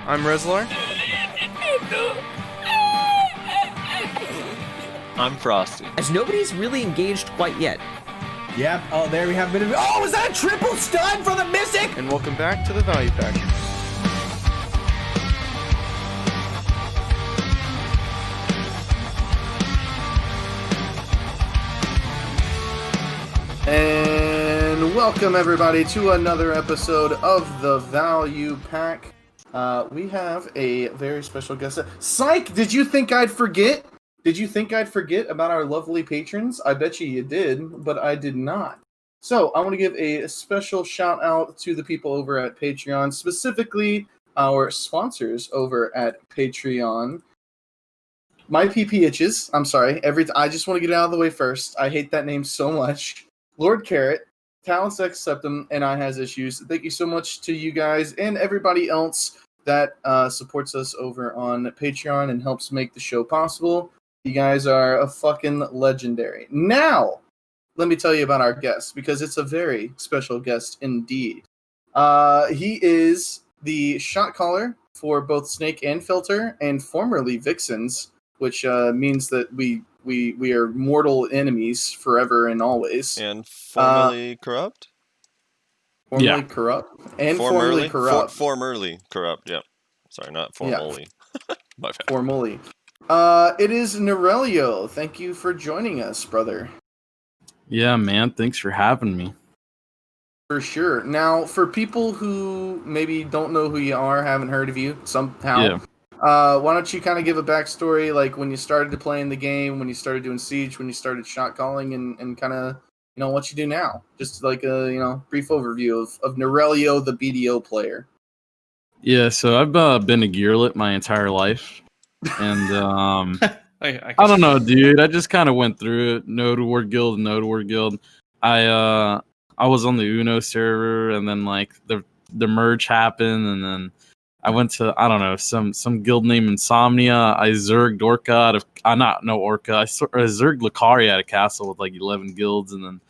I'm Rezlar. I'm Frosty. As nobody's really engaged quite yet. Yep. Oh, there we have a bit of. Oh, was that a triple stun for the Mystic? And welcome back to the Value Pack. And welcome everybody to another episode of the Value Pack. We have a very special guest. Psych! Did you think I'd forget? Did you think I'd forget about our lovely patrons? I bet you did, but I did not. So I want to give a special shout out to the people over at Patreon, specifically our sponsors over at Patreon. My PP itches. I'm sorry. I just want to get it out of the way first. I hate that name so much. Lord Carrot, Talents X Septum, and I Has Issues. Thank you so much to you guys and everybody else that supports us over on Patreon and helps make the show possible. You guys are a fucking legendary. Now, let me tell you about our guest, because it's a very special guest indeed. He is the shot caller for both Snake and Filter, and formerly Vixens, which means that we are mortal enemies forever and always. And formerly corrupt? Formerly corrupt. And formerly corrupt. Formerly corrupt, yep. Sorry, not formally. Yeah. My bad. Formally. It is Narelio. Thank you for joining us, brother. Yeah, man. Thanks for having me. For sure. Now, for people who maybe don't know who you are, haven't heard of you somehow, why don't you kind of give a backstory, like when you started to play in the game, when you started doing Siege, when you started shot calling, and kind of, you know, what you do now. Just like a, brief overview of Narelio, the BDO player. Yeah, so I've been a gearlet my entire life. And I don't know, dude. I just kind of went through it. Node War Guild. I was on the Uno server, and then like the merge happened, and then I went to some guild named Insomnia. I zerged Orca out of I zerged Lucaria at a castle with like 11 guilds, and then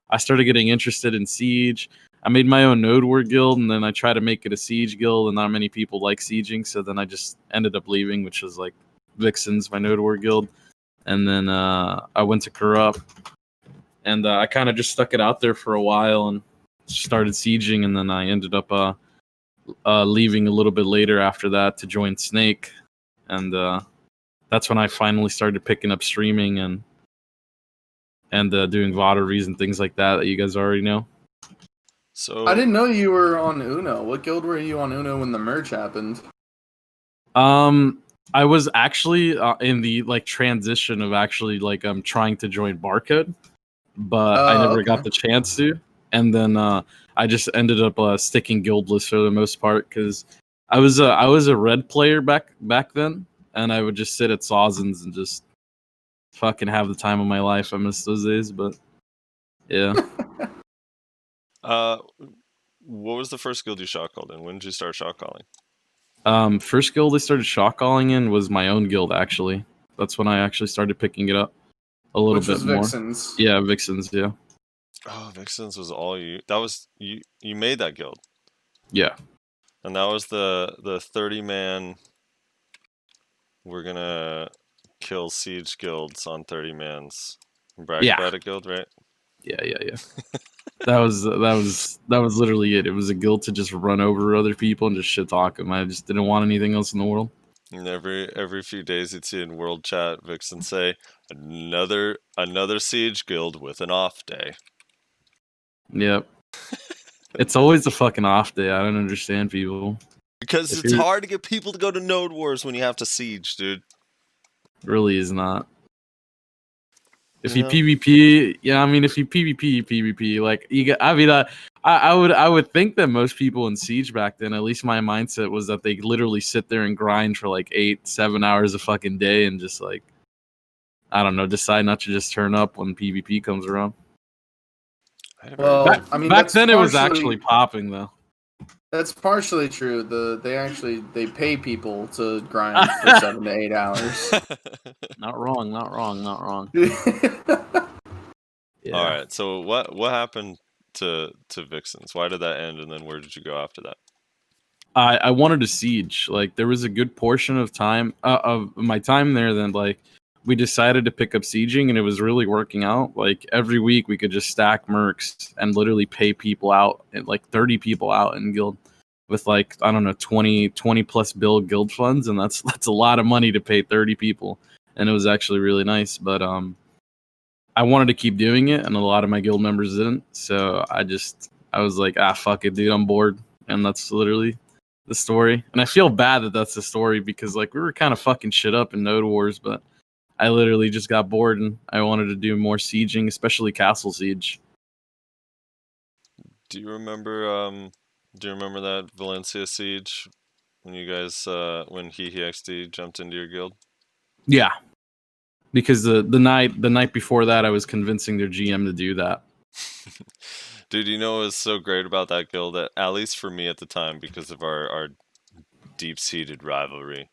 I started getting interested in Siege. I made my own Node War Guild, and then I tried to make it a Siege Guild, and not many people like sieging, so then I just ended up leaving, which was like Vixens, my Node War Guild. And then I went to Corrupt, and I kind of just stuck it out there for a while and started sieging, and then I ended up leaving a little bit later after that to join Snake, and that's when I finally started picking up streaming and doing VODeries and things like that you guys already know. So I didn't know you were on Uno. What guild were you on Uno when the merge happened? I was actually in the like transition of actually like trying to join Barcode, but I never got the chance to. And then I just ended up sticking guildless for the most part, because I was a red player back then, and I would just sit at Sawzins and just fucking have the time of my life. I miss those days, but yeah. What was the first guild you shot called in? When did you start shot calling? First guild I started shot calling in was my own guild, actually. That's when I actually started picking it up a little bit more. Vixens. Yeah, Vixens, yeah. Oh, Vixens was all you. That was you made that guild. Yeah. And that was the 30-man. We're gonna kill siege guilds on 30-mans. Brag about a guild, right? Yeah. That was literally it. It was a guild to just run over other people and just shit talk them. I just didn't want anything else in the world. And every few days you'd see in world chat Vixen say another siege guild with an off day. Yep. It's always a fucking off day. I don't understand people. Because it's hard to get people to go to Node Wars when you have to siege, dude. It really is not. If you PvP, if you PvP, you PvP. Like I would think that most people in Siege back then, at least my mindset was that they literally sit there and grind for like 8-7 hours a fucking day and just like, I don't know, decide not to just turn up when PvP comes around. Well, back then it was actually popping though. That's partially true. They pay people to grind for 7 to 8 hours. Not wrong. Yeah. All right. So what happened to Vixens? Why did that end, and then where did you go after that? I wanted to siege. Like there was a good portion of time of my time there. Then like we decided to pick up sieging, and it was really working out. Like every week we could just stack mercs and literally pay people out, and like 30 people out in guild with like I don't know 20 plus bill guild funds, and that's a lot of money to pay 30 people, and it was actually really nice. But I wanted to keep doing it, and a lot of my guild members didn't. So I was like, fuck it, dude, I'm bored, and that's literally the story. And I feel bad that that's the story because like we were kind of fucking shit up in Node Wars, but I literally just got bored and I wanted to do more sieging, especially castle siege. Do you remember that Valencia siege when you guys when XD jumped into your guild? Yeah. Because the night before that I was convincing their GM to do that. Dude, you know what was so great about that guild, that at least for me at the time, because of our deep-seated rivalry,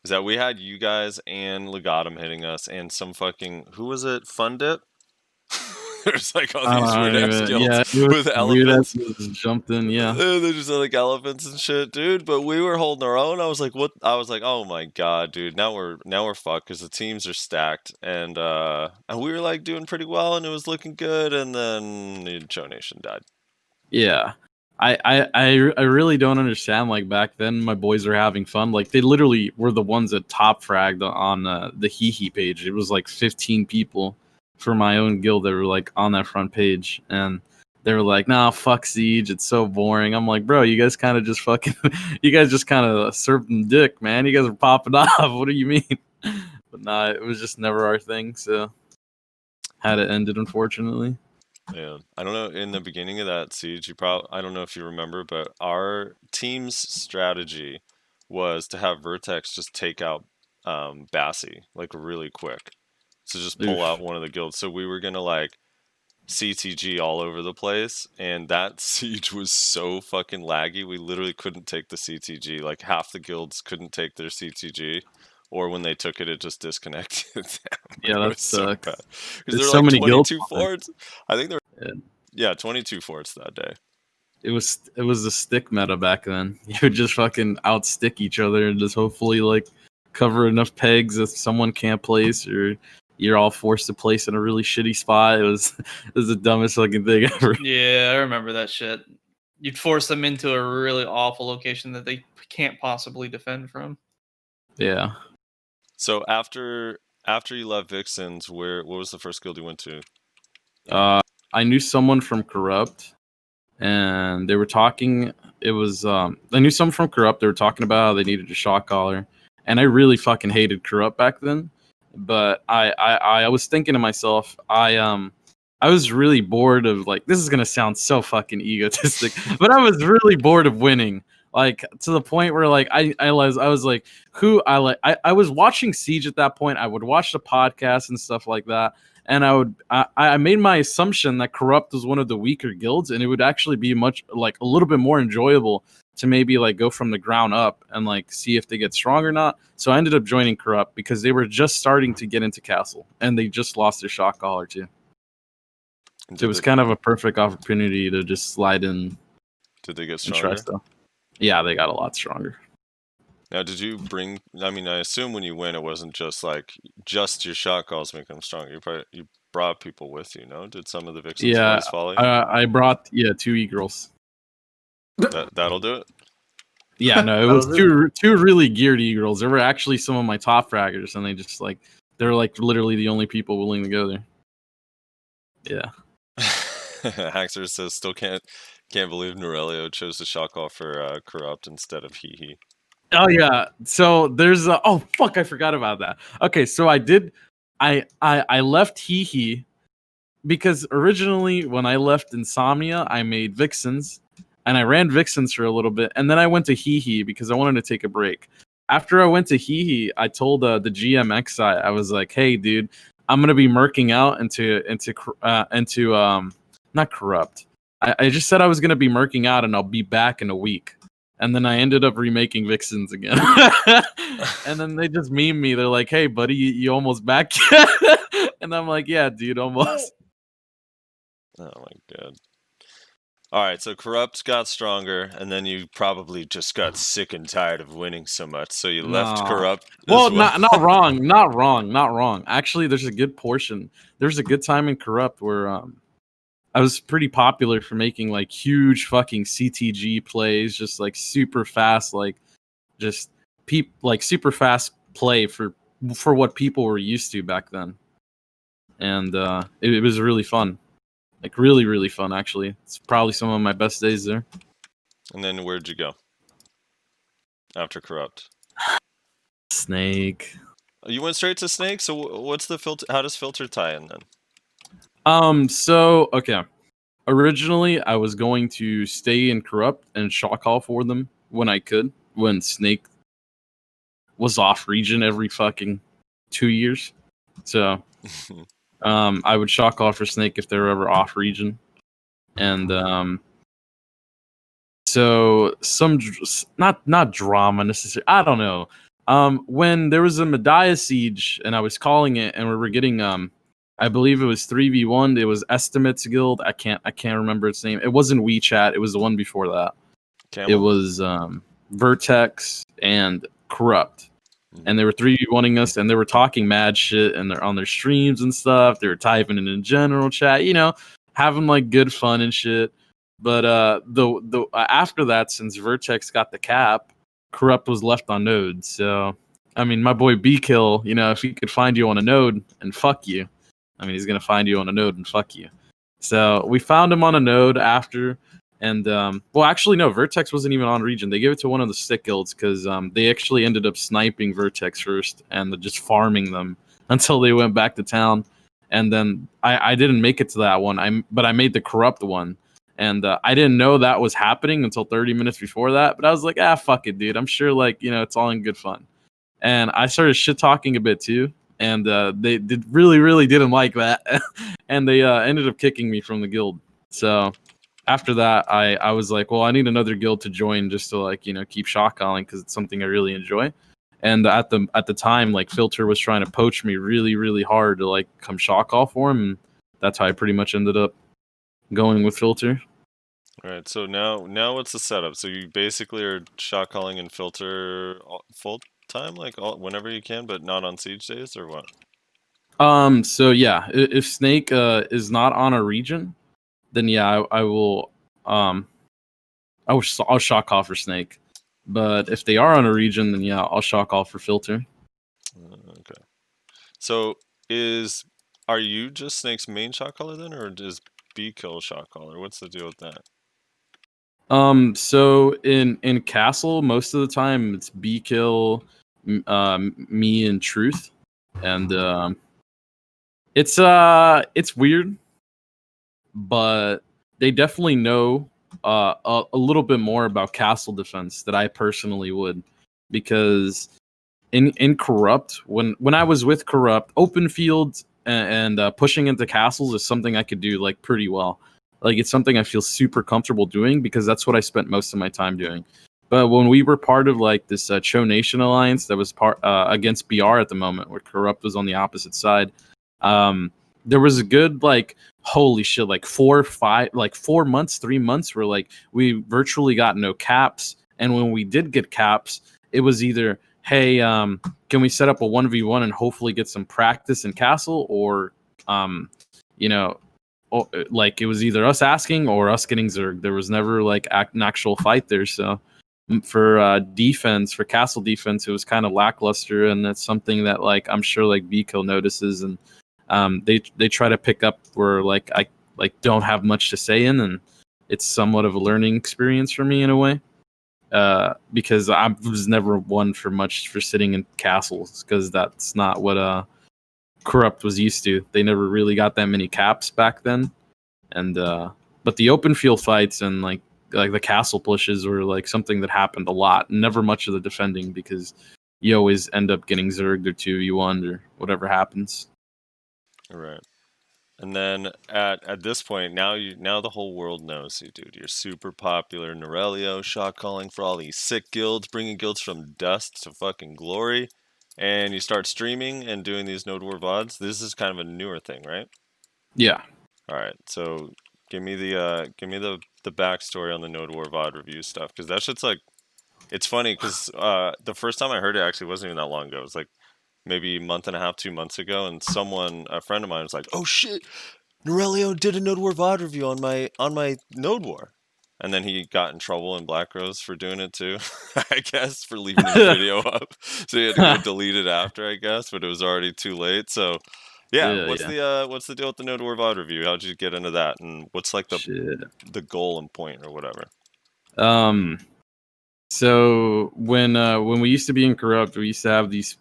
is that we had you guys and Legatum hitting us, and some fucking, who was it, Fun Dip? There's like all these weird-ass guilds with elephants. Jumped in, yeah. They're just like elephants and shit, dude. But we were holding our own. I was like, what? I was like, oh my god, dude. Now we're fucked because the teams are stacked, and we were like doing pretty well, and it was looking good, and then the Cho Nation died. Yeah. I really don't understand. Like back then, my boys were having fun. Like they literally were the ones that top fragged on the Hee page. It was like 15 people for my own guild that were like on that front page, and they were like, "Nah, fuck Siege. It's so boring." I'm like, "Bro, you guys kind of just fucking, you guys just kind of served them dick, man. You guys are popping off. What do you mean?" But nah, it was just never our thing. So had it ended, unfortunately. Yeah, I don't know. In the beginning of that siege, I don't know if you remember, but our team's strategy was to have Vertex just take out Bassi like really quick. So just pull out one of the guilds. So we were gonna like CTG all over the place, and that siege was so fucking laggy. We literally couldn't take the CTG. Like half the guilds couldn't take their CTG, or when they took it, it just disconnected them. Yeah, that sucks. Because there's there were so like many 22 guilds. forts. I think there were 22 forts that day. It was the stick meta back then. You would just fucking outstick each other and just hopefully like cover enough pegs if someone can't place, or you're all forced to place in a really shitty spot. It was the dumbest fucking thing ever. Yeah, I remember that shit. You'd force them into a really awful location that they can't possibly defend from. Yeah. So after you left Vixens, what was the first guild you went to? I knew someone from Corrupt, and they were talking. It was I knew someone from Corrupt. They were talking about how they needed a Shotcaller, and I really fucking hated Corrupt back then. But I was thinking to myself, I was really bored of, like, this is gonna sound so fucking egotistic, but I was really bored of winning. Like to the point where like I was like, who I like. I was watching Siege at that point. I would watch the podcast and stuff like that, and I made my assumption that Corrupt was one of the weaker guilds, and it would actually be much like a little bit more enjoyable to maybe like go from the ground up and like see if they get strong or not. So I ended up joining Corrupt because they were just starting to get into Castle, and they just lost their Shotcaller too. So it was kind of a perfect opportunity to just slide in. Did they get stronger? Yeah, they got a lot stronger. Now, did you bring? I mean, I assume when you win, it wasn't just your shot calls make them stronger. You brought people with you, no? Did some of the Vixens boys follow you? I brought 2 e-girls. That'll do it. Yeah, no, it was two really geared e-girls. They were actually some of my top fraggers, and they were like literally the only people willing to go there. Yeah. Haxer says still can't believe Narelio chose the shot call for Corrupt instead of Hee. Oh yeah. So there's oh fuck, I forgot about that. Okay, so I left Hee because originally when I left Insomnia, I made Vixens, and I ran Vixens for a little bit, and then I went to Hee because I wanted to take a break. After I went to Hee, I told the GM XI, I was like, "Hey, dude, I'm gonna be murking out into not Corrupt. I just said I was gonna be murking out, and I'll be back in a week." And then I ended up remaking Vixens again. And then they just meme me. They're like, "Hey, buddy, you almost back?" And I'm like, "Yeah, dude, almost." Oh my god. All right, so Corrupt got stronger, and then you probably just got sick and tired of winning so much, so you left Nah. Corrupt Well, as well. not wrong, not wrong, not wrong. Actually, there's a good portion. There's a good time in Corrupt where I was pretty popular for making like huge fucking CTG plays, just like super fast, like just super fast play for what people were used to back then, and it was really fun. Like really, really fun. Actually, it's probably some of my best days there. And then where'd you go after Corrupt? Snake. You went straight to Snake. So what's the filter? How does Filter tie in then? So okay. Originally, I was going to stay in Corrupt and shot call for them when I could. When Snake was off region every fucking 2 years, so I would shot call for Snake if they were ever off region, and so some not drama necessarily. I don't know. When there was a Medea siege and I was calling it, and we were getting I believe it was 3v1. It was Estimates Guild. I can't remember its name. It wasn't WeChat. It was the one before that. Camel? It was Vertex and Corrupt. And they were 3v1ing us, and they were talking mad shit, and they're on their streams and stuff. They were typing it in general chat, having like good fun and shit. But the after that, since Vertex got the cap, Corrupt was left on node. So I mean, my boy B-Kill, if he could find you on a node and fuck you, I mean, he's gonna find you on a node and fuck you. So we found him on a node after. And well, actually, no. Vertex wasn't even on region. They gave it to one of the stick guilds because they actually ended up sniping Vertex first and just farming them until they went back to town. And then I didn't make it to that one. But I made the Corrupt one, and I didn't know that was happening until 30 minutes before that. But I was like, fuck it, dude. I'm sure it's all in good fun. And I started shit talking a bit too, and they really didn't like that, and they ended up kicking me from the guild. So. After that, I was like, well, I need another guild to join just to keep shotcalling because it's something I really enjoy. And at the time, like Filter was trying to poach me really hard to come shotcall for him, and that's how I pretty much ended up going with Filter. All right. So now what's the setup? So you basically are shotcalling and Filter full time, whenever you can, but not on siege days, or what? So yeah, if Snake is not on a region, then yeah, I will. I'll shock call for Snake, but if they are on a region, then yeah, I'll shock call for Filter. Okay. So are you just Snake's main shot caller then, or is B-Kill shot caller? What's the deal with that? So in Castle, most of the time it's B-Kill, me and Truth, and it's weird, but they definitely know a little bit more about castle defense that I personally would, because in Corrupt, when I was with Corrupt, open fields and pushing into castles is something I could do pretty well. It's something I feel super comfortable doing because that's what I spent most of my time doing. But when we were part of this Cho Nation alliance that was against BR at the moment, where Corrupt was on the opposite side, there was a good holy shit 4 months 3 months where we virtually got no caps, and when we did get caps, it was either, hey, can we set up a 1v1 and hopefully get some practice in castle, or it was either us asking or us getting zerged. There was never an actual fight there. So for defense, for castle defense, it was kind of lackluster, and that's something that I'm sure B-Kill notices, and they try to pick up where I don't have much to say in, and it's somewhat of a learning experience for me in a way, because I was never one for sitting in castles, because that's not what Corrupt was used to. They never really got that many caps back then, and but the open field fights and the castle pushes were something that happened a lot. Never much of the defending, because you always end up getting zerged or 2v1 or whatever happens. All right. And then at this point, now the whole world knows you, dude. You're super popular. Narelio, shot calling for all these sick guilds, bringing guilds from dust to fucking glory, and you start streaming and doing these Node War VODs. This is kind of a newer thing, right? Yeah. All right. So give me the the backstory on the Node War VOD review stuff, because that shit's like, it's funny because the first time I heard it actually wasn't even that long ago. It was like maybe a month and a half, 2 months ago, and a friend of mine was like, "Oh shit, Narelio did a Node War VOD review on my Node War." And then he got in trouble in Black Rose for doing it too, I guess, for leaving his video up. So he had to go delete it after, I guess, but it was already too late. So yeah, what's the deal with the Node War VOD review? How'd you get into that? And what's like the goal and point or whatever? So when we used to be in Corrupt, we used to have these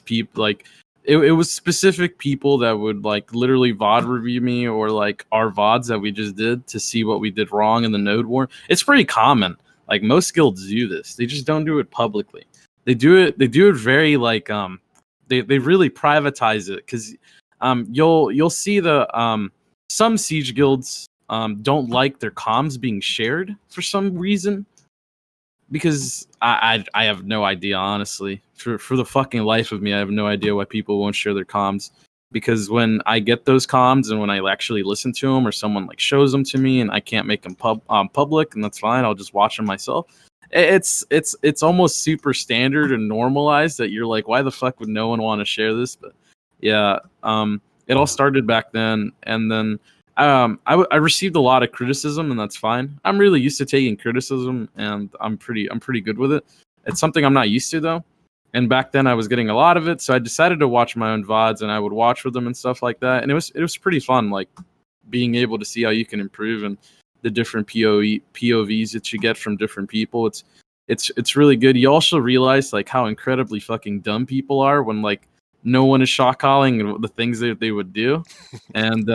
people like it was specific people that would like literally VOD review me or like our VODs that we just did to see what we did wrong in the Node War. It's pretty common. Like most guilds do this. They just don't do it publicly. They do it very like they really privatize it because you'll see the some siege guilds don't like their comms being shared for some reason. Because I have no idea, honestly. For the fucking life of me, I have no idea why people won't share their comms. Because when I get those comms and when I actually listen to them or someone like shows them to me and I can't make them public, and that's fine, I'll just watch them myself. It's almost super standard and normalized that you're like, why the fuck would no one want to share this? But yeah, it all started back then, and then I received a lot of criticism, and that's fine. I'm really used to taking criticism, and I'm pretty good with it. It's something I'm not used to though, and back then I was getting a lot of it, so I decided to watch my own VODs, and I would watch with them and stuff like that, and it was pretty fun, like being able to see how you can improve and the different POVs that you get from different people. It's really good. You also realize like how incredibly fucking dumb people are when like no one is shotcalling and the things that they would do, and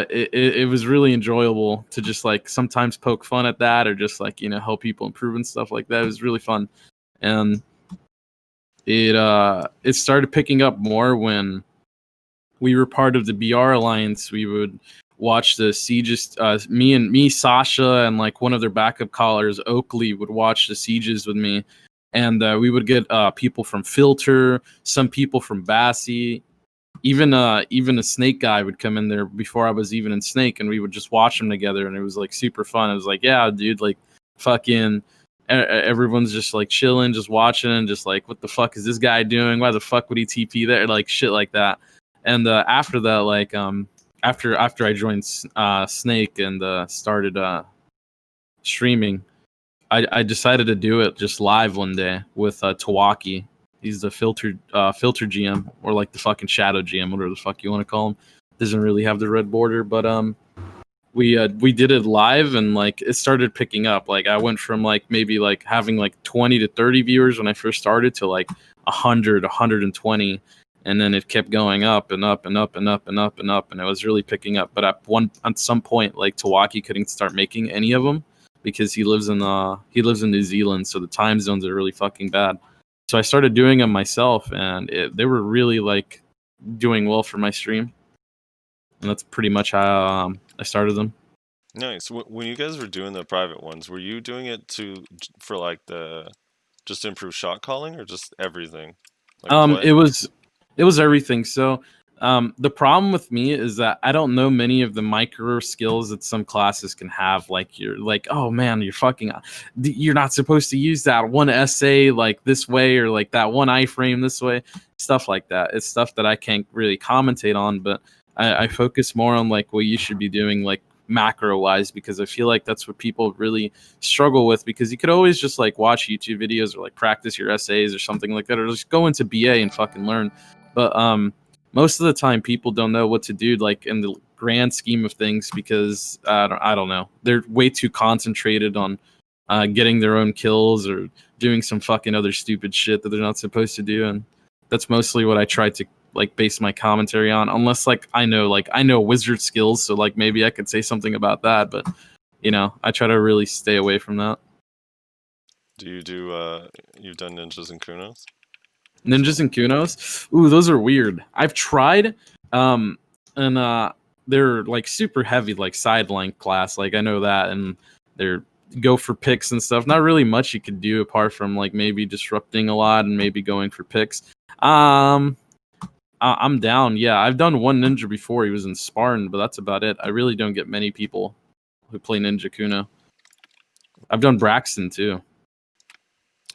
it was really enjoyable to just like sometimes poke fun at that or just like, you know, help people improve and stuff like that. It was really fun. And it started picking up more when we were part of the BR Alliance. We would watch the sieges, me, Sasha, and like one of their backup callers, Oakley, would watch the sieges with me. And we would get people from Filter, some people from Bassi. Even a Snake guy would come in there before I was even in Snake, and we would just watch them together, and it was like super fun. It was like, yeah, dude, like fucking everyone's just like chilling, just watching, and just like, what the fuck is this guy doing? Why the fuck would he TP there? Like shit like that. And after that, like after I joined Snake and started streaming, I decided to do it just live one day with Tawaki. He's the filter GM, or like the fucking shadow GM, whatever the fuck you want to call him. Doesn't really have the red border, but we did it live, and like it started picking up. Like I went from like maybe like having like 20 to 30 viewers when I first started to like 100, 120, and then it kept going up and up and up and up and up and up, and it was really picking up. But at some point, like Tawaki couldn't start making any of them because he lives in New Zealand, so the time zones are really fucking bad. So I started doing them myself, and they were really like doing well for my stream, and that's pretty much how I started them. Nice. When you guys were doing the private ones, were you doing it for like just to improve shot calling, or just everything? Like it was everything. So the problem with me is that I don't know many of the micro skills that some classes can have. Like you're like, oh man, you're not supposed to use that one SA like this way, or like that one iframe this way, stuff like that. It's stuff that I can't really commentate on, but I focus more on like what you should be doing like macro wise, because I feel like that's what people really struggle with, because you could always just like watch YouTube videos or like practice your essays or something like that, or just go into BA and fucking learn. But most of the time people don't know what to do like in the grand scheme of things, because I don't know, they're way too concentrated on getting their own kills or doing some fucking other stupid shit that they're not supposed to do. And that's mostly what I try to like base my commentary on, unless like I know wizard skills, so like maybe I could say something about that, but you know, I try to really stay away from that. Do you've done ninjas and kunos? Ninjas and kunos? Ooh, those are weird. I've tried, and they're like super heavy, like sideline class. Like I know that, and they're go for picks and stuff. Not really much you could do apart from like maybe disrupting a lot and maybe going for picks. I'm down. Yeah, I've done one ninja before. He was in Spartan, but that's about it. I really don't get many people who play Ninja Kuno. I've done Braxton too.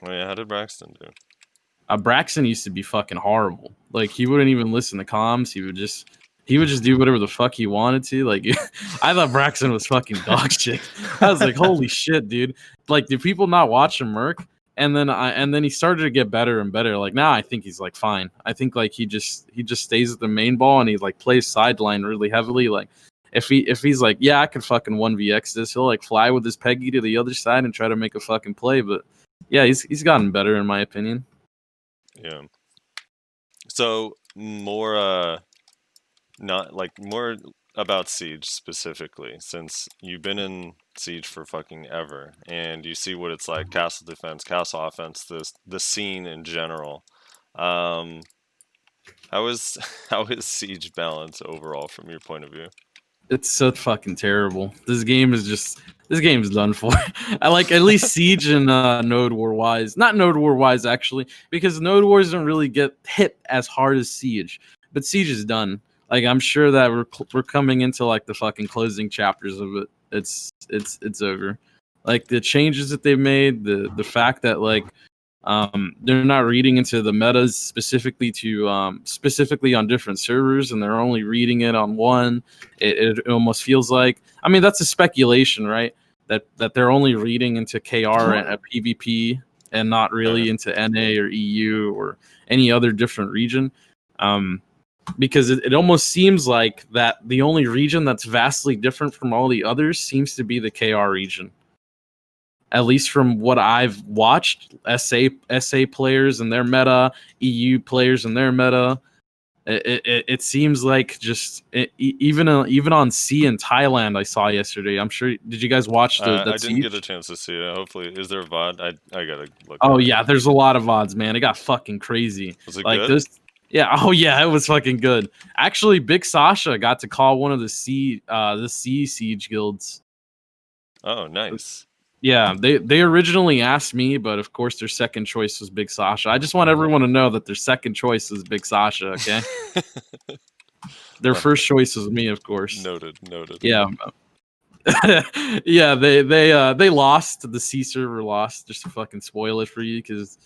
Oh yeah, how did Braxton do? Braxton used to be fucking horrible. Like he wouldn't even listen to comms. He would just do whatever the fuck he wanted to. Like I thought Braxton was fucking dog shit. I was like, holy shit, dude. Like, do people not watch him Merc? And then he started to get better and better. Like now I think he's like fine. I think like he just stays at the main ball and he like plays sideline really heavily. Like if he's like, yeah, I could fucking 1vx this, he'll like fly with his Peggy to the other side and try to make a fucking play. But yeah, he's gotten better in my opinion. Yeah. So more more about Siege specifically, since you've been in Siege for fucking ever and you see what it's like, castle defense, castle offense, the scene in general. How is Siege balance overall from your point of view? It's so fucking terrible. This game is done for. I like at least Siege and Node War wise. Not Node War wise actually, because Node Wars don't really get hit as hard as Siege. But Siege is done. Like I'm sure that we're coming into like the fucking closing chapters of it. It's over. Like the changes that they've made, the fact that like they're not reading into the metas specifically on different servers, and they're only reading it on one. It almost feels like, I mean, that's a speculation, right? That they're only reading into KR and a PvP and not really into NA or EU or any other different region. Because it almost seems like that the only region that's vastly different from all the others seems to be the KR region. At least from what I've watched, SA players and their meta, EU players and their meta, it seems like just even on C in Thailand I saw yesterday. I'm sure. Did you guys watch the? I didn't get a chance to see it. Hopefully, is there a VOD? I gotta look. Oh yeah, there's a lot of VODs, man. It got fucking crazy. Was it like good? This, yeah. Oh yeah, it was fucking good. Actually, Big Sasha got to call one of the C Siege guilds. Oh, nice. Yeah, they originally asked me, but of course their second choice was Big Sasha. I just want everyone to know that their second choice is Big Sasha, okay? Their first choice was me, of course. Noted. Yeah. Yeah, they lost. The C server lost, just to fucking spoil it for you, because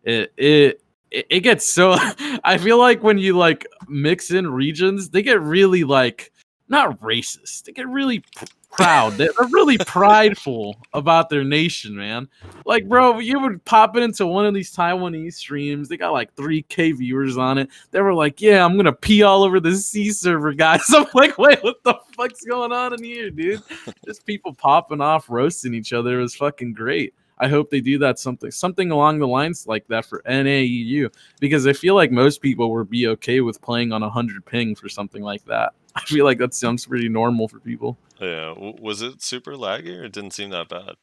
it gets so I feel like when you like mix in regions, they get really like not racist. They get really proud. They're really prideful about their nation, man. Like, bro, you would pop it into one of these Taiwanese streams. They got like 3K viewers on it. They were like, yeah, I'm gonna pee all over the C server, guys. I'm like, wait, what the fuck's going on in here, dude? Just people popping off, roasting each other. It was fucking great. I hope they do that something along the lines like that for NAEU, because I feel like most people would be okay with playing on 100 ping for something like that. I feel like that sounds pretty normal for people. Yeah, was it super laggy or it didn't seem that bad?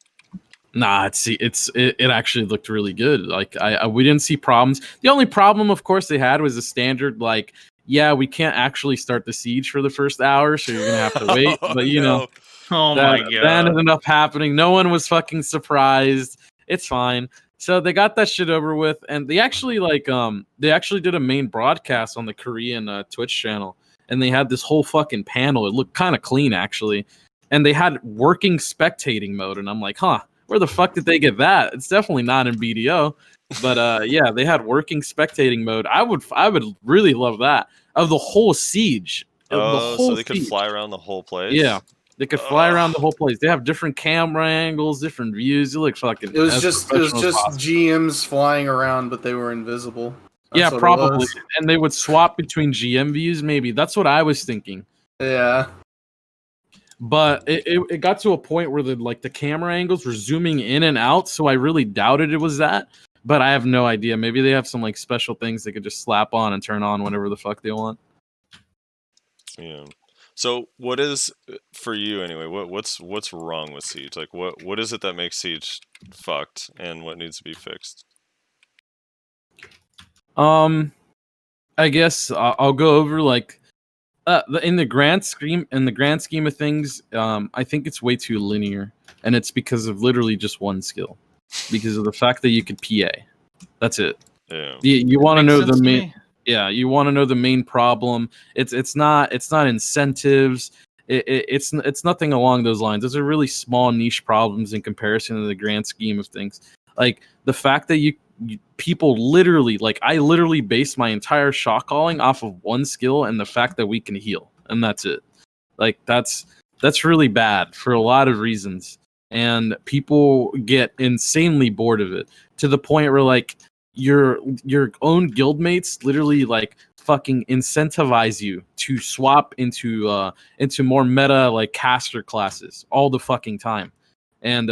Nah, it actually looked really good. Like we didn't see problems. The only problem, of course, they had was a standard like, yeah, we can't actually start the siege for the first hour, so you're gonna have to wait. But you know, my god, that ended up happening. No one was fucking surprised. It's fine. So they got that shit over with, and they actually did a main broadcast on the Korean Twitch channel. And they had this whole fucking panel. It looked kind of clean, actually. And they had working spectating mode. And I'm like, huh, where the fuck did they get that? It's definitely not in BDO. But yeah, they had working spectating mode. I would really love that. Of the whole siege. So they could fly around the whole place? Yeah. They could fly around the whole place. They have different camera angles, different views. You look fucking. It was just GMs flying around, but they were invisible. That's yeah, probably. And they would swap between GM views, maybe. That's what I was thinking. Yeah. But it got to a point where the camera angles were zooming in and out, so I really doubted it was that. But I have no idea. Maybe they have some like special things they could just slap on and turn on whenever the fuck they want. Yeah. So what is, for you anyway, what's wrong with Siege? Like what is it that makes Siege fucked, and what needs to be fixed? I guess I'll go over like in the grand scheme of things. I think it's way too linear, and it's because of literally just one skill, because of the fact that you could PA. That's it. Yeah. You want to know the main. Yeah, you want to know the main problem. It's not incentives. It's nothing along those lines. Those are really small niche problems in comparison to the grand scheme of things. Like the fact that people literally, like I literally base my entire shot calling off of one skill and the fact that we can heal, and that's it. Like that's really bad for a lot of reasons, and people get insanely bored of it to the point where like your own guildmates literally like fucking incentivize you to swap into more meta like caster classes all the fucking time. And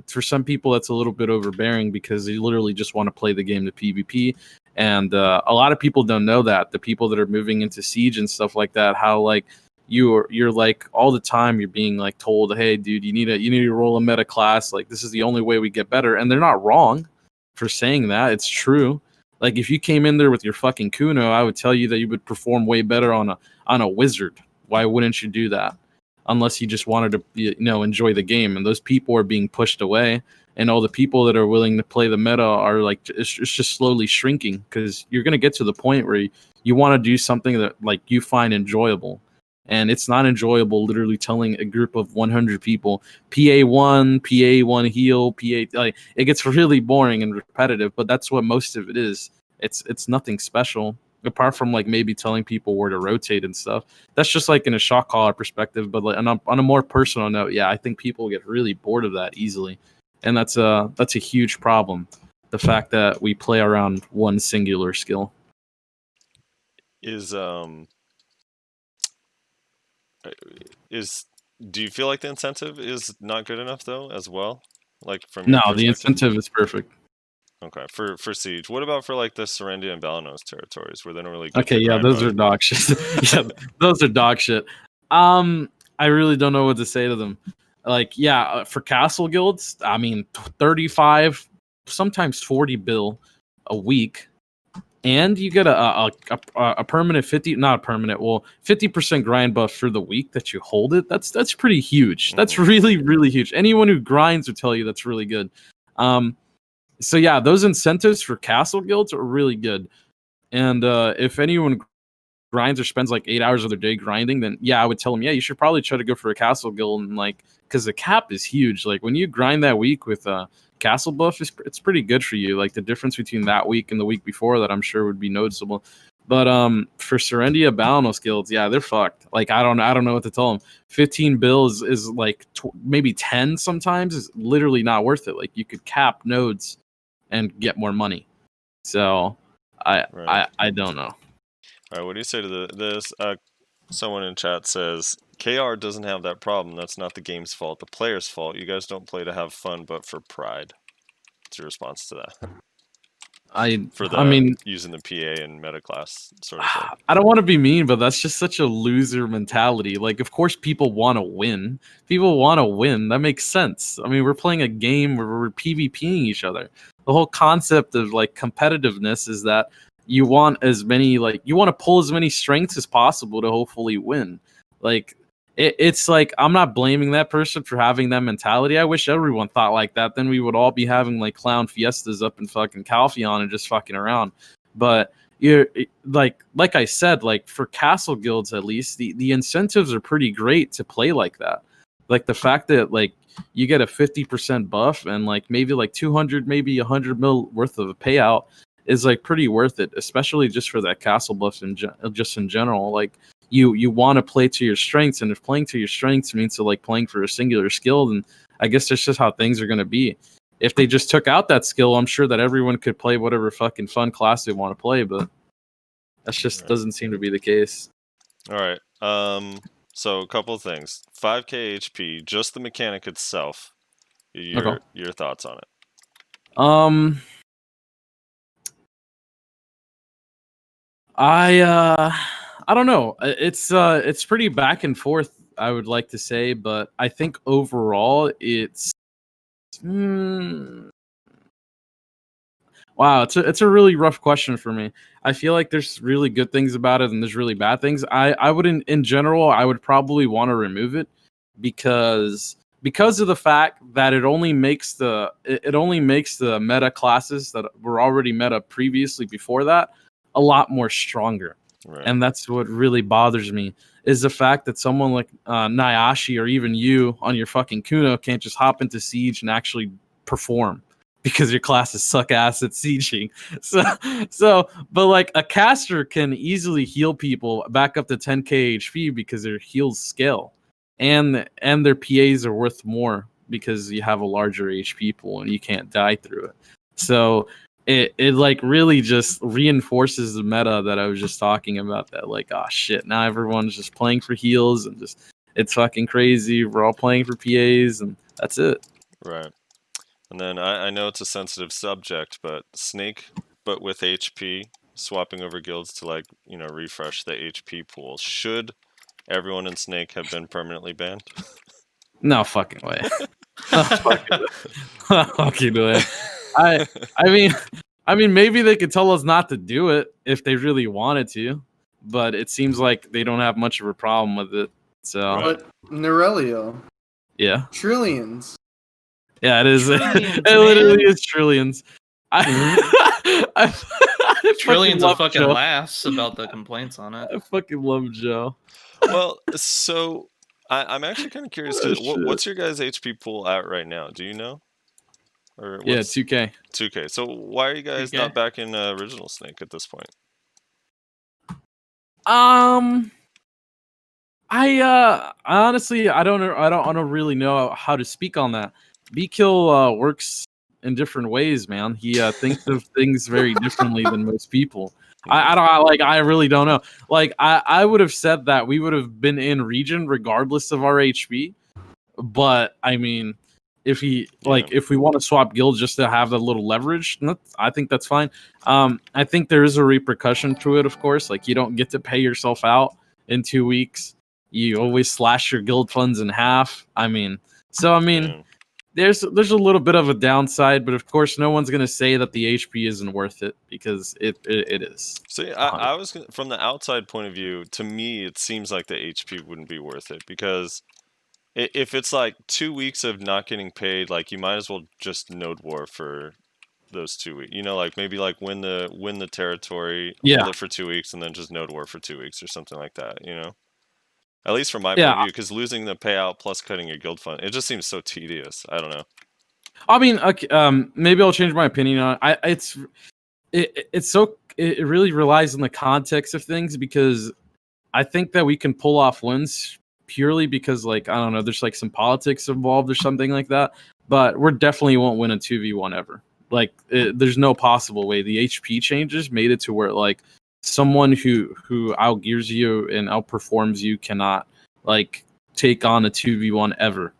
for some people that's a little bit overbearing because they literally just want to play the game to PvP. And a lot of people don't know that, the people that are moving into Siege and stuff like that, how like you're like all the time you're being like told, hey dude, you need to roll a meta class, like this is the only way we get better. And they're not wrong for saying that. It's true. Like if you came in there with your fucking Kuno, I would tell you that you would perform way better on a wizard. Why wouldn't you do that? Unless you just wanted to, enjoy the game. And those people are being pushed away, and all the people that are willing to play the meta are like, it's just slowly shrinking, because you're going to get to the point where you want to do something that like you find enjoyable. And it's not enjoyable literally telling a group of 100 people PA1 heal, PA, like it gets really boring and repetitive, but that's what most of it is. It's nothing special apart from like maybe telling people where to rotate and stuff. That's just like in a shot caller perspective, but like on a more personal note, yeah, I think people get really bored of that easily. And that's a huge problem. The fact that we play around one singular skill. Do you feel like the incentive is not good enough though as well? Like from No, the incentive is perfect. Okay, for Siege. What about for like the Serendia and Balanos territories where they don't really get okay, yeah, those are dog shit. Yeah, those are dog shit. I really don't know what to say to them. Like, yeah, for castle guilds, I mean 35, sometimes 40 bill a week. And you get a permanent 50% grind buff for the week that you hold it. That's pretty huge. That's really, really huge. Anyone who grinds would tell you that's really good. So yeah, those incentives for castle guilds are really good. And if anyone grinds or spends like 8 hours of their day grinding, then yeah, I would tell them, yeah, you should probably try to go for a castle guild, and like, because the cap is huge. Like when you grind that week with castle buff, it's pretty good for you. Like the difference between that week and the week before that, I'm sure would be noticeable. But for Serendia Balanos guilds, yeah, they're fucked. Like I don't know what to tell them. 15 bills is like maybe 10 sometimes is literally not worth it. Like you could cap nodes and get more money. So I don't know. All right, what do you say to this? Someone in chat says KR doesn't have that problem. That's not the game's fault. The player's fault. You guys don't play to have fun, but for pride. What's your response to that? I mean, using the PA and meta class sort of thing. I don't want to be mean, but that's just such a loser mentality. Like, of course, people want to win. People want to win. That makes sense. I mean, we're playing a game where we're PvPing each other. The whole concept of like competitiveness is that you want you want to pull as many strengths as possible to hopefully win. Like it's like, I'm not blaming that person for having that mentality. I wish everyone thought like that. Then we would all be having like clown fiestas up in fucking Calpheon and just fucking around. But you're like I said, like for castle guilds at least, the incentives are pretty great to play like that. Like the fact that like you get a 50% buff and like maybe like 200, maybe 100 mil worth of a payout is like pretty worth it, especially just for that castle buff and just in general. Like you want to play to your strengths, and if playing to your strengths means to like playing for a singular skill, then I guess that's just how things are going to be. If they just took out that skill, I'm sure that everyone could play whatever fucking fun class they want to play, but that's just doesn't seem to be the case. All right. So a couple of things. 5k HP, just the mechanic itself. Your thoughts on it? I don't know. It's pretty back and forth, I would like to say, but I think overall it's wow, it's a really rough question for me. I feel like there's really good things about it and there's really bad things. I would in general, I would probably want to remove it because of the fact that it only makes the meta classes that were already meta previously before that a lot more stronger. Right. And that's what really bothers me. is the fact that someone like Nyashi or even you on your fucking Kuno can't just hop into Siege and actually perform because your classes suck ass at sieging. But like a caster can easily heal people back up to 10k HP because their heals scale, and their PAs are worth more because you have a larger HP pool and you can't die through it. So it like really just reinforces the meta that I was just talking about, that like, oh shit, now everyone's just playing for heals and just it's fucking crazy. We're all playing for PAs and that's it. Right. And then I know it's a sensitive subject, but Snake, but with HP, swapping over guilds to like, you know, refresh the HP pool. Should everyone in Snake have been permanently banned? No fucking way. No fucking way. I mean, maybe they could tell us not to do it if they really wanted to, but it seems like they don't have much of a problem with it. So, But Narelio, yeah, trillions. yeah, it is. Trillions, It literally man. is trillions. I Trillions love of fucking Joe. laughs about the complaints on it. I fucking love Joe. Well, so I'm actually kind of curious. Oh, What's your guys' HP pool at right now? Do you know? Or Yeah, what's 2K. 2K. So why are you guys 2K? not back in original Snake at this point? I honestly I don't really know how to speak on that. B-Kill works in different ways, man. He thinks of things very differently than most people. I really don't know. Like I would have said that we would have been in region regardless of our HP. But I mean, if we want to swap guilds just to have that little leverage, I think that's fine. I think there is a repercussion to it, of course. Like you don't get to pay yourself out in 2 weeks. You always slash your guild funds in half. There's a little bit of a downside, but of course, no one's gonna say that the HP isn't worth it because it is. See, I was from the outside point of view. To me, it seems like the HP wouldn't be worth it because if it's like 2 weeks of not getting paid, like you might as well just node war for those 2 weeks. You know, like maybe like win the territory, hold it for 2 weeks, and then just node war for 2 weeks or something like that. You know. At least from my point of view, because losing the payout plus cutting your guild fund, it just seems so tedious. I don't know. I mean, maybe I'll change my opinion on it. It really relies on the context of things, because I think that we can pull off wins purely because, like, I don't know, there's like some politics involved or something like that. But we definitely won't win a 2v1 ever. Like, there's no possible way. The HP changes made it to where, like, someone who outgears you and outperforms you cannot like take on a 2v1 ever,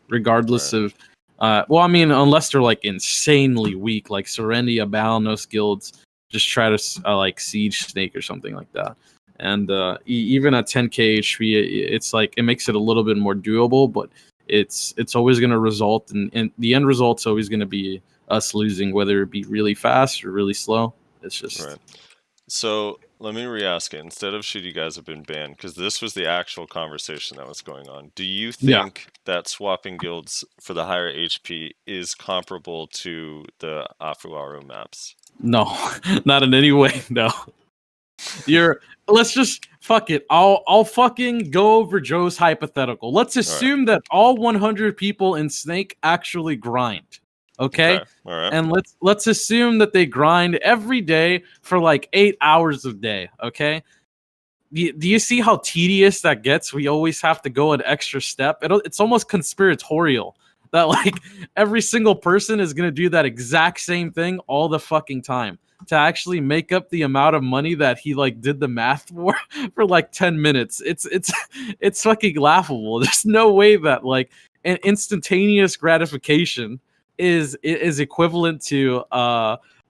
regardless of unless they're like insanely weak, like Serendia, Balnos guilds just try to like siege Snake or something like that. And even at 10k HP, it's like it makes it a little bit more doable, but it's always going to result in the end result's always going to be us losing, whether it be really fast or really slow. It's just right. So let me re-ask it. Instead of should you guys have been banned, because this was the actual conversation that was going on. Do you think that swapping guilds for the higher HP is comparable to the Afuaru maps? No, not in any way. No. Let's just fuck it. I'll fucking go over Joe's hypothetical. Let's assume that all 100 people in Snake actually grind. Okay? All right. And let's assume that they grind every day for like 8 hours a day. Okay? Do you see how tedious that gets? We always have to go an extra step. It's almost conspiratorial that like every single person is gonna do that exact same thing all the fucking time to actually make up the amount of money that he like did the math for like 10 minutes. It's fucking laughable. There's no way that like an instantaneous gratification is equivalent to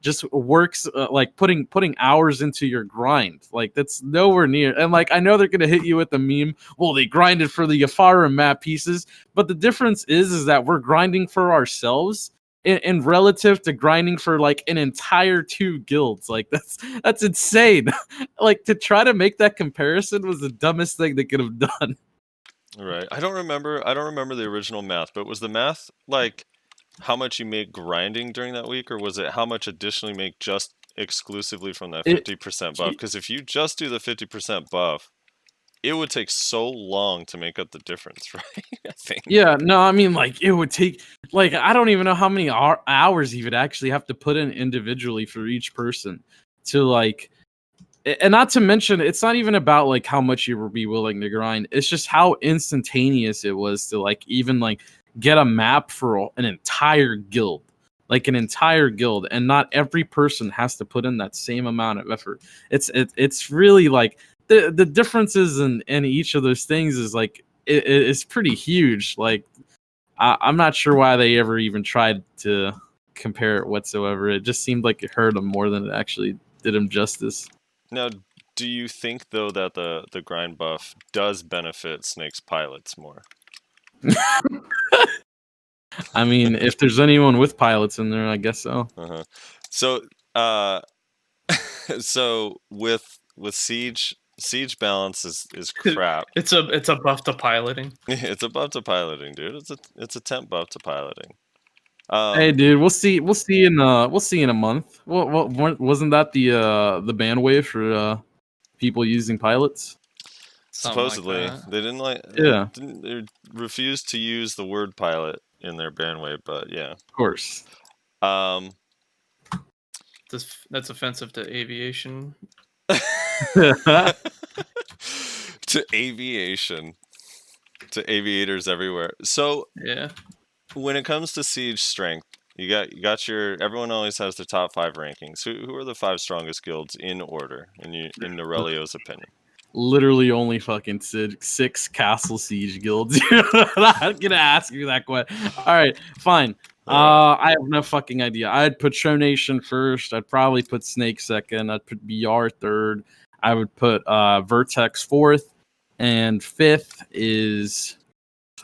just works like putting hours into your grind. Like that's nowhere near. And like I know they're gonna hit you with the meme, well, they grinded for the Yafara map pieces, but the difference is that we're grinding for ourselves in relative to grinding for like an entire 2 guilds. Like that's insane. Like to try to make that comparison was the dumbest thing they could have done. Right. I don't remember the original math, but was the math like how much you make grinding during that week, or was it how much additionally make just exclusively from that 50% buff? Because if you just do the 50% buff, it would take so long to make up the difference, right? I think. Yeah, no, I mean, like, it would take, like, I don't even know how many hours you would actually have to put in individually for each person to, like, and not to mention, it's not even about, like, how much you would be willing to grind. It's just how instantaneous it was to, like, even, like, get a map for an entire guild. Like, an entire guild. And not every person has to put in that same amount of effort. It's really, like, the differences in each of those things is like it's pretty huge. Like I'm not sure why they ever even tried to compare it whatsoever. It just seemed like it hurt them more than it actually did them justice. Now, do you think though that the grind buff does benefit Snake's pilots more? I mean, if there's anyone with pilots in there, I guess so. So so with Siege balance is crap. It's a buff to piloting. It's a buff to piloting, dude. It's a temp buff to piloting. Hey, dude, we'll see in a month. What wasn't that the ban wave for people using pilots? Supposedly, like they didn't like. Yeah, they refused to use the word pilot in their ban wave, but yeah, of course. That's offensive to aviation. To aviation, to aviators everywhere. So yeah, when it comes to siege strength, you got your, everyone always has their top 5 rankings. Who are the 5 strongest guilds in order in Narelio's opinion? Literally only fucking 6 castle siege guilds. I'm not gonna ask you that question. All right, fine. I have no fucking idea. I'd put Shonation first. I'd probably put Snake second. I'd put BR third. I would put Vertex fourth, and fifth is,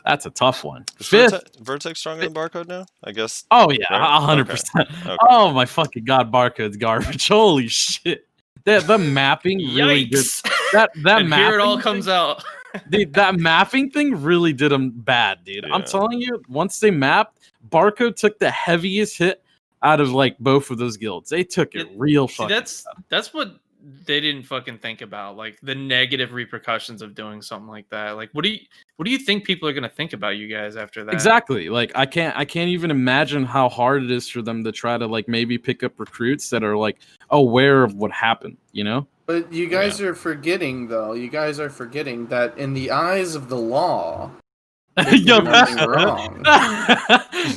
that's a tough one. Fifth, Vertex stronger than Barcode now? I guess. Oh yeah, 100%. Okay. Oh my fucking god, Barcode's garbage. Holy shit. The mapping really did. That and mapping here it all thing, comes out. dude, that mapping thing really did them bad, dude. Yeah. I'm telling you, once they mapped, Barcode took the heaviest hit out of like both of those guilds. They took it real fucking. That's what they didn't fucking think about, like the negative repercussions of doing something like that. Like, what do you think people are gonna think about you guys after that? Exactly. Like, I can't even imagine how hard it is for them to try to like maybe pick up recruits that are like aware of what happened, you know? But you guys are forgetting, though. You guys are forgetting that in the eyes of the law, Yo, nothing wrong.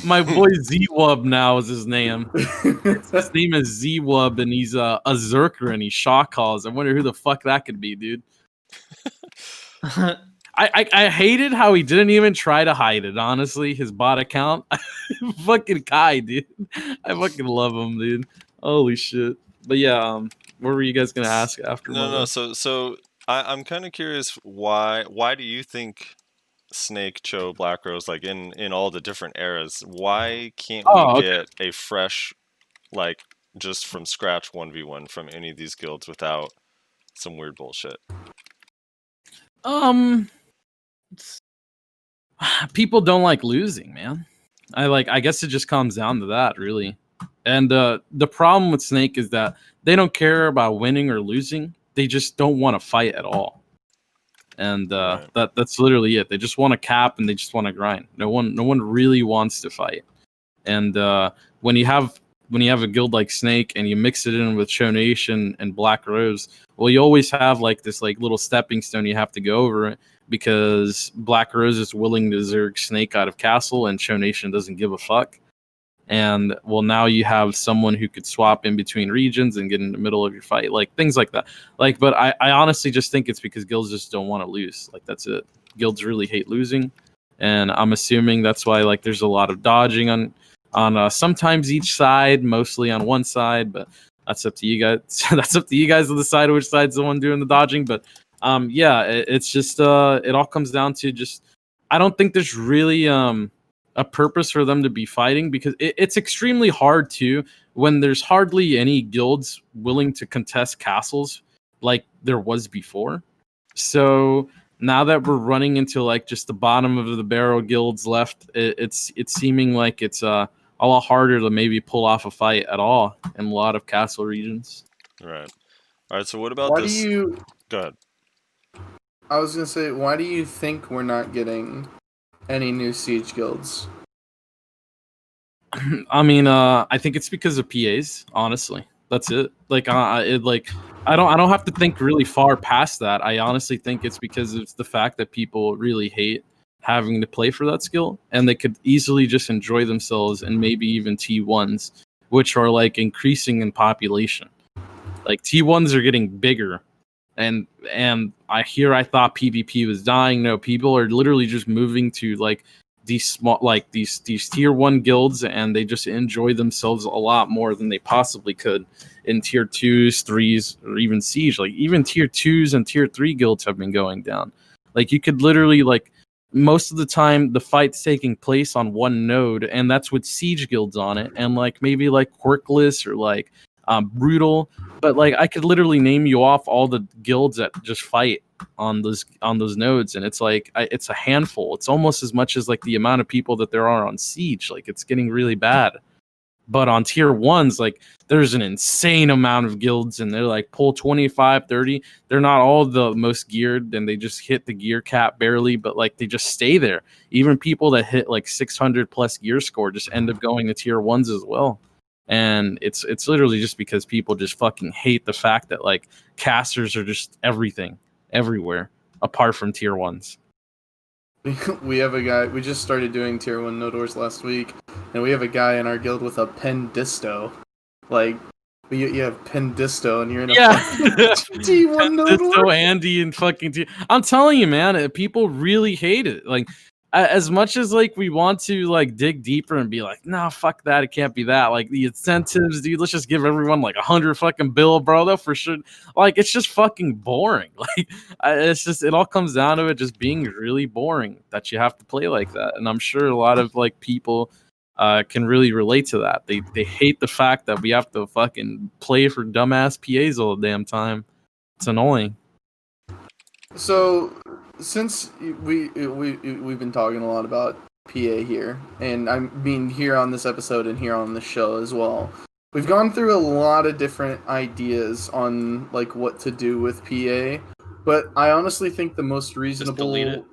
my boy Z-Wub now is his name. His name is Z-Wub, and he's a Zerker, and he Shotcalls. I wonder who the fuck that could be, dude. I hated how he didn't even try to hide it, honestly, his bot account. Fucking Kai, dude. I fucking love him, dude. Holy shit. But yeah, what were you guys going to ask after? No, so I'm kind of curious, why do you think Snake, Cho, Black Rose, like in all the different eras, why can't we get a fresh, like, just from scratch 1v1 from any of these guilds without some weird bullshit? People don't like losing, man. I guess it just comes down to that, really. And the problem with Snake is that they don't care about winning or losing. They just don't want to fight at all. And that's literally it. They just want to cap and they just want to grind. No one really wants to fight. And when you have a guild like Snake and you mix it in with Shonation and Black Rose, well, you always have like this like little stepping stone you have to go over it, because Black Rose is willing to zerg Snake out of castle and Shonation doesn't give a fuck. And well, now you have someone who could swap in between regions and get in the middle of your fight, like things like that. Like, but I honestly just think it's because guilds just don't want to lose. Like, that's it. Guilds really hate losing, and I'm assuming that's why like there's a lot of dodging on sometimes each side, mostly on one side. But that's up to you guys. That's up to you guys to decide which side's the one doing the dodging. But yeah, it's just it all comes down to just, I don't think there's really a purpose for them to be fighting, because it's extremely hard to, when there's hardly any guilds willing to contest castles like there was before. So now that we're running into like just the bottom of the barrel guilds left, it's seeming like it's a a lot harder to maybe pull off a fight at all in a lot of castle regions. Right. All right. So what about Why this? do you? Go ahead. I was gonna say, why do you think we're not getting any new siege guilds? I mean, I think it's because of PAs. Honestly, that's it. Like, I don't have to think really far past that. I honestly think it's because of the fact that people really hate having to play for that skill, and they could easily just enjoy themselves and maybe even T1s, which are like increasing in population. Like T1s are getting bigger, and I thought PvP was dying. No, people are literally just moving to like these small, like these tier 1 guilds, and they just enjoy themselves a lot more than they possibly could in tier 2s, 3s, or even siege. Like even tier 2s and tier 3 guilds have been going down. Like you could literally, like, most of the time the fight's taking place on one node, and that's with siege guilds on it, and like maybe like quirkless or like brutal. But like I could literally name you off all the guilds that just fight on those nodes, and it's like it's a handful. It's almost as much as like the amount of people that there are on siege. Like it's getting really bad. But on tier 1s, like there's an insane amount of guilds, and they're like pull 25, 30. They're not all the most geared, and they just hit the gear cap barely, but like they just stay there. Even people that hit like 600 plus gear score just end up going to tier 1s as well. And it's literally just because people just fucking hate the fact that like casters are just everything, everywhere, apart from tier 1s. We have a guy. We just started doing tier 1 no doors last week, and we have a guy in our guild with a pendisto. Like, you have pendisto, and you're in a T1 no door. Pendisto, Andy, and fucking I'm telling you, man, people really hate it. Like, as much as like we want to like dig deeper and be like, nah, fuck that, it can't be that. Like the incentives, dude, let's just give everyone like 100 fucking bill, bro. Though for sure, like it's just fucking boring. Like it's just, it all comes down to it just being really boring that you have to play like that. And I'm sure a lot of like people can really relate to that. They hate the fact that we have to fucking play for dumbass PAs all the damn time. It's annoying. So, since we've been talking a lot about PA here, and I mean here on this episode and here on the show as well, we've gone through a lot of different ideas on like what to do with PA, but I honestly think the most reasonable, delete it.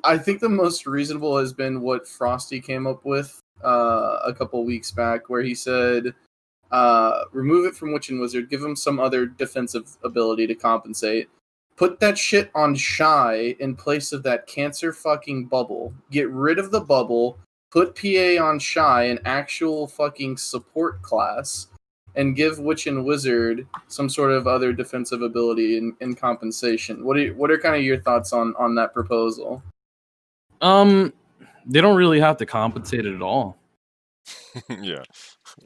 I think the most reasonable has been what Frosty came up with a couple weeks back, where he said, remove it from Witch and Wizard, give him some other defensive ability to compensate. Put that shit on Shy in place of that cancer fucking bubble. Get rid of the bubble. Put PA on Shy, an actual fucking support class, and give Witch and Wizard some sort of other defensive ability in compensation. What are kind of your thoughts on that proposal? They don't really have to compensate it at all. Yeah.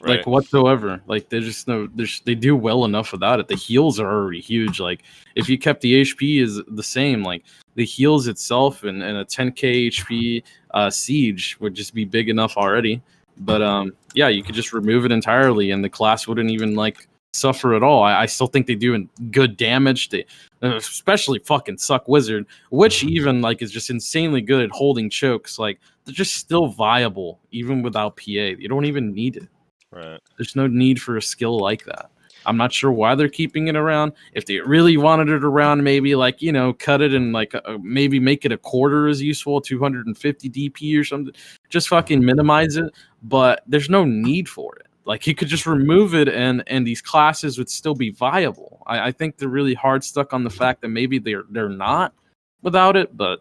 Right. Like whatsoever. Like they do well enough without it. The heals are already huge. Like if you kept the HP is the same, like the heals itself and a 10k HP siege would just be big enough already. But yeah, you could just remove it entirely and the class wouldn't even like suffer at all. I still think they do good damage. They especially fucking suck Wizard, which even like is just insanely good at holding chokes. Like they're just still viable even without PA. You don't even need it. Right. There's no need for a skill like that. I'm not sure why they're keeping it around. If they really wanted it around, maybe like, you know, cut it and like maybe make it a quarter as useful, 250 DP or something. Just fucking minimize it. But there's no need for it. Like you could just remove it and these classes would still be viable. I think they're really hard stuck on the fact that maybe they're not without it, but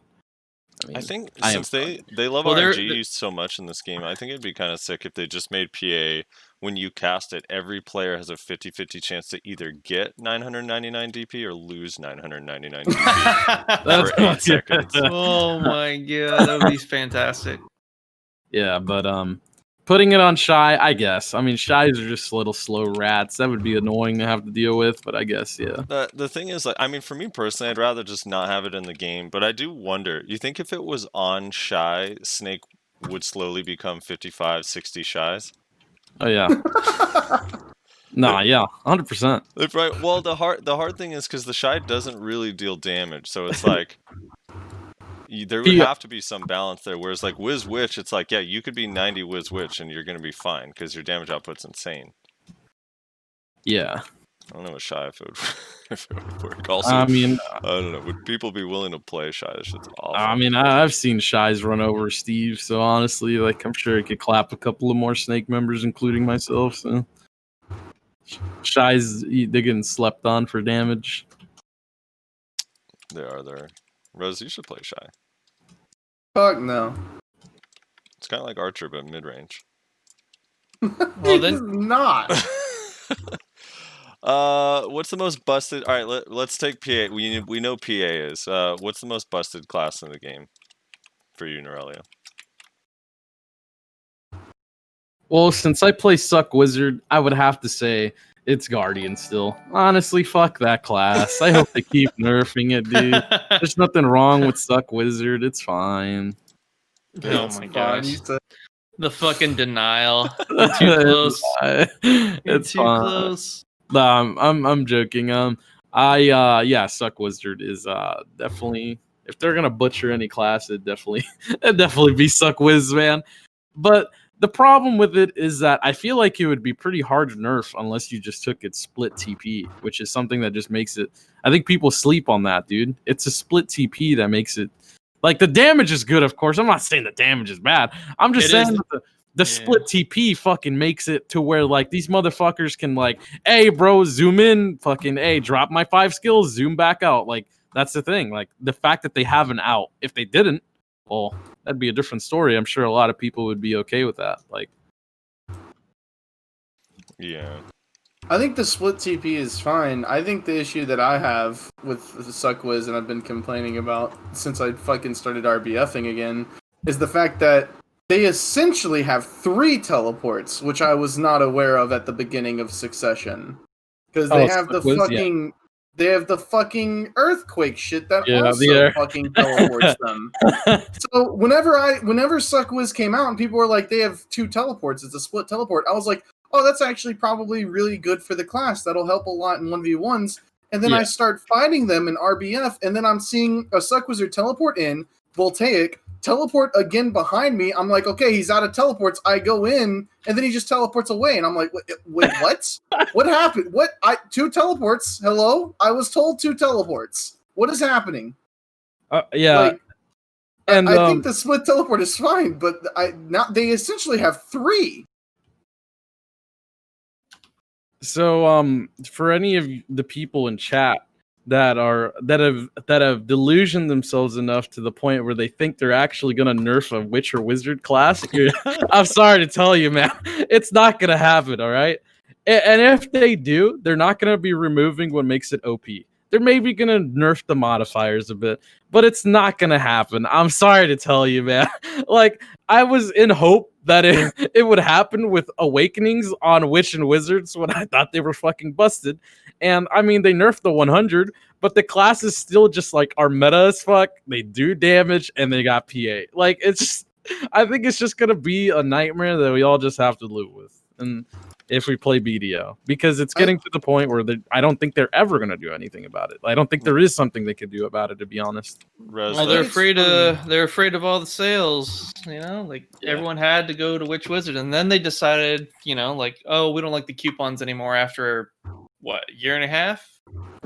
I think since they love RNG so much in this game, I think it'd be kind of sick if they just made PA, when you cast it, every player has a 50-50 chance to either get 999 DP or lose 999 DP for 8 seconds. Oh my god, that would be fantastic. Yeah, but putting it on Shy, I guess. I mean, Shies are just little slow rats. That would be annoying to have to deal with, but I guess, yeah. The thing is, like, I mean, for me personally, I'd rather just not have it in the game, but I do wonder, you think if it was on Shy, Snake would slowly become 55, 60 Shies? Oh, yeah. Nah, yeah, 100%. Right. Well, the hard thing is because the Shy doesn't really deal damage, so it's like there would have to be some balance there. Whereas like Wiz Witch, it's like, yeah, you could be 90 Wiz Witch and you're going to be fine because your damage output's insane. Yeah. I don't know what Shy if it would work. Also, I mean, I don't know. Would people be willing to play Shy? This shit's awful. I mean, I've seen Shies run over Steve, so honestly, like, I'm sure he could clap a couple of more Snake members, including myself. So Shies, they're getting slept on for damage. They are there. Rose, you should play Shy. Fuck no. It's kind of like Archer, but mid-range. Well, then It's not. What's the most busted? All right, let's take PA. We know PA is. What's the most busted class in the game for you, Narelio? Well, since I play Suck Wizard, I would have to say it's Guardian still. Honestly, fuck that class. I hope they keep nerfing it, dude. There's nothing wrong with Suck Wizard. It's fine. Oh It's my fine, gosh. you said- The fucking denial. You're too close. You're It's too fine. close. No, I'm joking. Yeah, Suck Wizard is definitely, if they're gonna butcher any class, it'd definitely be Suck Wiz, man. But the problem with it is that I feel like it would be pretty hard to nerf unless you just took its split TP, which is something that just makes it. I think people sleep on that, dude. It's a split TP that makes it. Like, the damage is good, of course. I'm not saying the damage is bad. I'm just saying that the split TP fucking makes it to where, like, these motherfuckers can, like, hey, bro, zoom in, fucking, hey, drop my 5 skills, zoom back out. Like, that's the thing. Like, the fact that they have an out. If they didn't, well, that'd be a different story. I'm sure a lot of people would be okay with that. Like, Yeah. I think the split TP is fine. I think the issue that I have with the Suckwiz, and I've been complaining about since I fucking started RBFing again, is the fact that they essentially have 3 teleports, which I was not aware of at the beginning of Succession. Because they have the Suckwiz, fucking... Yeah. They have the fucking earthquake shit that Yeah, also fucking teleports them. So whenever Suckwiz came out and people were like, they have 2 teleports, it's a split teleport, I was like, oh, that's actually probably really good for the class. That'll help a lot in 1v1s. And then I start fighting them in RBF, and then I'm seeing a Suckwizard teleport in, Voltaic, teleport again behind me. I'm like, okay, he's out of teleports. I go in, and then he just teleports away. And I'm like, wait, what? What happened? 2 teleports? Hello? I was told 2 teleports. What is happening? yeah. Like, and I think the split teleport is fine, but they essentially have 3. So, for any of the people in chat that have delusioned themselves enough to the point where they think they're actually gonna nerf a witch or wizard class, I'm sorry to tell you, man, it's not gonna happen. All right, and if they do, they're not gonna be removing what makes it OP. They're maybe gonna nerf the modifiers a bit, but it's not gonna happen. I'm sorry to tell you, man. Like, I was in hope that it would happen with awakenings on witch and wizards when I thought they were fucking busted. And I mean, they nerfed the 100, but the classes still just like are meta as fuck. They do damage and they got PA. Like, it's just, I think it's just gonna be a nightmare that we all just have to live with. And if we play BDO, because it's getting to the point where I don't think they're ever going to do anything about it. I don't think there is something they could do about it, to be honest. Well, they're afraid of all the sales, you know, like everyone had to go to Witch Wizard, and then they decided, you know, like, oh, we don't like the coupons anymore after what, a year and a half,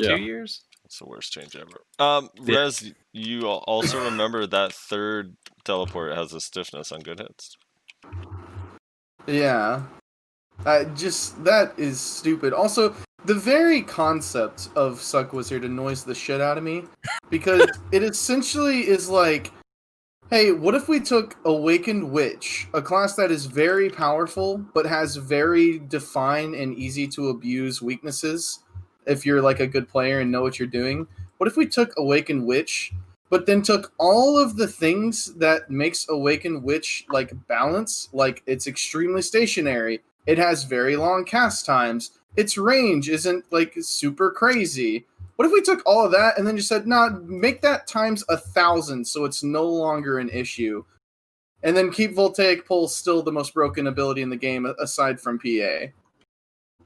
2 years. It's the worst change ever. Rez, you also remember that 3rd teleport has a stiffness on good hits. Yeah. That is stupid. Also, the very concept of Suckwizard annoys the shit out of me, because it essentially is like, hey, what if we took Awakened Witch, a class that is very powerful, but has very defined and easy to abuse weaknesses, if you're like a good player and know what you're doing. What if we took Awakened Witch, but then took all of the things that makes Awakened Witch like balance, like it's extremely stationary, it has very long cast times, its range isn't like super crazy. What if we took all of that and then just said, nah, make that times 1,000 so it's no longer an issue, and then keep Voltaic Pulse still the most broken ability in the game aside from PA?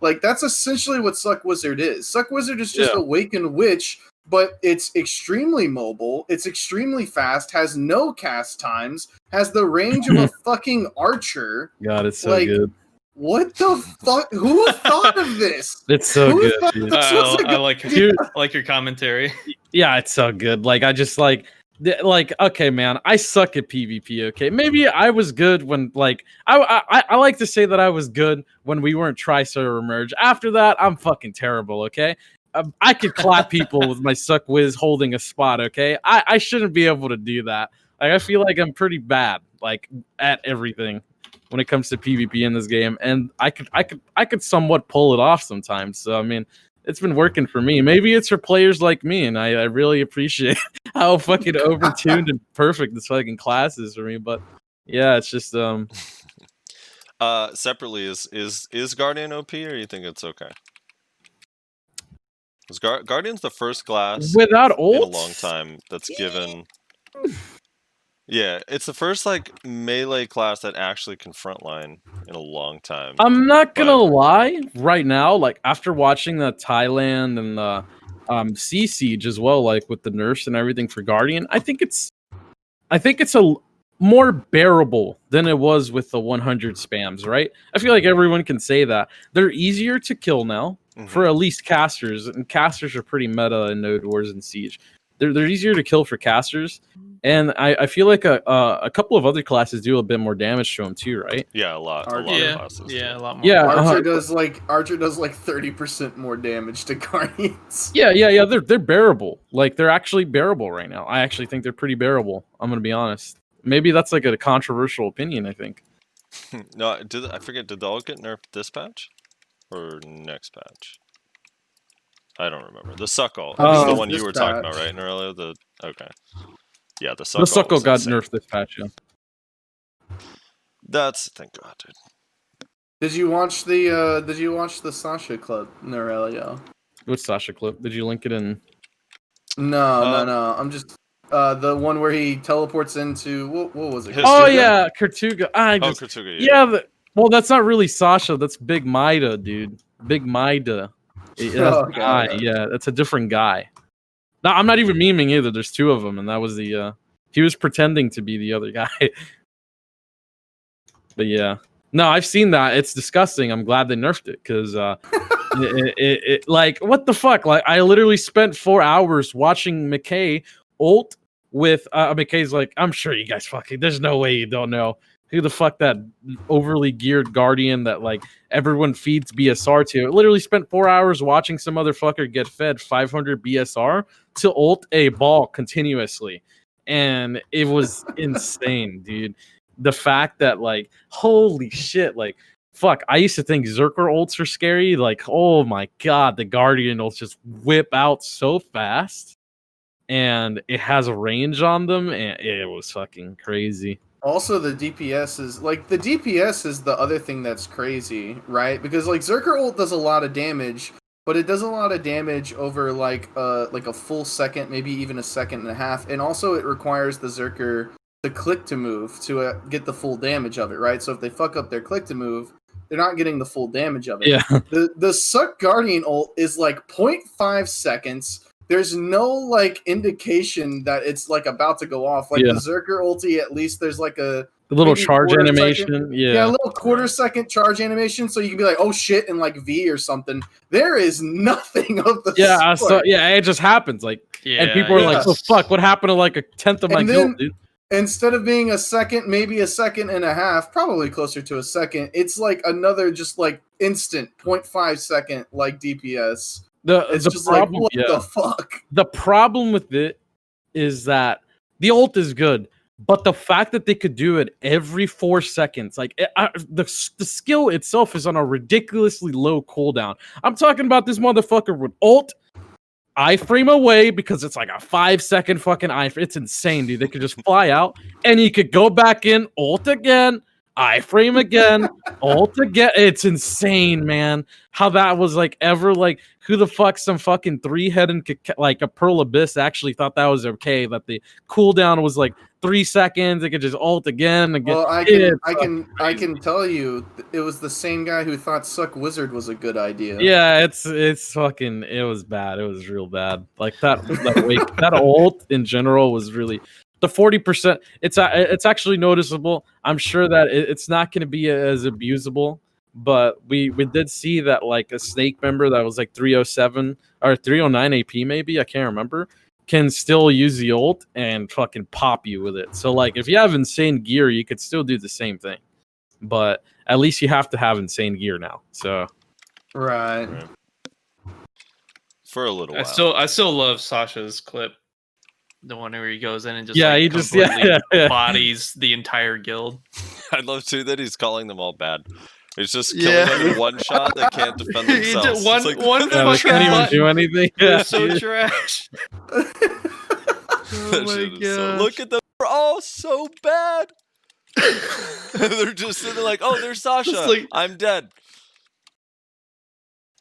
Like, that's essentially what Suck Wizard is. Suck Wizard is just Awakened Witch but it's extremely mobile, it's extremely fast, has no cast times, has the range of a fucking archer. God, it's so Like, good. what the fuck? Who thought of this? It's so Who good, thought dude. this was a I good like idea? I like your commentary. Yeah, it's so good. Like, I just like, okay, man, I suck at PvP. Okay, maybe I was good when, like, I like to say that I was good when we weren't tri-server merge. After that, I'm fucking terrible. Okay, I could clap people with my suck whiz holding a spot. Okay, I shouldn't be able to do that. Like, I feel like I'm pretty bad, like, at everything when it comes to PvP in this game, and I could somewhat pull it off sometimes. So I mean, it's been working for me. Maybe it's for players like me, and I really appreciate how fucking overtuned and perfect this fucking class is for me. But yeah, it's just Separately, is Guardian OP, or you think it's okay? Because Guardian's the first class without in a ult. long time that's given. Yeah, it's the first like melee class that actually can frontline in a long time. I'm not gonna But- lie. Right now, like after watching the Thailand and the Sea Siege as well, like with the nerfs and everything for Guardian, I think it's a more bearable than it was with the 100 spams. Right? I feel like everyone can say that they're easier to kill now for at least casters, and casters are pretty meta in Node Wars and Siege. They're easier to kill for casters. And I feel like a couple of other classes do a bit more damage to them too, right? Yeah, a lot of classes. Yeah, a lot more. Yeah, Archer does like 30% more damage to Guardians. Yeah. They're bearable. Like they're actually bearable right now. I actually think they're pretty bearable. I'm gonna be honest. Maybe that's like a controversial opinion. I think. No, I forget. Did the ult get nerfed this patch or next patch? I don't remember. The suck ult. Oh, This is the one this you were talking about, patch. right, Narelio? Okay. Yeah, the The suck Suckle got nerfed this patch. Yeah. That's thank God, dude. Did you watch the Sasha clip, Narelio? Which Sasha clip? Did you link it in? No. I'm just the one where he teleports into what was it? Oh History. yeah, Kurtuga. Kurtuga, Yeah. Well, that's not really Sasha. That's Big Maida, dude. Big Maida. That's Okay, guy. okay. Yeah, that's a different guy. No, I'm not even memeing either. There's two of them, and that was the. He was pretending to be the other guy. But yeah, no, I've seen that. It's disgusting. I'm glad they nerfed it because it like what the fuck? Like I literally spent 4 hours watching McKay ult with McKay's like, I'm sure you guys fucking. There's no way you don't know who the fuck that overly geared Guardian that like everyone feeds BSR to. It literally spent 4 hours watching some motherfucker get fed 500 BSR to ult a ball continuously. And it was insane, dude. The fact that, like, holy shit, like, fuck, I used to think Zerker ults are scary. Like, oh my god, the Guardian ults just whip out so fast. And it has a range on them, and it was fucking crazy. Also, the DPS is the other thing that's crazy, right? Because like Zerker ult does a lot of damage, but it does a lot of damage over like a full second, maybe even a second and a half, and also it requires the Zerker to click to move to get the full damage of it, right? So if they fuck up their click to move, they're not getting the full damage of it. Yeah. The Suck Guardian ult is like 0.5 seconds. There's no like indication that it's like about to go off. Like the Zerker ulti, at least there's like a little charge animation. Second. Yeah, a little quarter-second charge animation, so you can be like, "Oh shit," and like V or something. There is nothing of the sort. It just happens. Like, and people are like, "Oh fuck, what happened to like a tenth of my guild, dude?" Instead of being a second, maybe a second and a half, probably closer to a second, it's like another just like instant 0.5 second like DPS. It's just problem, like, what the fuck? The problem with it is that the ult is good, but the fact that they could do it every 4 seconds, like the skill itself is on a ridiculously low cooldown. I'm talking about this motherfucker with ult, iframe away because it's like a 5 second fucking iframe. It's insane, dude. They could just fly out and you could go back in, ult again, iframe again, ult again. It's insane, man. How that was like ever like who the fuck some fucking 3-headed like a Pearl Abyss actually thought that was okay. That the cooldown was like 3 seconds. It could just ult again. Well, I can tell you, it was the same guy who thought Suck Wizard was a good idea. Yeah, it's fucking. It was bad. It was real bad. Like that ult in general was really. The 40%, it's actually noticeable. I'm sure that it's not going to be as abusable, but we did see that like a Snake member that was like 307 or 309 AP maybe, I can't remember, can still use the ult and fucking pop you with it. So like if you have insane gear, you could still do the same thing, but at least you have to have insane gear now. So right. For a little while. I still love Sasha's clip. The one where he goes in and just he just bodies the entire guild. I love too that he's calling them all bad. He's just killing them in one shot that can't defend themselves. They can't even do anything. They're so trash. Oh my god! So, look at them. They're all so bad. They're just sitting there like, oh, there's Sasha. Like, I'm dead.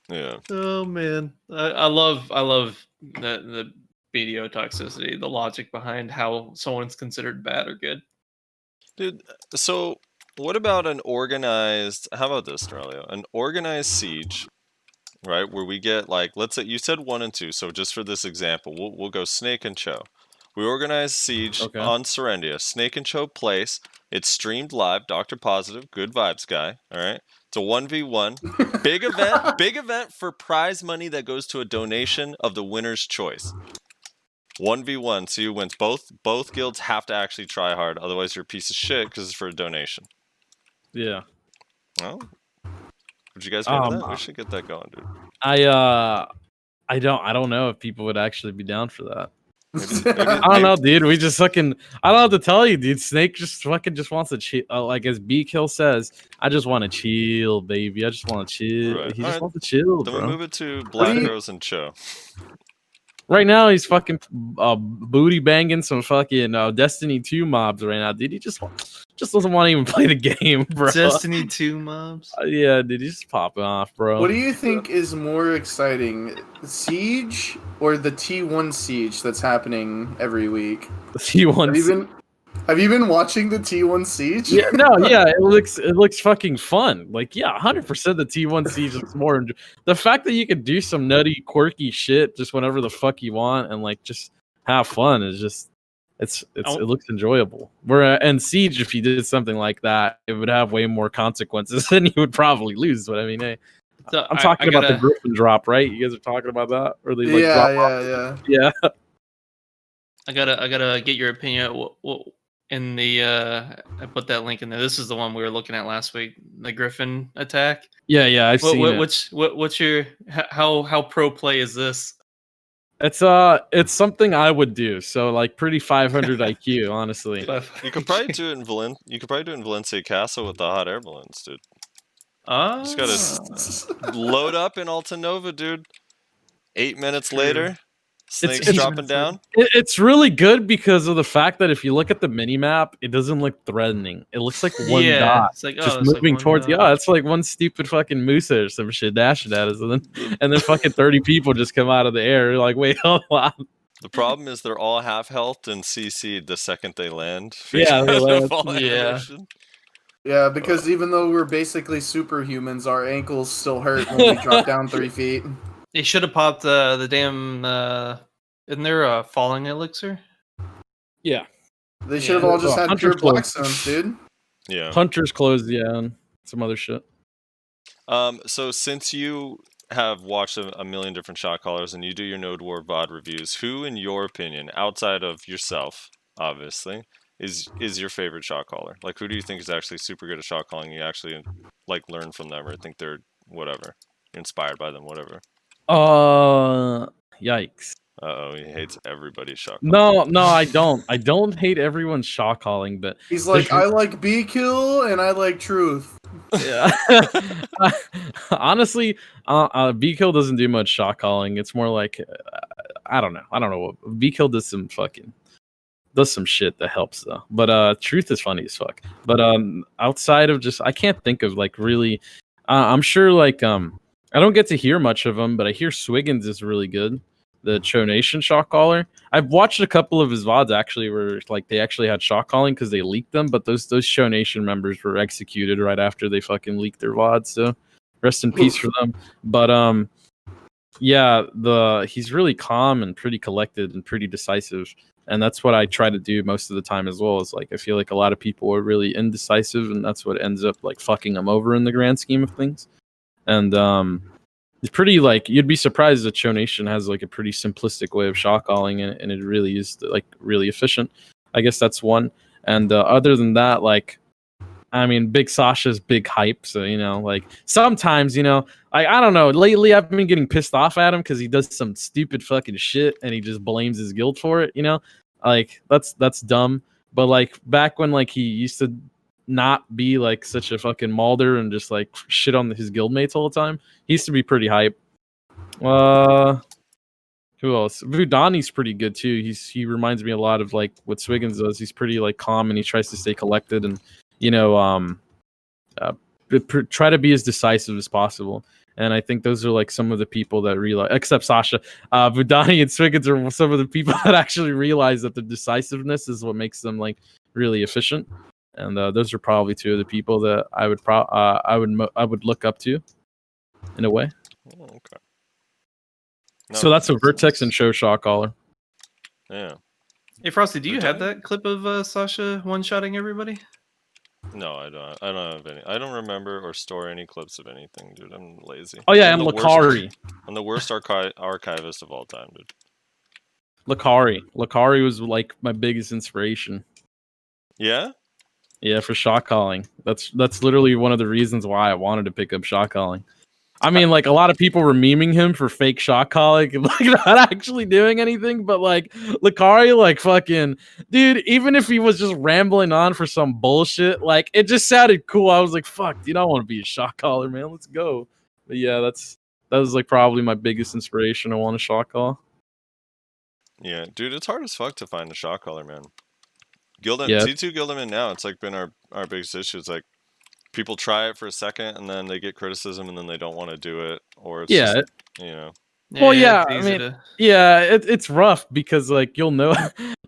Yeah. Oh man, I love the BDO toxicity, the logic behind how someone's considered bad or good. Dude, so what about an organized, how about this, Narelio? An organized siege, right? Where we get like, let's say you said 1 and 2. So just for this example, we'll go Snake and Cho. We organize siege on Serendia. Snake and Cho place. It's streamed live. Dr. Positive, good vibes guy. All right. It's a 1v1. Big event for prize money that goes to a donation of the winner's choice. 1v1, so you wins. Both guilds have to actually try hard, otherwise you're a piece of shit because it's for a donation. Yeah. Well, would you guys want that? We should get that going, dude. I don't know if people would actually be down for that. Maybe, I don't know, dude. We just fucking. I don't have to tell you, dude. Snake just wants to chill. Like as B Kill says, I just want to chill, baby. I just want to chill. Right. He just wants to chill, then bro. we move it to Black Rose and Cho. Right now, he's fucking booty banging some fucking Destiny 2 mobs right now, dude. He just doesn't want to even play the game, bro. Destiny 2 mobs? Yeah, dude. He's just popping off, bro. What do you think is more exciting, Siege or the T1 Siege that's happening every week? The T1 Have you been watching the T1 Siege? Yeah, no, yeah, it looks fucking fun. Like, yeah, 100% the T1 Siege is more. The fact that you can do some nutty, quirky shit just whenever the fuck you want and like just have fun is just it looks enjoyable. And Siege, if you did something like that, it would have way more consequences and you would probably lose. But I mean, hey, so I'm talking about the Griffin drop, right? You guys are talking about that, or they like yeah. I gotta get your opinion. In the I put that link in there. This is the one we were looking at last week, the Griffin attack. Yeah, I've seen it. What's your how pro play is this? It's something I would do. So like pretty 500 IQ, honestly. You could probably do it in Valencia Castle with the hot air balloons, dude. Oh, just gotta load up in Alta Nova, dude. 8 minutes later. Snake's dropping down. It's really good because of the fact that if you look at the mini map, it doesn't look threatening. It looks like one dot, it's like, just moving towards you. It's like one stupid fucking moose or some shit dashing at us, and then fucking 30 people just come out of the air. You're like, wait, hold on. The problem is they're all half health and CC'd the second they land. Yeah, because even though we're basically superhumans, our ankles still hurt when we drop down 3 feet. They should have popped the damn. Isn't there a falling elixir? Yeah. They should have all just had pure blackstones, dude. Yeah. Hunter's closed, and some other shit. So since you have watched a million different shot callers and you do your Node War VOD reviews, who, in your opinion, outside of yourself, obviously, is your favorite shot caller? Like, who do you think is actually super good at shot calling? You actually like learn from them or think they're whatever, inspired by them, whatever. Yikes. He hates everybody's shot calling. No, I don't. I don't hate everyone's shot calling, but he's like, I like B Kill and I like Truth. Yeah. Honestly, B Kill doesn't do much shot calling. It's more like I don't know. B Kill does some fucking does some shit that helps though. But Truth is funny as fuck. But outside of just, I can't think of like really. I'm sure like I don't get to hear much of him, but I hear Swiggins is really good. The Cho Nation shot caller. I've watched a couple of his VODs actually, where like they actually had shot calling because they leaked them, but those Cho Nation members were executed right after they fucking leaked their VODs. So rest in peace for them. But yeah, he's really calm and pretty collected and pretty decisive, and that's what I try to do most of the time as well. Is like I feel like a lot of people are really indecisive, and that's what ends up like fucking them over in the grand scheme of things. And it's pretty like you'd be surprised that Cho Nation has like a pretty simplistic way of shot calling, and it really is like really efficient. I guess that's one. And other than that, like I mean, Big Sasha's big hype. So you know, like sometimes I don't know. Lately, I've been getting pissed off at him because he does some stupid fucking shit and he just blames his guild for it. Like that's dumb. But like back when like he used to not be like such a fucking Mulder and just like shit on his guildmates all the time. He used to be pretty hype. Who else? Vudani's pretty good too. He reminds me a lot of like what Swiggins does. He's pretty like calm and he tries to stay collected and try to be as decisive as possible. And I think those are like some of the people that realize, except Sasha, Vudani and Swiggins are some of the people that actually realize that the decisiveness is what makes them like really efficient. And those are probably two of the people that I would look up to, in a way. Oh, okay. So that's a Vertex and Show shot caller. Yeah. Hey Frosty, do you have that clip of Sasha one-shotting everybody? No, I don't. I don't have any. I don't remember or store any clips of anything, dude. I'm lazy. Oh yeah, and Lakari. I'm the worst archivist of all time, dude. Lakari was like my biggest inspiration. Yeah. Yeah, for shot calling. That's literally one of the reasons why I wanted to pick up shot calling. I mean, like a lot of people were memeing him for fake shot calling and like not actually doing anything, but like Lakari, like fucking dude, even if he was just rambling on for some bullshit, like it just sounded cool. I was like, fuck, dude, I want to be a shot caller, man. Let's go. But yeah, that was like probably my biggest inspiration. I want a shot call. Yeah, dude, it's hard as fuck to find a shot caller, man. Yeah. T2 Gilderman now, it's like been our biggest issue. It's like people try it for a second and then they get criticism and then they don't want to do it, or it's just, Well, yeah, I mean, it's rough because like you'll know,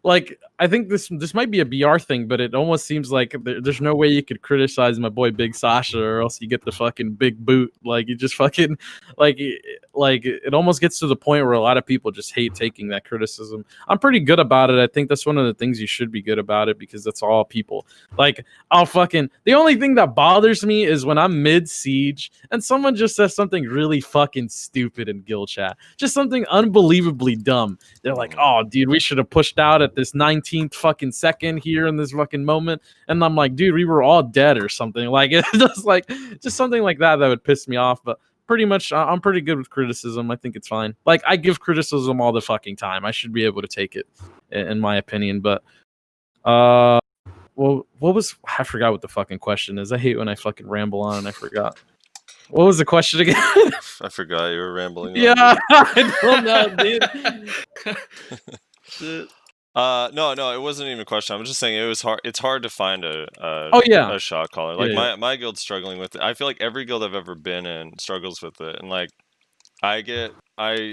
like I think this might be a BR thing, but it almost seems like there's no way you could criticize my boy Big Sasha or else you get the fucking big boot. Like you just fucking like it almost gets to the point where a lot of people just hate taking that criticism. I'm pretty good about it. I think that's one of the things you should be good about it because that's all people. Like the only thing that bothers me is when I'm mid siege and someone just says something really fucking stupid in guild chat. Just something unbelievably dumb. They're like, "Oh, dude, we should have pushed out at this 19th fucking second here in this fucking moment." And I'm like, "Dude, we were all dead or something." Like it's just something like that would piss me off. But pretty much, I'm pretty good with criticism. I think it's fine. Like I give criticism all the fucking time. I should be able to take it, in my opinion. But well, I forgot what the fucking question is. I hate when I fucking ramble on and I forgot. What was the question again? I forgot you were rambling. Yeah, I don't know, dude. Shit. No, it wasn't even a question. I'm just saying it was hard. It's hard to find a shot caller. Like my guild's struggling with it. I feel like every guild I've ever been in struggles with it, and like I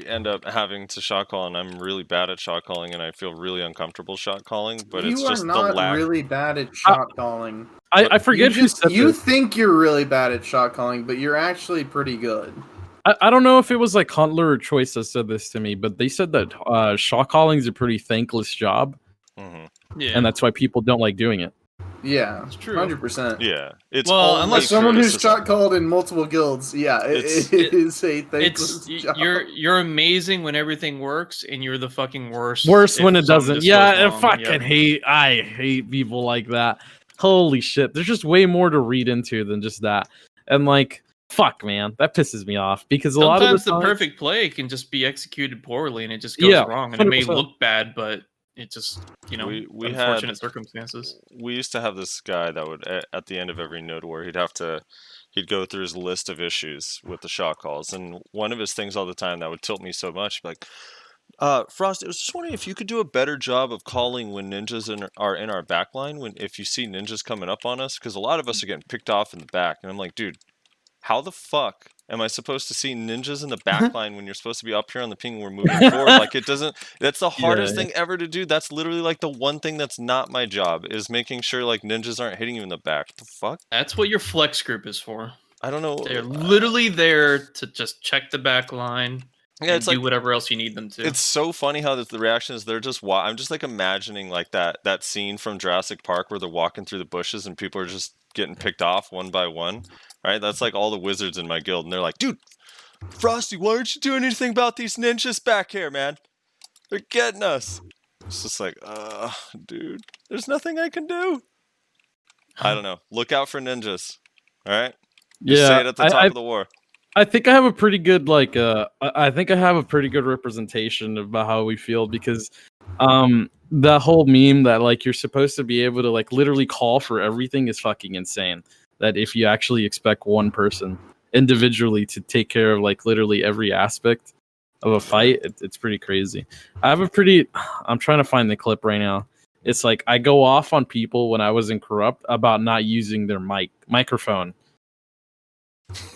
end up having to shot call, and I'm really bad at shot calling, and I feel really uncomfortable shot calling. But it's just not the lack. Really bad at shot calling. I forget who said you this. think you're really bad at shot calling, but you're actually pretty good. I don't know if it was like Huntler or Choice that said this to me, but they said that shot calling is a pretty thankless job. Mm-hmm. Yeah, and that's why people don't like doing it. Yeah, it's true. 100%. Yeah, it's unless someone who's shot called in multiple guilds. Yeah, it is a thankless job. You're amazing when everything works, and you're the fucking worst. Worse when it doesn't. Yeah, I hate people like that. Holy shit, there's just way more to read into than just that, and like. Fuck, man, that pisses me off because sometimes a lot of the perfect play can just be executed poorly and it just goes wrong, and 100%. It may look bad, but it just we unfortunate had circumstances. We used to have this guy that would at the end of every node war he'd go through his list of issues with the shot calls, and one of his things all the time that would tilt me so much, like, Frost, I was just wondering if you could do a better job of calling when ninjas are in our backline, if you see ninjas coming up on us, because a lot of us are getting picked off in the back, and I'm like, dude, how the fuck am I supposed to see ninjas in the backline when you're supposed to be up here on the ping and we're moving forward? Like, it doesn't, that's the hardest thing ever to do. That's literally like the one thing that's not my job, is making sure like ninjas aren't hitting you in the back. What the fuck? That's what your flex group is for. I don't know. They're literally there to just check the back line. Yeah, it's do like whatever else you need them to. It's so funny how the reaction is. They're just I'm just like imagining like that scene from Jurassic Park where they're walking through the bushes and people are just getting picked off one by one. Right? That's like all the wizards in my guild, and they're like, dude, Frosty, why aren't you doing anything about these ninjas back here, man? They're getting us. It's just like, dude, there's nothing I can do. I don't know. Look out for ninjas. All right? Just say it at the top of the war. I think I have a pretty good I think I have a pretty good representation about how we feel, because the whole meme that like you're supposed to be able to like literally call for everything is fucking insane. That if you actually expect one person individually to take care of like literally every aspect of a fight, it's pretty crazy. I'm trying to find the clip right now. It's like I go off on people when I was in Corrupt about not using their microphone.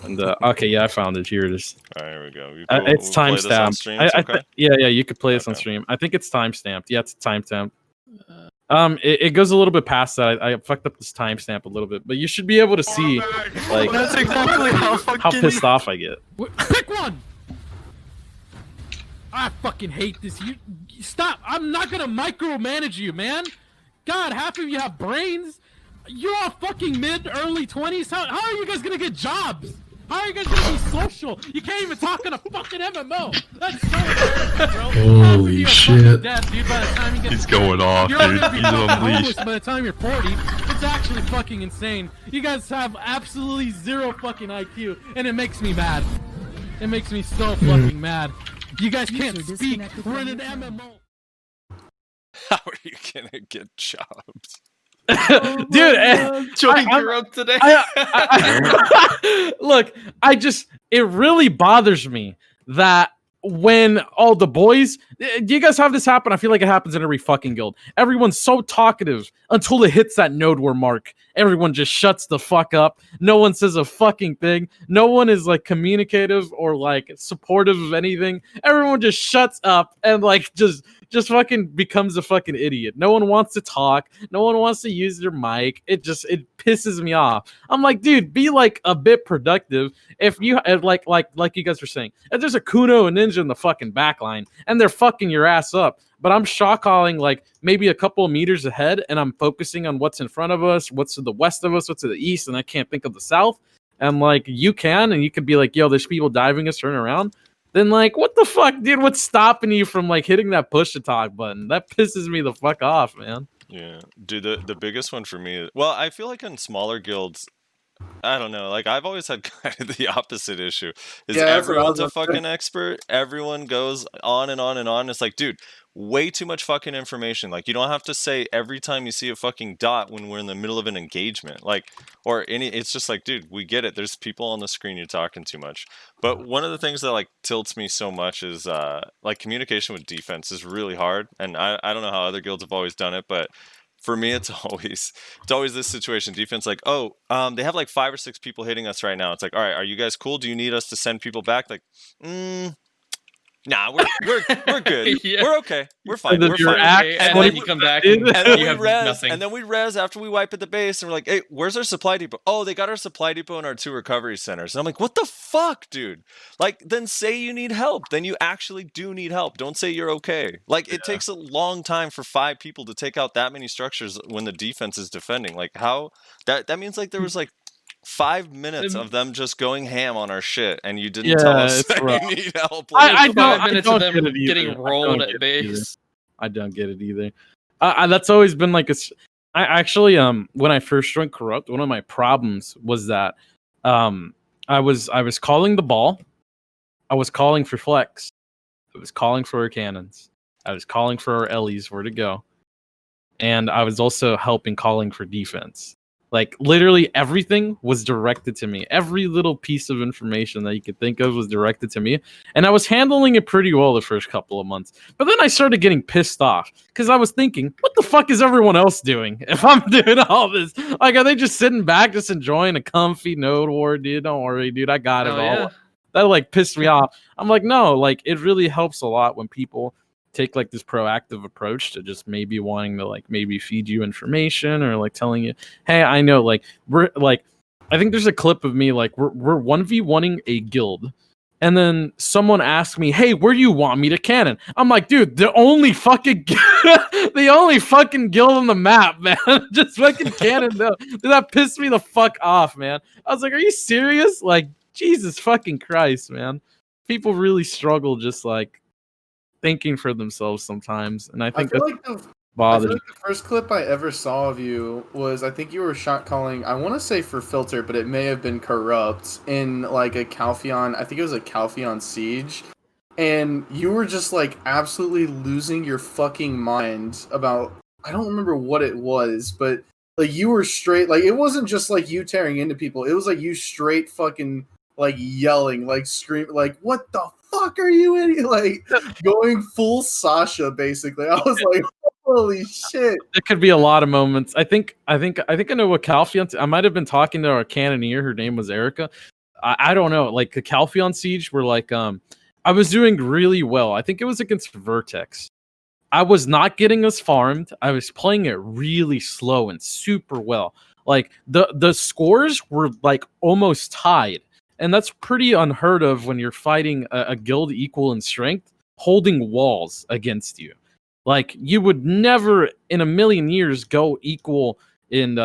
And okay, yeah, I found it. Here it is. All right, here we go. It's timestamped. Yeah, you could play this on Okay. stream. I think it's timestamped. Yeah, it's timestamped. It goes a little bit past that. I fucked up this timestamp a little bit, but you should be able to see like That's exactly how pissed off I get. Pick one. I fucking hate this. You stop. I'm not gonna micromanage you, man. God, half of you have brains. You're all fucking early 20s. How are you guys gonna get jobs? How are you guys gonna be social? You can't even talk in a fucking MMO. That's so embarrassing, bro. Holy shit. Dead, dude, by the time you get He's going off, you're dude. gonna be He's fucking homeless unleashed. by the time you're 40. It's actually fucking insane. You guys have absolutely zero fucking IQ, and it makes me mad. It makes me so fucking mad. You guys can't speak. We're in an MMO. How are you gonna get jobs? Dude, Join Corrupt today. look, it really bothers me that when all the boys, do you guys have this happen? I feel like it happens in every fucking guild. Everyone's so talkative until it hits that node war mark. Everyone just shuts the fuck up. No one says a fucking thing. No one is like communicative or like supportive of anything. Everyone just shuts up and like just fucking becomes a fucking idiot. No one wants to talk. No one wants to use their mic. It pisses me off. I'm like, dude, be like a bit productive. If you like you guys were saying, if there's a Kuno and Ninja in the fucking backline and they're fucking your ass up, but I'm shot calling like maybe a couple of meters ahead and I'm focusing on what's in front of us, what's to the west of us, what's to the east, and I can't think of the south. And like you can be like, yo, there's people diving us, turn around. Then like, what the fuck, dude? What's stopping you from like hitting that push to talk button? That pisses me the fuck off, man. Yeah, dude. The biggest one for me. Well, I feel like in smaller guilds, I don't know. Like I've always had kind of the opposite issue. Is everyone's a fucking expert? Everyone goes on and on and on. It's like, dude, way too much fucking information. Like you don't have to say every time you see a fucking dot when we're in the middle of an engagement. Like or any. It's just like, dude, we get it. There's people on the screen. You're talking too much. But one of the things that like tilts me so much is like communication with defense is really hard. And I don't know how other guilds have always done it, but for me, it's always this situation. Defense, like, they have like 5 or 6 people hitting us right now. It's like, all right, are you guys cool? Do you need us to send people back? Like, nah, we're good. Yeah. We're okay. We're fine. And then We're your fine. act- and then you come back and, And then you we have res, nothing. and then we res after we wipe at the base, and we're like, hey, where's our supply depot? Oh, they got our supply depot in our 2 recovery centers. And I'm like, what the fuck, dude? Like, then say you need help. Then you actually do need help. Don't say you're okay. Like, it takes a long time for 5 people to take out that many structures when the defense is defending. Like, how that means like there was like 5 minutes of them just going ham on our shit, and you didn't tell us it's that rough. you need help. I Five don't minutes of get them it either. getting I don't rolled get at it either. base. I don't get it either. That's always been like I actually when I first joined Corrupt, one of my problems was that I was calling the ball, I was calling for flex, I was calling for our cannons, I was calling for our Ellies where to go, and I was also helping calling for defense. Like literally everything was directed to me. Every little piece of information that you could think of was directed to me. And I was handling it pretty well the first couple of months. But then I started getting pissed off because I was thinking, what the fuck is everyone else doing if I'm doing all this? Like, are they just sitting back, just enjoying a comfy node war, dude? Don't worry, dude. I got it all. Yeah. That like pissed me off. I'm like, no, like it really helps a lot when people take like this proactive approach to just maybe wanting to like maybe feed you information or like telling you, hey, I know like we're like, I think there's a clip of me like we're 1v1ing a guild, and then someone asked me, hey, where do you want me to cannon? I'm like, dude, the only fucking guild on the map, man. Just fucking cannon though. That pissed me the fuck off, man. I was like, are you serious? Like, Jesus fucking Christ, man. People really struggle just like thinking for themselves sometimes, and I think that's bothers. I feel like the first clip I ever saw of you was, I think you were shot calling, I want to say for Filter, but it may have been Corrupt, in like a Calpheon, I think it was a Calpheon Siege, and you were just like absolutely losing your fucking mind about, I don't remember what it was, but like you were straight, like it wasn't just like you tearing into people, it was like you straight fucking like yelling, like screaming, like what the fuck are you in? Like going full Sasha, basically. I was like, holy shit. It could be a lot of moments. I think I know what Calpheon. I might have been talking to our cannoneer. Her name was Erica. I don't know. Like the Calpheon Siege, were like I was doing really well. I think it was against Vertex. I was not getting us farmed. I was playing it really slow and super well. Like the scores were like almost tied. And that's pretty unheard of when you're fighting a guild equal in strength, holding walls against you. Like you would never in a million years go equal in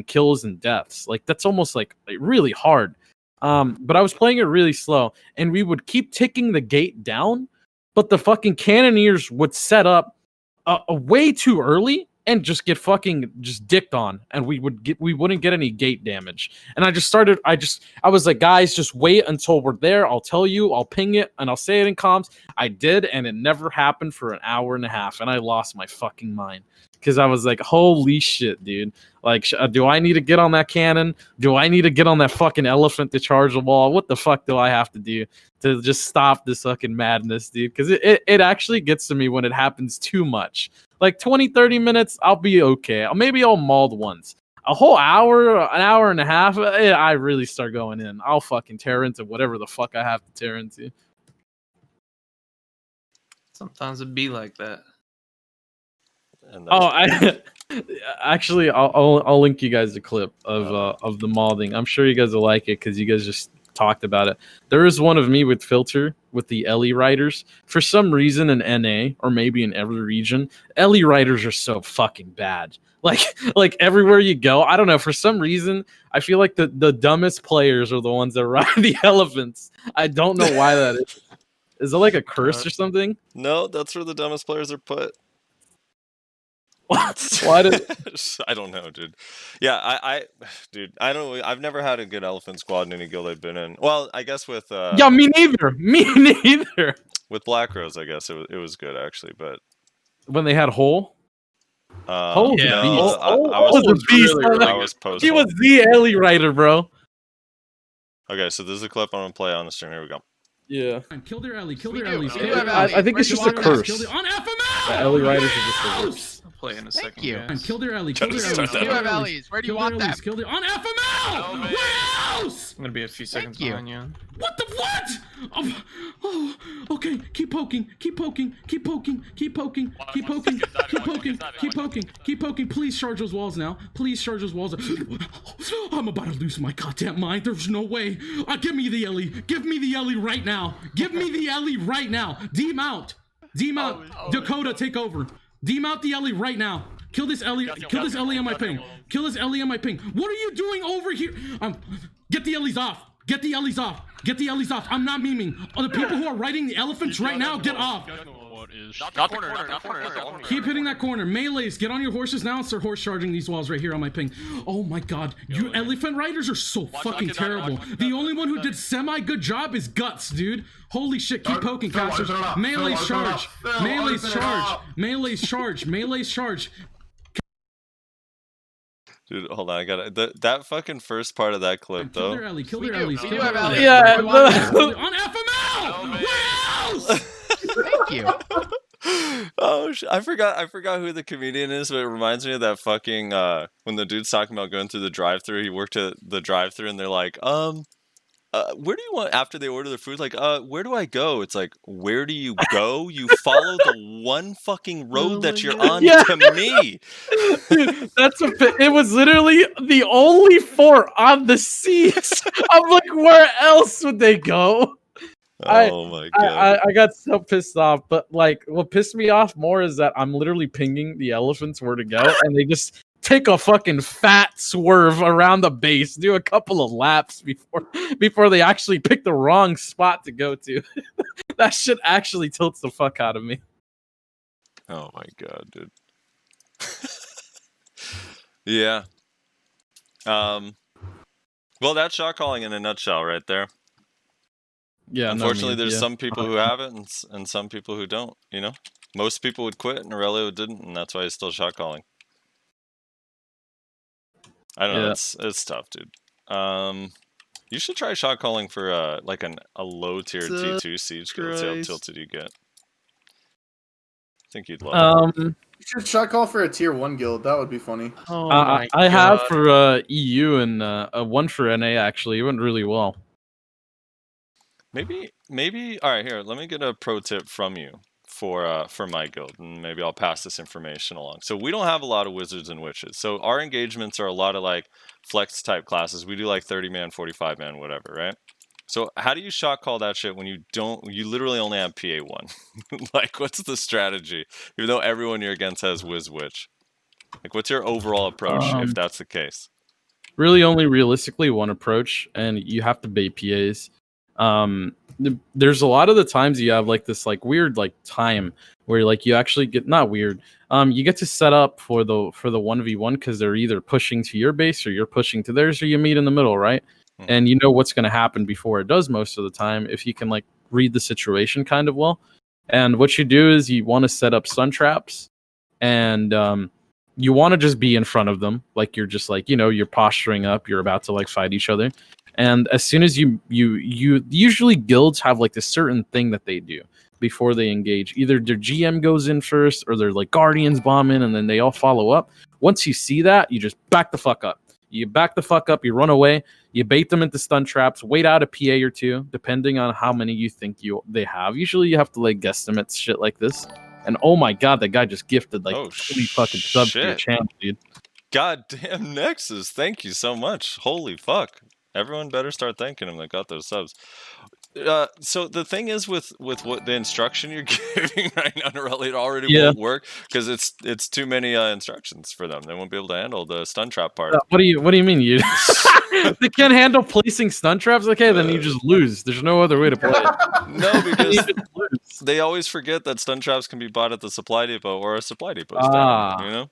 kills and deaths. Like that's almost like really hard. But I was playing it really slow, and we would keep ticking the gate down, but the fucking cannoneers would set up way too early and just get fucking just dicked on, and we wouldn't get any gate damage. And I was like, guys, just wait until we're there. I'll tell you, I'll ping it, and I'll say it in comms. I did, and it never happened for an hour and a half, and I lost my fucking mind. Because I was like, holy shit, dude. Like, do I need to get on that cannon? Do I need to get on that fucking elephant to charge the wall? What the fuck do I have to do to just stop this fucking madness, dude? Because it actually gets to me when it happens too much. Like 20, 30 minutes, I'll be okay. Maybe I'll mauled once. A whole hour, an hour and a half, I really start going in. I'll fucking tear into whatever the fuck I have to tear into. Sometimes it'd be like that. Actually, I'll link you guys a clip of the modding. I'm sure you guys will like it because you guys just talked about it. There is one of me with Filter with the Ellie riders. For some reason in NA or maybe in every region, Ellie riders are so fucking bad. Like everywhere you go, I don't know. For some reason, I feel like the dumbest players are the ones that ride the elephants. I don't know why that is. Is it like a curse or something? No, that's where the dumbest players are put. What? Why did? I don't know, dude. Yeah, dude, I don't. I've never had a good elephant squad in any guild I've been in. Well, I guess with yeah, me neither. Me neither. With Black Rose, I guess it was good actually, but when they had Hole. Holy yeah, no, I was posting. He was the Ellie rider, bro. Okay, so this is a clip I'm gonna play on the stream. Here we go. Yeah. Kill their Ellie. Kill their Ellie. I think it's just a curse. On FML! The Ellie riders are just a curse. I'll play in a second. Thank you. Guys. Kill their Ellie. Kill their Ellie. You have Ellies. Where do you want them? Kill their on FML! Where else? I'm gonna be a few seconds behind you. What the what? Oh, okay. Keep poking. Keep poking. Keep poking. Keep poking. Keep poking. Keep poking. Keep poking. Keep poking. Please charge those walls now. Please charge those walls. I'm about to lose my goddamn mind. There's no way. Give me the Ellie. Give me the Ellie right now. Give me the Ellie right now. Demount. Demount. Dakota, take over. Demount the Ellie right now. Kill this Ellie. Kill this Ellie on my ping. Kill this Ellie on my ping. What are you doing over here? Get the Ellies off. Get the Ellies off. Get the Ellies off. I'm not memeing. The people who are riding the elephants right now, get off. Not the corner. Keep hitting that corner. Melees, get on your horses now and start horse charging these walls right here on my ping. Oh my god. You elephant riders are so fucking terrible. The only one who did semi-good job is Guts, dude. Holy shit. Keep poking, casters. Melees charge. Melees charge. Melees charge. Melees charge. Dude, hold on. I got that fucking first part of that clip Kill though. their alley, kill We their do. alleys, We kill do their have alleys. alleys. On Yeah, FML! Where else? Thank you. Oh, I forgot who the comedian is, but it reminds me of that fucking when the dude's talking about going through the drive-thru. He worked at the drive-thru, and they're like, where do you want after they order their food? Like, where do I go? It's like, where do you go? You follow the one fucking road that you're on Yeah. to me. Dude, it was literally the only fort on the seas. I'm like, where else would they go? Oh my god. I got so pissed off, but like what pissed me off more is that I'm literally pinging the elephants where to go, and they just take a fucking fat swerve around the base, do a couple of laps before they actually pick the wrong spot to go to. That shit actually tilts the fuck out of me. Oh my god, dude. Yeah. Well, that's shot calling in a nutshell right there. Yeah. Unfortunately, no, there's some people who have it and some people who don't, you know? Most people would quit, and Narelio didn't, and that's why he's still shot calling. I don't know, it's tough, dude. You should try shot calling for like a low tier T2 siege guild. See how tilted you get. I think you'd love it. You should shot call for a tier 1 guild. That would be funny. Oh my I have God. for EU and one for NA actually. It went really well. Maybe. All right, here. Let me get a pro tip from you for my guild, and maybe I'll pass this information along. So we don't have a lot of wizards and witches. So our engagements are a lot of like flex type classes. We do like 30-man, 45-man, whatever, right? So how do you shot call that shit when you literally only have PA1? Like, what's the strategy? Even though everyone you're against has Wiz Witch. Like, what's your overall approach if that's the case? Really only realistically one approach, and you have to bait PAs. There's a lot of the times you have like this like weird like time where like you actually get not weird. You get to set up for the 1v1 because they're either pushing to your base or you're pushing to theirs, or you meet in the middle, right? And you know what's going to happen before it does most of the time if you can like read the situation kind of well. And what you do is you want to set up stun traps, and you want to just be in front of them, like you're just like, you know, you're posturing up, you're about to like fight each other. And as soon as you usually guilds have like this certain thing that they do before they engage. Either their GM goes in first, or their like guardians bomb in, and then they all follow up. Once you see that, you just back the fuck up. You back the fuck up, you run away, you bait them into stun traps, wait out a PA or two, depending on how many you think they have. Usually you have to like guesstimate shit like this. And oh my god, that guy just gifted like 20 fucking subs to your channel, dude. Goddamn Nexus, thank you so much. Holy fuck. Everyone better start thanking him that got those subs. So the thing is with what the instruction you're giving right now, Narelio, it already won't work because it's too many instructions for them. They won't be able to handle the stun trap part. What do you mean you? They can't handle placing stun traps? Okay, then you just lose. There's no other way to play it. No, because they always forget that stun traps can be bought at the supply depot or a supply depot stand, you know?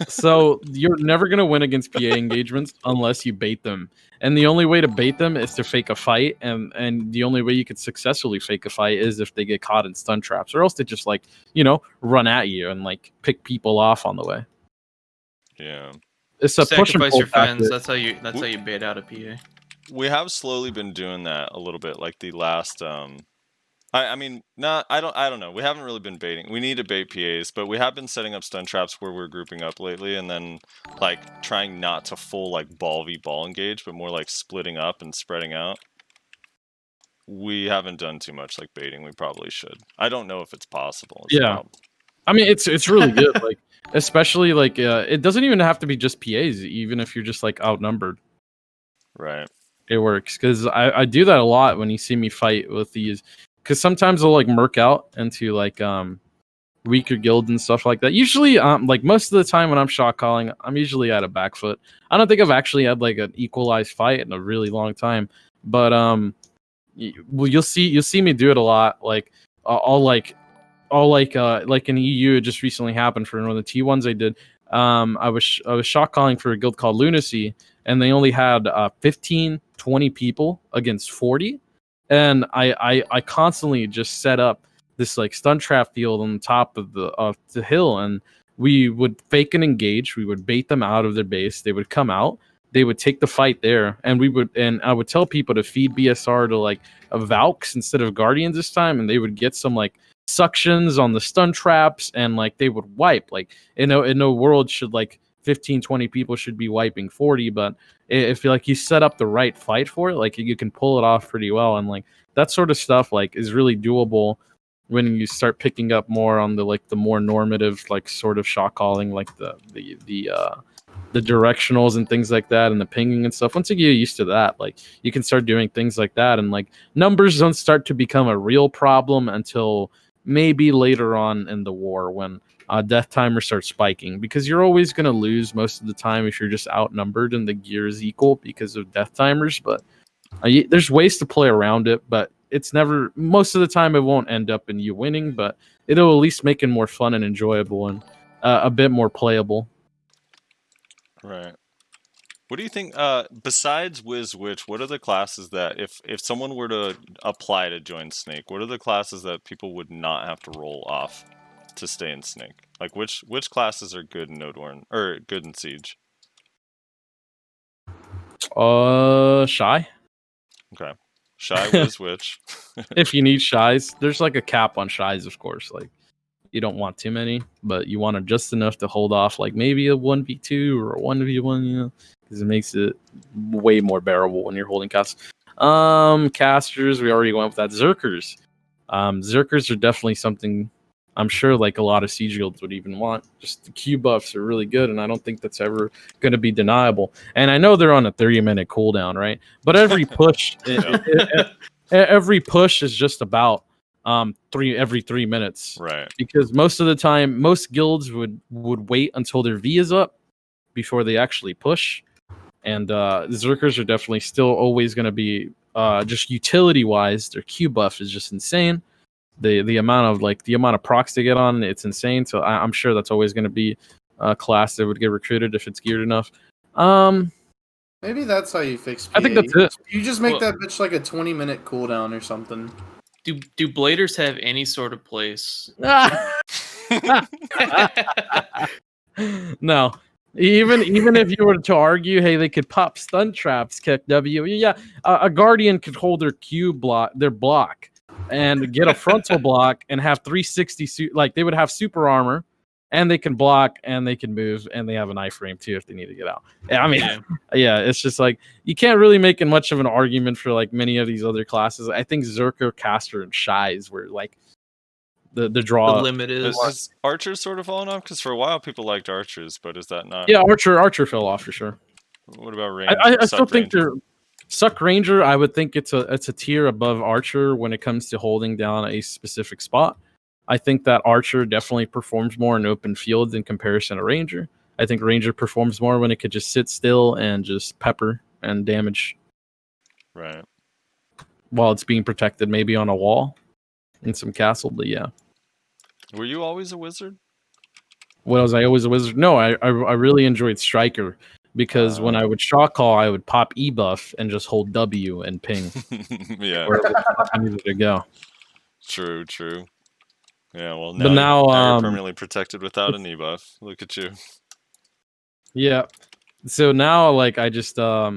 So you're never gonna win against PA engagements unless you bait them. And the only way to bait them is to fake a fight, and the only way you could successfully fake a fight is if they get caught in stun traps, or else they just like, you know, run at you and like pick people off on the way. Yeah. It's a Sacrifice your friends. tactic. That's how you bait out a PA. We have slowly been doing that a little bit, like the last I mean, I don't know. We haven't really been baiting. We need to bait PAs, but we have been setting up stun traps where we're grouping up lately, and then like trying not to full like ball v ball engage, but more like splitting up and spreading out. We haven't done too much like baiting. We probably should. I don't know if it's possible. Yeah, I mean it's really good. Like especially like it doesn't even have to be just PAs. Even if you're just like outnumbered, right? It works because I do that a lot when you see me fight with these. Because sometimes they'll like murk out into like weaker guilds and stuff like that. Usually, like most of the time when I'm shot calling, I'm usually at a back foot. I don't think I've actually had like an equalized fight in a really long time. But you'll see me do it a lot. Like I'll like in EU, it just recently happened for one of the T1s I did. I was shot calling for a guild called Lunacy, and they only had 15, 20 people against 40. And I constantly just set up this like stun trap field on the top of the hill, and we would fake and engage. We would bait them out of their base. They would come out. They would take the fight there, and I would tell people to feed BSR to like a Valks instead of Guardians this time, and they would get some like suctions on the stun traps, and like they would wipe. Like in a world should like 15, 20 people should be wiping 40, but if like you set up the right fight for it, like you can pull it off pretty well, and like that sort of stuff like is really doable when you start picking up more on the like the more normative like sort of shot calling, like the directionals and things like that, and the pinging and stuff. Once you get used to that, like you can start doing things like that, and like numbers don't start to become a real problem until maybe later on in the war when death timer starts spiking, because you're always going to lose most of the time if you're just outnumbered and the gear is equal because of death timers. But there's ways to play around it, but it's never, most of the time it won't end up in you winning, but it'll at least make it more fun and enjoyable and a bit more playable. Right. What do you think, besides Wiz Witch, what are the classes that, if someone were to apply to join Snake, what are the classes that people would not have to roll off to stay in Snake? Like, which classes are good in Nodorn, or good in Siege? Shy. Okay. Shy, Wiz Witch. If you need Shies, there's like a cap on Shies, of course. Like, you don't want too many, but you want just enough to hold off, like maybe a 1v2 or a 1v1, you know, because it makes it way more bearable when you're holding casts. Casters, we already went with that. Zerkers. Zerkers are definitely something I'm sure like a lot of Siege guilds would even want. Just the Q buffs are really good, and I don't think that's ever going to be deniable. And I know they're on a 30-minute cooldown, right? But every push, every push is just about every 3 minutes, Right? Because most of the time, most guilds would wait until their V is up before they actually push. And Zerkers are definitely still always going to be just utility wise. Their Q buff is just insane. The amount of procs they get on, it's insane. So I'm sure that's always going to be a class that would get recruited if it's geared enough. Maybe that's how you fix PA. I think that's it. You just make that bitch like a 20-minute cooldown or something. Do bladers have any sort of place? No. Even if you were to argue, hey, they could pop stun traps, kick W. Yeah, a guardian could hold their their block, and get a frontal block and have 360 like they would have super armor, and they can block and they can move, and they have an iframe too if they need to get out. I mean, yeah, it's just like you can't really make much of an argument for like many of these other classes. I think Zerker, Caster, and Shies were like the draw. The limit is Archers sort of fallen off? Because for a while people liked Archers, but is that not? Yeah, Archer fell off for sure. What about Ranger? I still think they're Suck Ranger. I would think it's a tier above Archer when it comes to holding down a specific spot. I think that Archer definitely performs more in open fields in comparison to Ranger. I think Ranger performs more when it could just sit still and just pepper and damage. Right. While it's being protected, maybe on a wall in some castle, but yeah. Were you always a wizard? Was I always a wizard? No, I really enjoyed Striker. Because when I would shot call, I would pop E buff and just hold W and ping. Yeah. Wherever I needed to go. True. Yeah, well, now you're permanently protected without an E buff. Look at you. Yeah. So now, like, I just I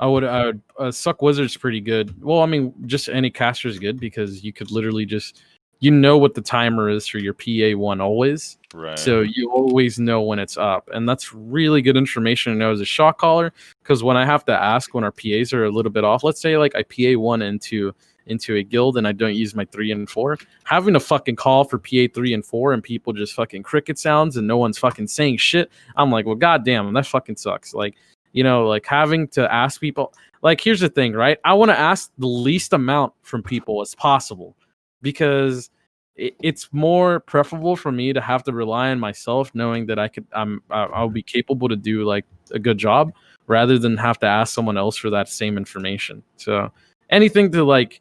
would Suck Wizard's pretty good. Well, I mean, just any caster is good because you could literally just what the timer is for your PA1 always. Right. So you always know when it's up. And that's really good information to know as a shot caller, because when I have to ask when our PAs are a little bit off, let's say like I PA1 into a guild and I don't use my 3 and 4, having to fucking call for PA 3 and 4 and people just fucking cricket sounds and no one's fucking saying shit. I'm like, well, goddamn, that fucking sucks. Like, like having to ask people, like, here's the thing, right? I want to ask the least amount from people as possible, because it's more preferable for me to have to rely on myself, knowing that I'll be capable to do like a good job, rather than have to ask someone else for that same information. So anything to like,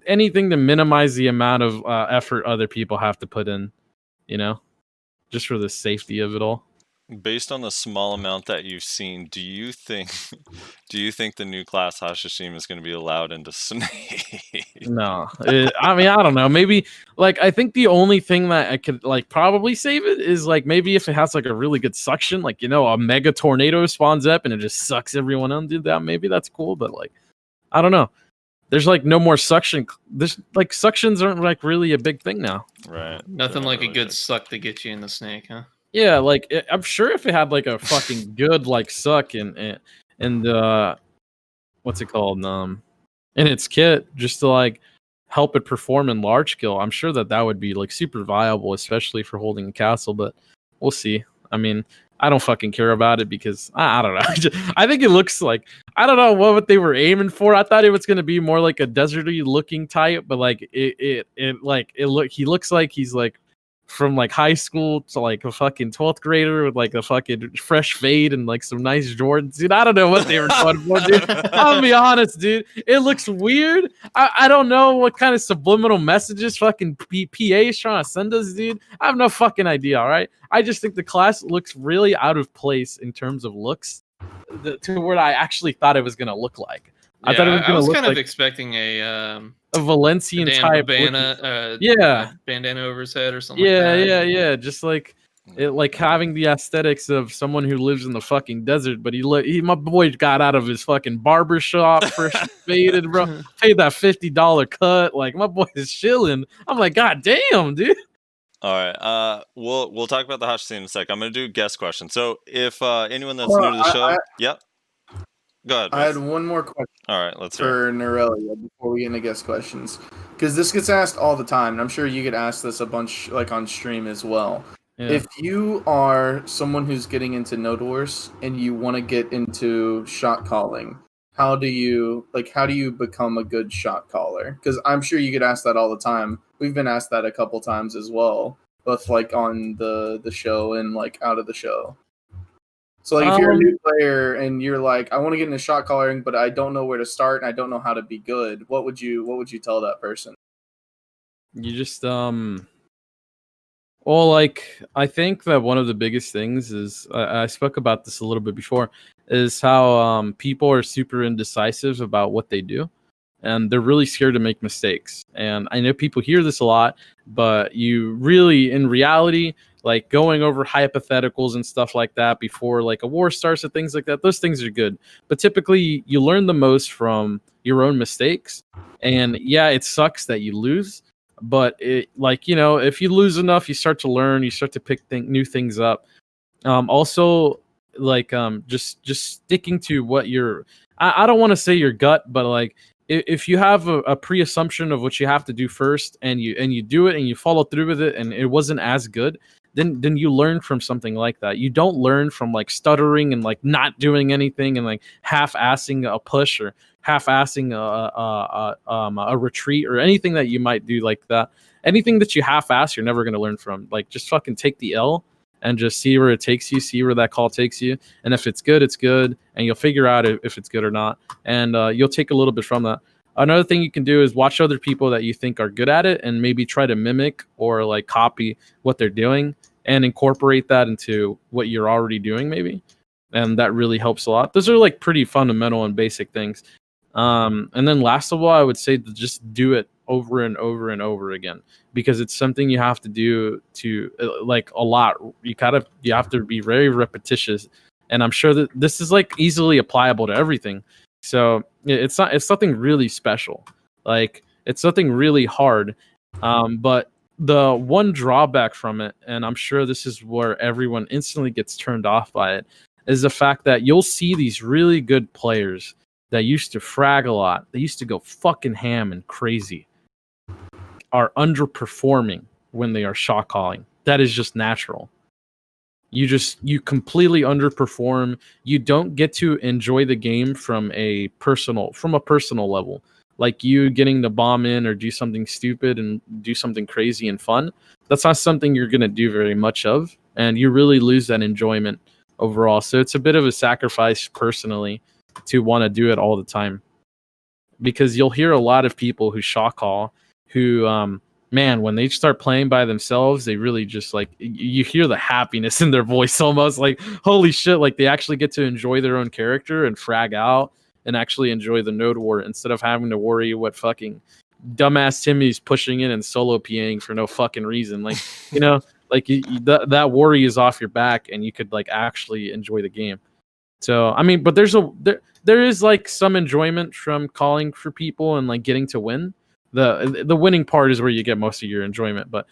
anything to minimize the amount of effort other people have to put in, just for the safety of it all. based on the small amount that you've seen, do you think the new class Hashashin is going to be allowed into Snake? No, I mean, I don't know. Maybe like I think the only thing that I could like probably save it is like maybe if it has like a really good suction, like a mega tornado spawns up and it just sucks everyone in. Dude, that maybe that's cool, but like I don't know. There's like no more suction. There's like suctions aren't like really a big thing now. Right. Nothing They're like not a good big. suck to get you in the snake, huh? Yeah, like I'm sure if it had like a fucking good like suck and what's it called in its kit just to like help it perform in large kill, I'm sure that would be like super viable, especially for holding a castle. But we'll see. I mean, I don't fucking care about it because I don't know. I think it looks like I don't know what they were aiming for. I thought it was gonna be more like a deserty looking type, but like he looks like he's like from like high school to like a fucking 12th grader with like a fucking fresh fade and like some nice Jordans. Dude, I don't know what they were going for, dude. I'm gonna be honest, dude. It looks weird. I don't know what kind of subliminal messages fucking PA is trying to send us, dude. I have no fucking idea, all right? I just think the class looks really out of place in terms of looks to what I actually thought it was gonna look like. I thought it was I gonna was look kind like of expecting a Valencian damn type. bandana over his head or something. Yeah. Just like it, like having the aesthetics of someone who lives in the fucking desert. But my boy got out of his fucking barber shop, fresh faded, bro. Paid that $50 cut. Like my boy is chilling. I'm like, God damn, dude. All right. We'll talk about the Hashashin in a sec. I'm gonna do guest questions. So if anyone that's new to the show, yep. Go ahead. I had one more question. All right, let's hear. For Narelio before we get into guest questions, because this gets asked all the time, and I'm sure you get asked this a bunch, like on stream as well. Yeah. If you are someone who's getting into Node Wars and you want to get into shot calling, how do you become a good shot caller? Because I'm sure you get asked that all the time. We've been asked that a couple times as well, both like on the show and like out of the show. So like if you're a new player and you're like, I want to get into shot calling, but I don't know where to start and I don't know how to be good, what would you tell that person? You just well, like I think that one of the biggest things is I spoke about this a little bit before, is how people are super indecisive about what they do. And they're really scared to make mistakes. And I know people hear this a lot, but you really, in reality, like going over hypotheticals and stuff like that before like a war starts and things like that, those things are good. But typically you learn the most from your own mistakes. And yeah, it sucks that you lose, but it like, if you lose enough, you start to learn, you start to pick new things up. Also like just sticking to what I don't want to say your gut, but like if you have a pre-assumption of what you have to do first and you do it and you follow through with it and it wasn't as good, then you learn from something like that. You don't learn from like stuttering and like not doing anything and like half-assing a push or half-assing a retreat or anything that you might do like that. Anything that you half-ass, you're never going to learn from. Like just fucking take the L and just see where it takes you, see where that call takes you. And if it's good, it's good. And you'll figure out if it's good or not. And you'll take a little bit from that. Another thing you can do is watch other people that you think are good at it and maybe try to mimic or like copy what they're doing and incorporate that into what you're already doing maybe. And that really helps a lot. Those are like pretty fundamental and basic things. And then last of all, I would say to just do it over and over and over again, because it's something you have to do to like a lot. You have to be very repetitious. And I'm sure that this is like easily applicable to everything. So it's something really special. Like it's something really hard. But the one drawback from it, and I'm sure this is where everyone instantly gets turned off by it, is the fact that you'll see these really good players that used to frag a lot, they used to go fucking ham and crazy, are underperforming when they are shot calling. That is just natural. You completely underperform. You don't get to enjoy the game from a personal level. Like you getting the bomb in or do something stupid and do something crazy and fun. That's not something you're going to do very much of. And you really lose that enjoyment overall. So it's a bit of a sacrifice personally to want to do it all the time. Because you'll hear a lot of people who shot call who man, when they start playing by themselves, they really just like you hear the happiness in their voice almost like holy shit, like they actually get to enjoy their own character and frag out and actually enjoy the node war instead of having to worry what fucking dumbass Timmy's pushing in and solo PAing for no fucking reason. Like, you know, like that worry is off your back and you could like actually enjoy the game. So, I mean, but there is like some enjoyment from calling for people and like getting to win. The winning part is where you get most of your enjoyment, but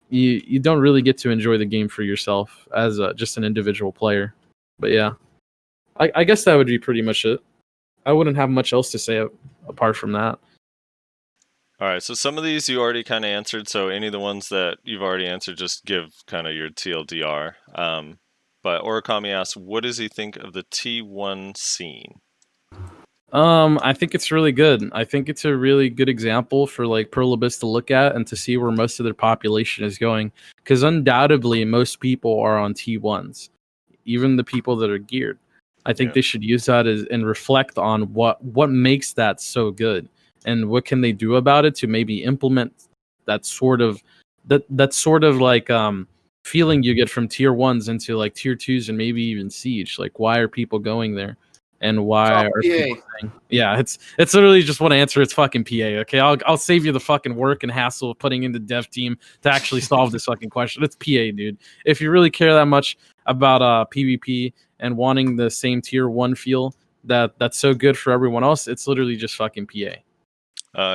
you don't really get to enjoy the game for yourself as just an individual player. But yeah, I guess that would be pretty much it. I wouldn't have much else to say apart from that. All right, so some of these you already kind of answered. So any of the ones that you've already answered, just give kind of your TLDR. But Origami asks, what does he think of the T1 scene? I think it's really good. I think it's a really good example for like Perlibus to look at and to see where most of their population is going. Because undoubtedly, most people are on T1s, even the people that are geared. I think they should use that and reflect on what makes that so good and what can they do about it to maybe implement that sort of like feeling you get from tier 1s into like tier 2s and maybe even siege. Like, why are people going there? And why are people saying, yeah, it's literally just one answer. It's fucking PA. Okay, I'll save you the fucking work and hassle of putting in the dev team to actually solve this fucking question. It's PA, dude. If you really care that much about PvP and wanting the same tier 1 feel that's so good for everyone else, it's literally just fucking PA.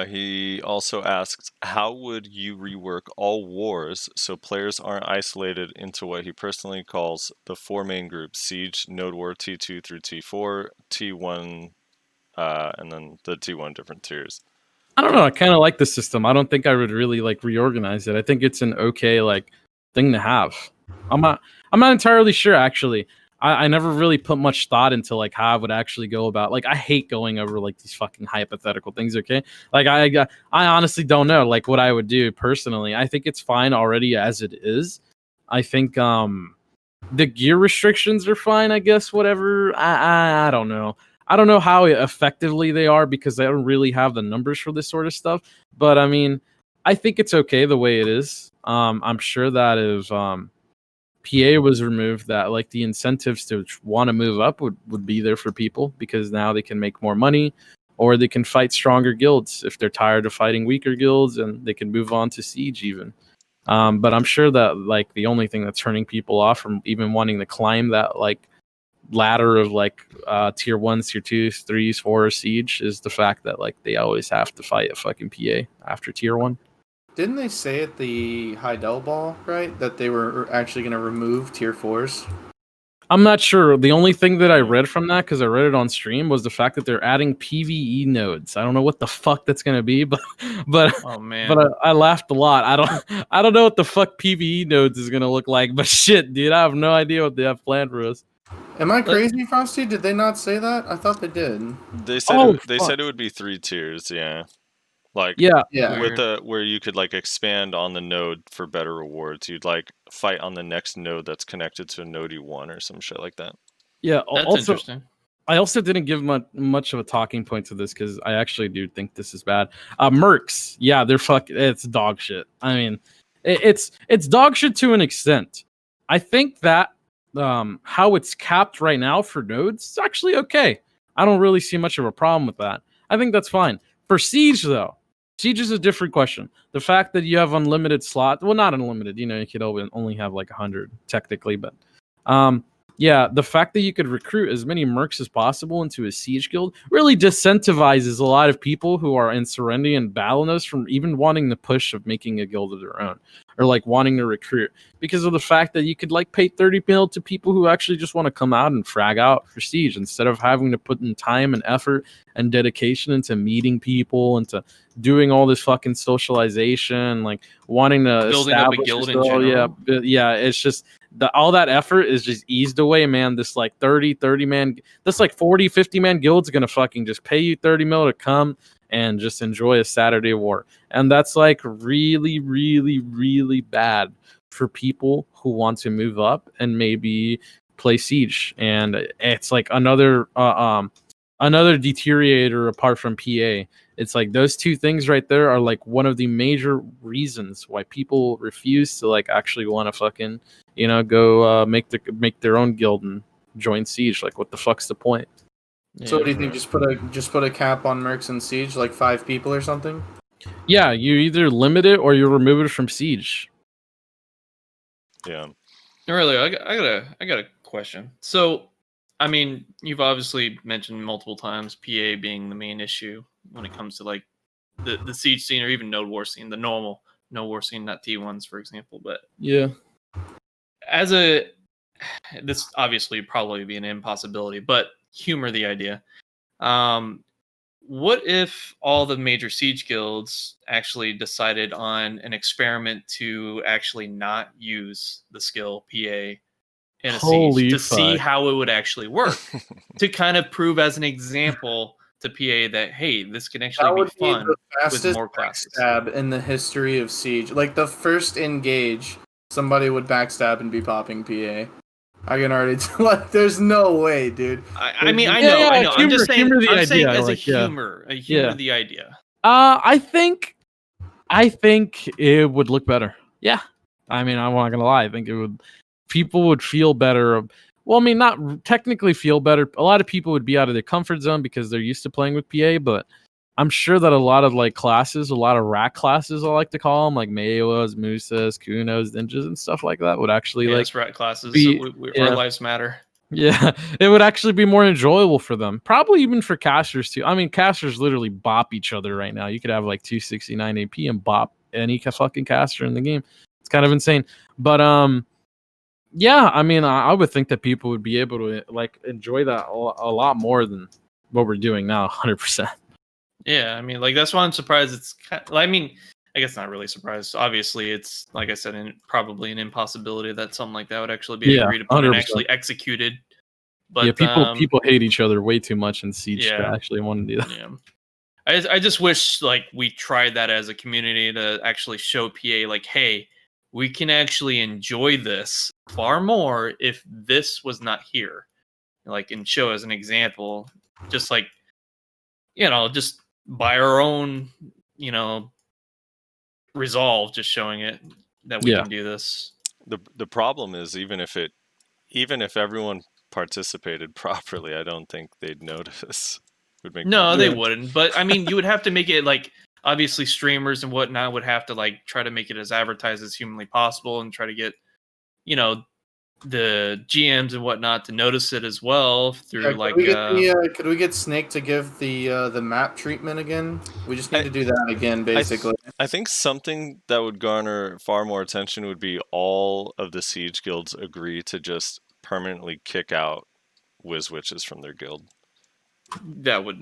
He also asks, how would you rework all wars so players aren't isolated into what he personally calls the 4 main groups: Siege, Node War T2 through T4, T1, and then the T1 different tiers? I don't know. I kind of like the system. I don't think I would really like reorganize it. I think it's an okay like thing to have. I'm not entirely sure actually. I never really put much thought into like how I would actually go about. Like, I hate going over like these fucking hypothetical things. Okay, like I honestly don't know like what I would do personally. I think it's fine already as it is. I think the gear restrictions are fine. I guess whatever. I don't know. I don't know how effectively they are because I don't really have the numbers for this sort of stuff. But I mean, I think it's okay the way it is. I'm sure that if PA was removed, that like the incentives to want to move up would be there for people because now they can make more money or they can fight stronger guilds if they're tired of fighting weaker guilds and they can move on to siege even. But I'm sure that like the only thing that's turning people off from even wanting to climb that like ladder of like tier 1s, tier 2s, 3s, 4s siege is the fact that like they always have to fight a fucking PA after tier 1. Didn't they say at the Heidel Ball, right, that they were actually going to remove tier 4s? I'm not sure. The only thing that I read from that, because I read it on stream, was the fact that they're adding PvE nodes. I don't know what the fuck that's going to be, but oh man, but I laughed a lot. I don't know what the fuck PvE nodes is going to look like, but shit, dude, I have no idea what they have planned for us. Am I crazy, Frosty? Did they not say that? I thought they did. They said they said it would be 3 tiers, yeah. Like yeah, with where you could like expand on the node for better rewards. You'd like fight on the next node that's connected to a node you want or some shit like that. Yeah, that's also, interesting. I also didn't give much of a talking point to this because I actually do think this is bad. Mercs, yeah, they're it's dog shit. I mean, it's dog shit to an extent. I think that how it's capped right now for nodes is actually okay. I don't really see much of a problem with that. I think that's fine. For Siege, though, Siege is a different question. The fact that you have unlimited slot, well, not unlimited, you know, you could only have like 100 technically, but yeah, the fact that you could recruit as many mercs as possible into a siege guild really disincentivizes a lot of people who are in Serenity and Battlenose from even wanting the push of making a guild of their own or like wanting to recruit because of the fact that you could like pay 30 mil to people who actually just want to come out and frag out for siege instead of having to put in time and effort and dedication into meeting people and to doing all this fucking socialization, like wanting to building up a guild in general. Yeah, it's just all that effort is just eased away, man. This like 30 man, this like 40, 50 man guild's gonna fucking just pay you 30 mil to come and just enjoy a Saturday war. And that's like really, really, really bad for people who want to move up and maybe play siege. And it's like another deteriorator apart from PA It's like those two things right there are like one of the major reasons why people refuse to like actually want to fucking, you know, go make their own guild and join Siege. Like, what the fuck's the point? So what do you think? Just put a cap on Mercs and Siege, like 5 people or something? Yeah, you either limit it or you remove it from Siege. Yeah. Narelio, I got a question. So, I mean, you've obviously mentioned multiple times PA being the main issue when it comes to like the Siege scene or even Node War scene, the normal Node War scene, not T1s, for example. But Yeah. this obviously probably be an impossibility, but humor the idea. What if all the major Siege guilds actually decided on an experiment to actually not use the skill PA in a Holy Siege to see fuck. how it would actually work, to kind of prove as an example to PA that, hey, this can That actually would be fun the with fastest more classes. backstab in the history of Siege. Like the first engage, somebody would backstab and be popping PA. I can already tell, like, there's no way, dude. I mean, I Yeah, know, yeah, I know. I'm just saying, humor the I'm saying idea, as like, a yeah. humor Yeah. the idea. I think it would look better. Yeah. I mean, I'm not gonna lie. I think people would feel better. Well, I mean, not technically feel better. A lot of people would be out of their comfort zone because they're used to playing with PA, but I'm sure that a lot of like classes, a lot of rack classes, I like to call them, like Maewas, Musas, Kunos, Ninjas, and stuff like that, would actually Yes, rat classes. yeah. Our lives matter. Yeah, it would actually be more enjoyable for them. Probably even for casters too. I mean, casters literally bop each other right now. You could have like 269 AP and bop any fucking caster in the game. It's kind of insane. But yeah, I mean, I would think that people would be able to like enjoy that a lot more than what we're doing now. 100%. Yeah, I mean, like that's why I'm surprised. It's I mean, I guess not really surprised. Obviously, it's like I said, probably an impossibility that something like that would actually be agreed upon 100%. and actually executed. But yeah, people hate each other way too much in Siege to yeah. actually want to do that. Yeah, I just wish like we tried that as a community to actually show PA like, hey, we can actually enjoy this far more if this was not here, like, and show as an example, just like, you know, just by our own, you know, resolve, just showing it that we can do this. The problem is even if everyone participated properly, I don't think they'd notice. They wouldn't. But I mean, you would have to make it like, obviously streamers and whatnot would have to like try to make it as advertised as humanly possible and try to get, you know, the GMs and whatnot to notice it as well through could we get Snake to give the map treatment again? We just need to do that again, basically. I think something that would garner far more attention would be all of the Siege guilds agree to just permanently kick out Wiz Witches from their guild. That would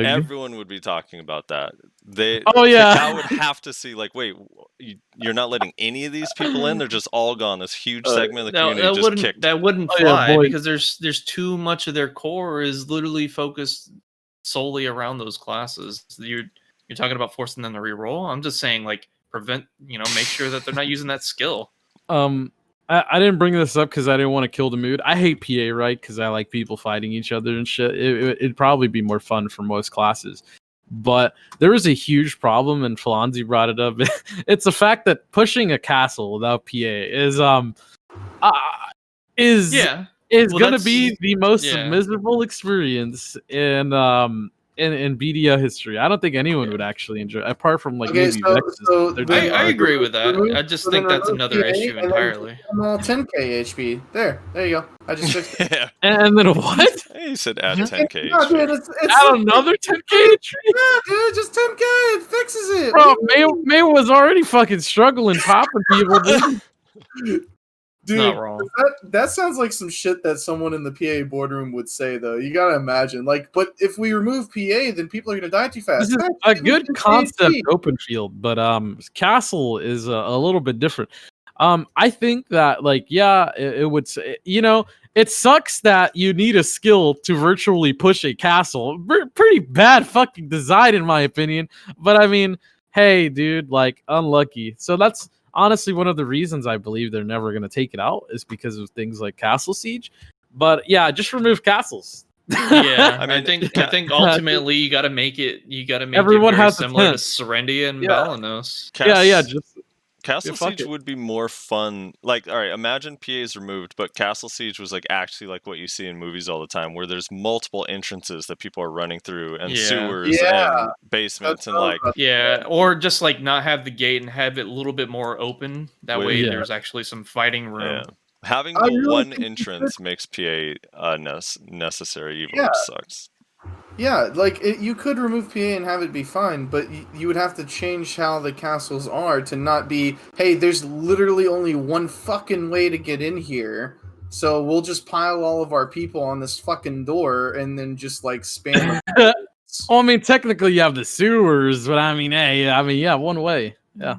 everyone would be talking about that. Kakao would have to see like, wait, you're not letting any of these people in? They're just all gone. This huge segment of the community just kicked. That wouldn't fly because there's too much of their core is literally focused solely around those classes. You're talking about forcing them to reroll. I'm just saying like make sure that they're not using that skill. I didn't bring this up because I didn't want to kill the mood. I hate PA, right? Because I like people fighting each other and shit. It'd probably be more fun for most classes. But there is a huge problem, and Falanzi brought it up. It's the fact that pushing a castle without PA is gonna be the most miserable experience in BDO history. I don't think anyone would actually enjoy, apart from like maybe Vexes. I agree with that. I just think that's another issue entirely. 10k HP. There you go. I just fixed it. And then what? He said add 10k No, HP. dude, it's Add another 10k HP? Yeah, dude, just 10k. It fixes it. Bro, May was already fucking struggling popping people, dude. Dude, not wrong. That sounds like some shit that someone in the PA boardroom would say, though. You gotta imagine. Like, but if we remove PA, then people are gonna die too fast. This is a good concept, open field, but castle is a little bit different. I think that, like, yeah, it would say, you know, it sucks that you need a skill to virtually push a castle. Pretty bad fucking design, in my opinion. But I mean, hey, dude, like, unlucky. So that's honestly one of the reasons I believe they're never going to take it out, is because of things like Castle Siege. But yeah, just remove castles. Yeah, I I mean, think ultimately you got to make it. You got to make Everyone it very has a similar to tent. Serendia and Yeah. Balanos. Yeah, just Castle fuck Siege it. would be more fun. Like, all right, imagine PA is removed, but Castle Siege was like actually like what you see in movies all the time, where there's multiple entrances that people are running through, and Yeah. sewers Yeah, and basements, and like Yeah, or just like not have the gate and have it a little bit more open. That way, Yeah. there's actually some fighting room. yeah. Having I the really one think you entrance makes PA necessary evil, Yeah. which sucks. Yeah, like you could remove PA and have it be fine, but you would have to change how the castles are to not be, hey, there's literally only one fucking way to get in here, so we'll just pile all of our people on this fucking door and then just like spam them. Well, I mean, technically you have the sewers, but I mean, hey, yeah, one way. Yeah.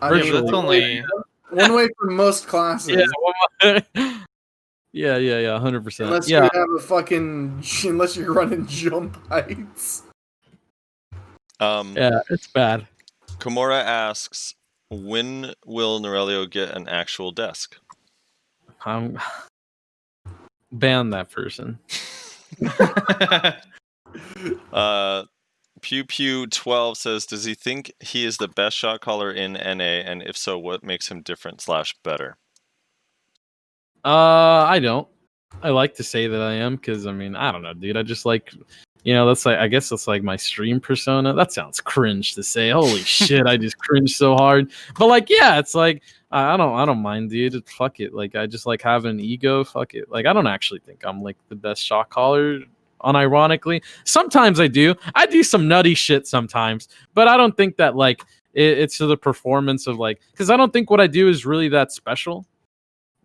I Yeah, mean, but that's only. one way for most classes. Yeah, one way. yeah, 100%. Unless Yeah. you have a fucking, unless you're running jump heights. Yeah, it's bad. Komora asks, when will Narelio get an actual desk? Ban that person. Pew Pew 12 says, does he think he is the best shot caller in NA, and if so, what makes him different / better? I don't. I like to say that I am because I mean I don't know, dude. I just like, that's like I guess that's like my stream persona. That sounds cringe to say. Holy shit, I just cringe so hard. But like, yeah, it's like I don't mind, dude. Fuck it. Like I just like having an ego. Fuck it. Like I don't actually think I'm like the best shot caller. Unironically, sometimes I do some nutty shit sometimes, but I don't think that like it's to the performance of like, because I don't think what I do is really that special,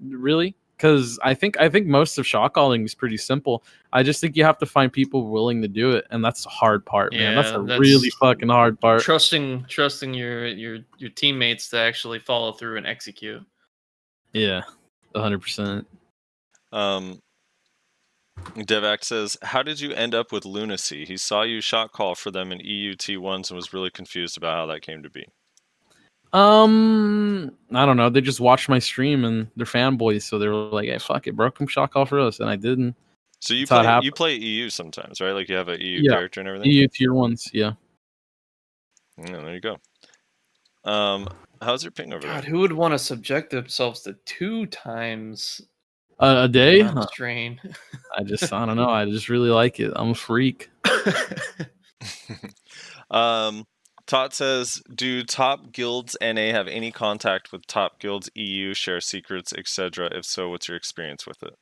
really. Because I think most of shot calling is pretty simple. I just think you have to find people willing to do it, and that's the hard part, man. That's Yeah, a really fucking hard part. Trusting your teammates to actually follow through and execute. Yeah, 100%. Devac says, how did you end up with Lunacy? He saw you shot call for them in EU T1s and was really confused about how that came to be. I don't know. They just watched my stream and they're fanboys, so they were like, "Hey, fuck it, bro, come shot call for us," and I didn't. So you That's play EU sometimes, right? Like you have a EU character and everything. EU tier 1s, yeah. Yeah, there you go. How's your ping over there? God, who would want to subject themselves to 2 times A day? strain? I don't know. I just really like it. I'm a freak. Tot says, do top guilds NA have any contact with top guilds EU, share secrets, etc.? If so, what's your experience with it?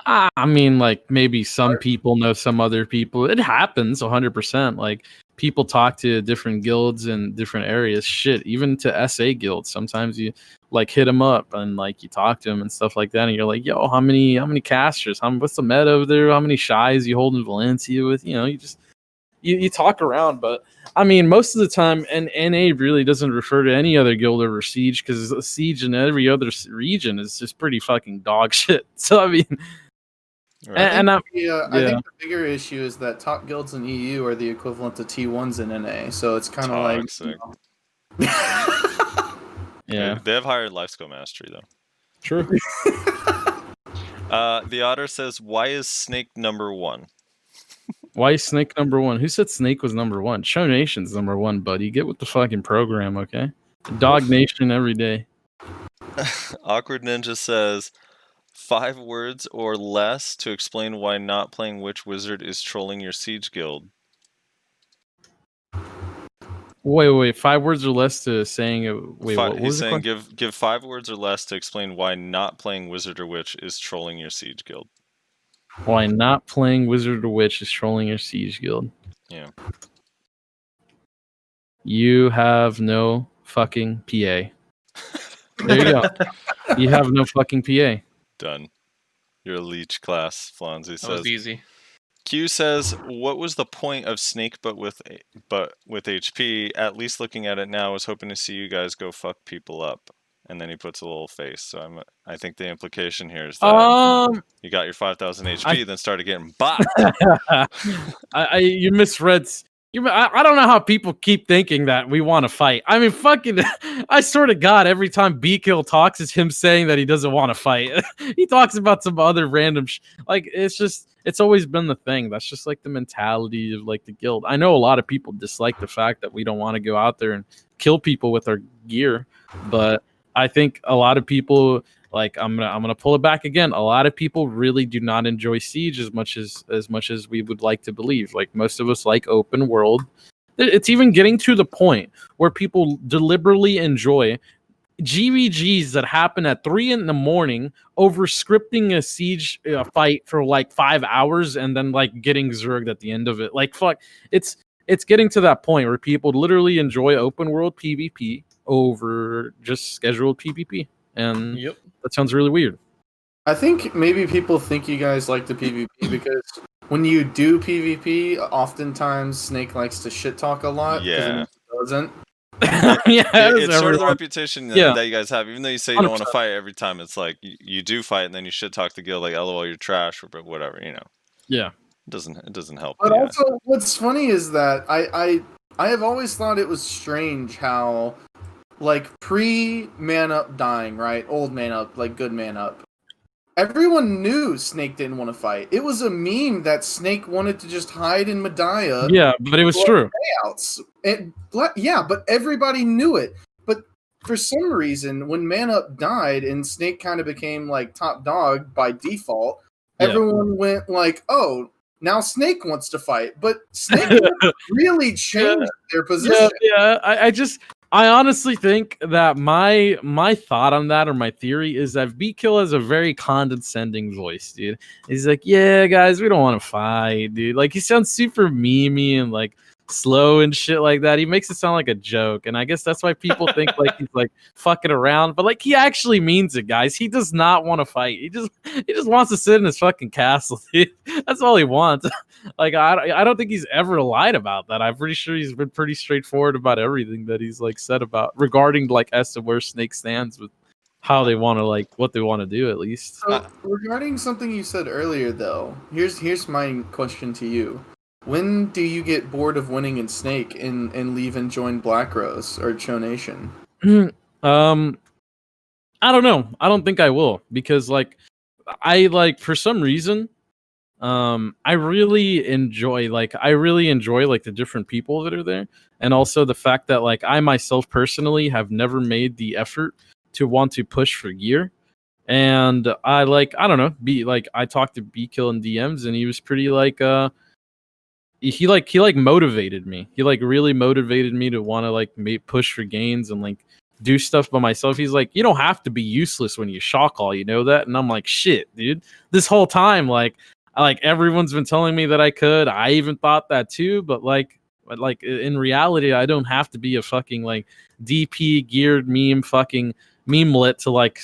I mean, like, maybe some people know some other people. It happens 100%. Like, people talk to different guilds in different areas. Shit, even to SA guilds. Sometimes you, like, hit them up and, like, you talk to them and stuff like that. And you're like, yo, how many casters? What's the meta over there? How many shies you holding Valencia with? You just... You talk around, but I mean, most of the time, and NA really doesn't refer to any other guild over Siege because Siege in every other region is just pretty fucking dog shit. So I mean, I think the bigger issue is that top guilds in EU are the equivalent to T1s in NA, so it's kind of like. Yeah, they have higher life skill mastery though. True. The Otter says, "Why is Snake number 1?" Why is Snake number 1? Who said Snake was number 1? Show Nation's number 1, buddy. Get with the fucking program, okay? Dog Nation every day. Awkward Ninja says, 5 words or less to explain why not playing Witch Wizard is trolling your Siege guild. Wait. 5 words or less to saying it. Wait, what was he's saying give 5 words or less to explain why not playing Wizard or Witch is trolling your Siege guild. Why not playing Wizard or Witch is trolling your Siege guild. Yeah. You have no fucking PA. There you go. You have no fucking PA. Done. You're a leech class, Flonzy says. That was easy. Q says, what was the point of Snake but with HP? At least looking at it now, I was hoping to see you guys go fuck people up. And then he puts a little face. So I think the implication here is that you got your 5,000 HP, then started getting bot. You misread I don't know how people keep thinking that we want to fight. I mean, fucking, I swear to God, every time B-Kill talks, it's him saying that he doesn't want to fight. He talks about some other random like, it's always been the thing. That's just like the mentality of like the guild. I know a lot of people dislike the fact that we don't want to go out there and kill people with our gear, but I think a lot of people, like, I'm gonna pull it back again. A lot of people really do not enjoy Siege as much as we would like to believe. Like, most of us like open world. It's even getting to the point where people deliberately enjoy GVGs that happen at 3 a.m. over scripting a Siege fight for like 5 hours and then like getting zerged at the end of it. Like, fuck, it's getting to that point where people literally enjoy open world PvP over just scheduled PvP. And that sounds really weird. I think maybe people think you guys like the PvP because when you do PvP, oftentimes Snake likes to shit talk a lot. Yeah. He doesn't. It's sort of the reputation that you guys have. Even though you say you don't want to 100%. fight every time, it's like you do fight and then you shit talk the guild like, LOL, you're trash, or whatever, you know. Yeah. It doesn't help. But also, what's funny is that I have always thought it was strange how, like, pre-man up dying, right? Old man up, like good man up. Everyone knew Snake didn't want to fight. It was a meme that Snake wanted to just hide in Medaya. Yeah, but it was true. But everybody knew it. But for some reason, when Man Up died and Snake kind of became like top dog by default, everyone went like, "Oh, now Snake wants to fight." But Snake really changed their position. I honestly think that my thought on that, or my theory, is that B-Kill has a very condescending voice, dude. He's like, "Yeah, guys, we don't want to fight, dude." Like, he sounds super memey and like slow and shit like that. He makes it sound like a joke, and I guess that's why people think like he's like fucking around. But like, he actually means it, guys. He does not want to fight. He just wants to sit in his fucking castle, dude. That's all he wants. Like, I don't think he's ever lied about that. I'm pretty sure he's been pretty straightforward about everything that he's like said about regarding like as to where Snake stands with how they want to, like, what they want to do, at least. So, regarding something you said earlier, though, here's my question to you. When do you get bored of winning in Snake and leave and join Black Rose or Cho Nation? I don't know. I don't think I will, because like for some reason, I really enjoy like the different people that are there, and also the fact that like I myself personally have never made the effort to want to push for gear. And I don't know, I talked to B-Kill in DMs, and he was pretty like he motivated me. He like really motivated me to want to like push for gains and like do stuff by myself. He's like, "You don't have to be useless when you Shotcall, you know that?" And I'm like, "Shit, dude. This whole time, like everyone's been telling me that I could. I even thought that too, but like in reality, I don't have to be a fucking like DP geared fucking memelet to like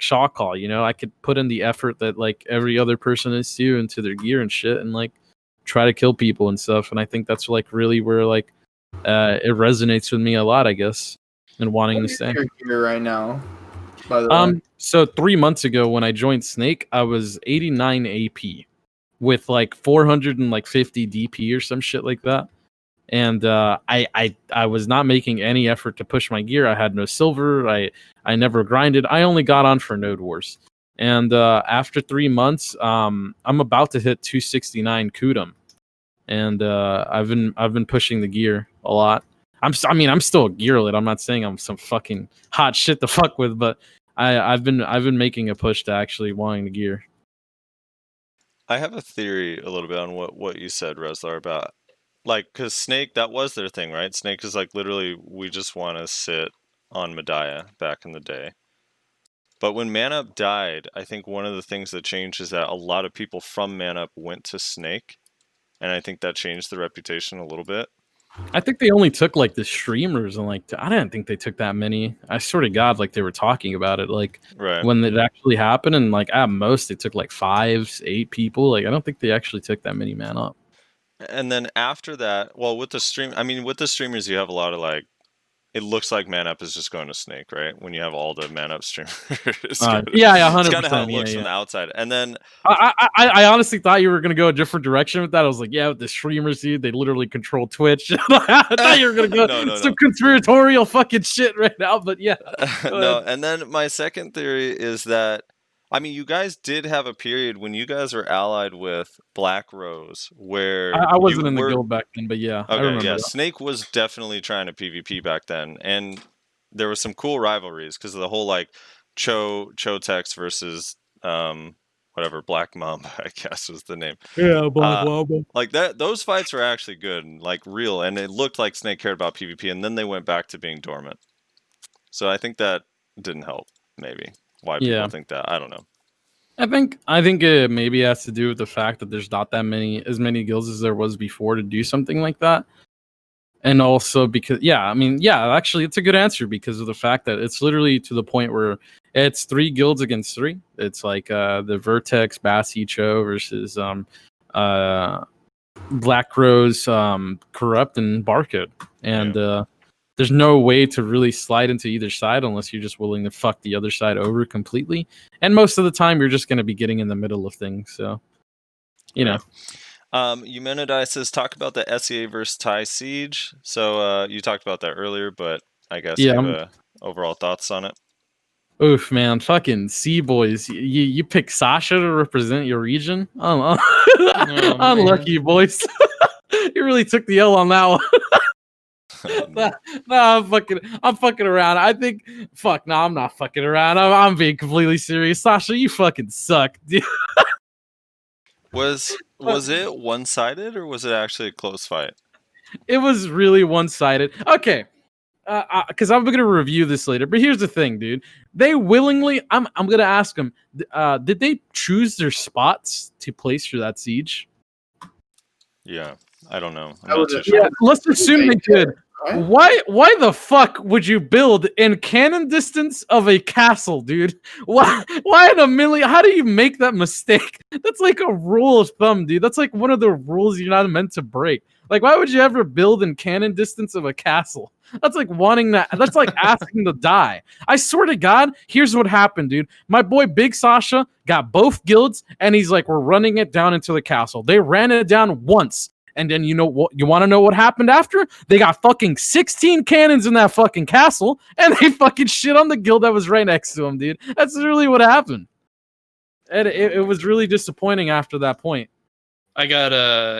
Shotcall, you know? I could put in the effort that like every other person is too into their gear and shit, and like try to kill people and stuff." And I think that's like really where like it resonates with me a lot, I guess, and wanting to stay. Your gear right now, by the way. So 3 months ago when I joined Snake, I was 89 AP with like 450 DP or some shit like that. And I was not making any effort to push my gear. I had no silver. I never grinded. I only got on for Node Wars. And after 3 months, I'm about to hit 269 Kudum, and I've been pushing the gear a lot. I'm still a gearlet. I'm not saying I'm some fucking hot shit to fuck with, but I've been making a push to actually wanting the gear. I have a theory a little bit on what you said, Reslar, about like, because Snake, that was their thing, right? Snake is like literally, we just want to sit on Medaya back in the day. But when Man Up died, I think one of the things that changed is that a lot of people from Man Up went to Snake, and I think that changed the reputation a little bit. I think they only took like the streamers, and like I didn't think they took that many. I swear to God, like they were talking about it, like when it actually happened, and like at most they took like 5-8 people. Like I don't think they actually took that many Man Up. And then after that, well, with the streamers, you have a lot of like it looks like Man Up is just going to Snake, right? When you have all the Man Up streamers. It's Yeah, kinda- 100%. It's kind of how it yeah, looks yeah. from the outside. And then I honestly thought you were gonna go a different direction with that. I was like, yeah, with the streamers, dude, they literally control Twitch. I thought you were gonna go No. conspiratorial fucking shit right now, but yeah. No, and then my second theory is that, I mean, you guys did have a period when you guys were allied with Black Rose, where I wasn't you in the were- guild back then, but yeah, I Okay, remember yeah, that. Snake was definitely trying to PvP back then, and there was some cool rivalries because of the whole like Chotex versus whatever Black Mamba, I guess was the name. Yeah, blah blah blah. Like that, those fights were actually good and like real, and it looked like Snake cared about PvP, and then they went back to being dormant. So I think that didn't help. Maybe why people Yeah. think that, I don't know. I think it maybe has to do with the fact that there's not as many guilds as there was before to do something like that. And also because actually it's a good answer because of the fact that it's literally to the point where it's 3 guilds against 3. It's like the Vertex, Bassi, Cho versus Black Rose, Corrupt, and Barcode. And there's no way to really slide into either side unless you're just willing to fuck the other side over completely. And most of the time, you're just going to be getting in the middle of things. So, you know. Eumenidai says, talk about the SEA versus Thai Siege. So you talked about that earlier, but I guess give overall thoughts on it. Oof, man. Fucking C-boys. You pick Sasha to represent your region? Unlucky, boys. You really took the L on that one. I'm fucking around. I think I'm not fucking around. I'm being completely serious. Sasha, you fucking suck, dude. Was it one-sided or was it actually a close fight? It was really one-sided. Okay. Because I'm gonna review this later, but here's the thing, dude. They willingly, I'm gonna ask them. Did they choose their spots to place for that siege? Yeah, I don't know. I'm not too sure. Yeah, let's assume they did. Why the fuck would you build in cannon distance of a castle, dude? Why in a million? How do you make that mistake? That's like a rule of thumb, dude. That's like one of the rules you're not meant to break. Like, why would you ever build in cannon distance of a castle? That's like wanting that. That's like asking to die. I swear to God, here's what happened, dude. My boy Big Sasha got both guilds, and he's like, we're running it down into the castle. They ran it down once. And then you know what? You want to know what happened after? They got fucking 16 cannons in that fucking castle, and they fucking shit on the guild that was right next to him, dude. That's really what happened. And it was really disappointing after that point. I got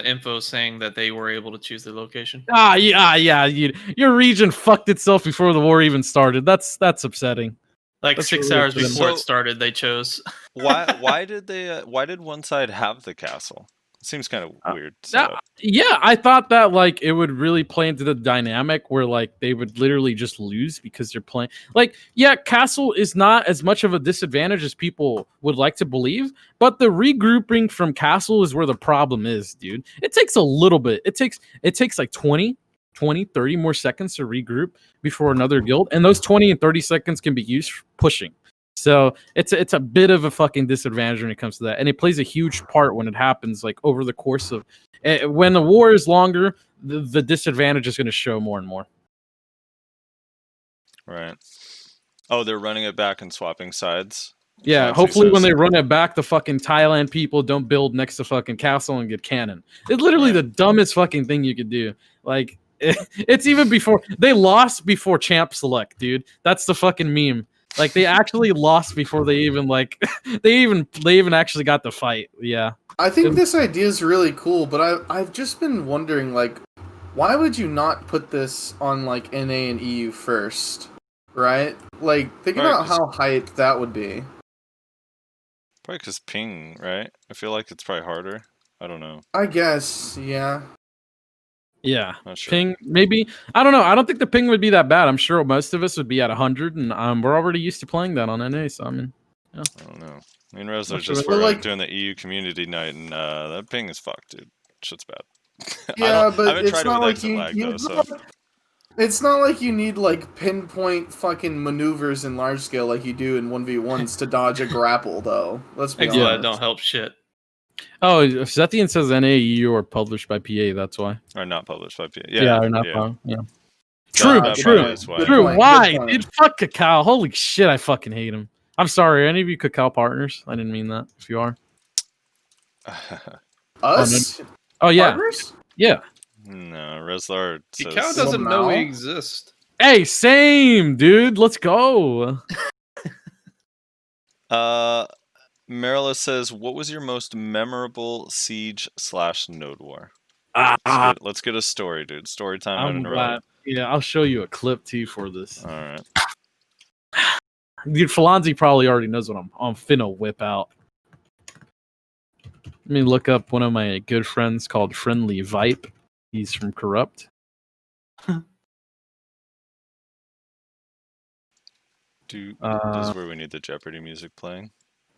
info saying that they were able to choose their location. Yeah. Your region fucked itself before the war even started. That's upsetting. Like That's 6 really hours upsetting. before it started, they chose. Why did one side have the castle? It seems kind of weird. Yeah, I thought that like it would really play into the dynamic where like they would literally just lose because they're playing. Like, yeah, castle is not as much of a disadvantage as people would like to believe, but the regrouping from castle is where the problem is, dude. It takes a little bit. It takes like 20, 30 more seconds to regroup before another guild, and those 20 and 30 seconds can be used for pushing. So it's a bit of a fucking disadvantage when it comes to that, and it plays a huge part when it happens. Like over the course of when the war is longer, the disadvantage is going to show more and more. Right. Oh, they're running it back and swapping sides. Yeah, hopefully when they run it back, the fucking Thailand people don't build next to fucking castle and get cannon. It's literally the dumbest fucking thing you could do. Like it's even before they lost before champ select, dude. That's the fucking meme. Like they actually lost before they even they even actually got the fight. Yeah. I think this idea is really cool, but I've just been wondering, like, why would you not put this on like NA and EU first, right? Like, think about how hyped that would be. Probably because ping, right? I feel like it's probably harder. I don't know. I guess, yeah. Yeah, Not sure. Ping maybe. I don't know. I don't think the ping would be that bad. I'm sure most of us would be at 100, and we're already used to playing that on NA. So I mean, yeah. I don't know. Me and Rez are Not sure. just But, like, doing the EU community night, and that ping is fucked, dude. Shit's bad. Yeah, but I haven't it's tried it not with like exit lag, you though, so. It's not like you need like pinpoint fucking maneuvers in large scale like you do in 1v1s to dodge a grapple, though. Let's be Exile honest. don't help shit. Oh, Zethian says NA EU are published by PA. That's why. Or not published by PA. Yeah, or not. yeah. Yeah. True, That true, probably is why. Good True. point, Why? good point. Dude, fuck Cacao. Holy shit, I fucking hate him. I'm sorry. Are any of you Cacao partners? I didn't mean that. If you are. Us? Oh, yeah. Partners? Yeah. No, Reslar The says cow doesn't know we Somehow. exist. Hey, same, dude. Let's go. Marilla says, "What was your most memorable siege/node war?" Ah, Let's get a story, dude. Story time I'm on glad. Yeah, I'll show you a clip too for this. All right. Dude, Falanzi probably already knows what I'm finna whip out. Let me look up one of my good friends called Friendly Vipe. He's from Corrupt. This is where we need the Jeopardy music playing.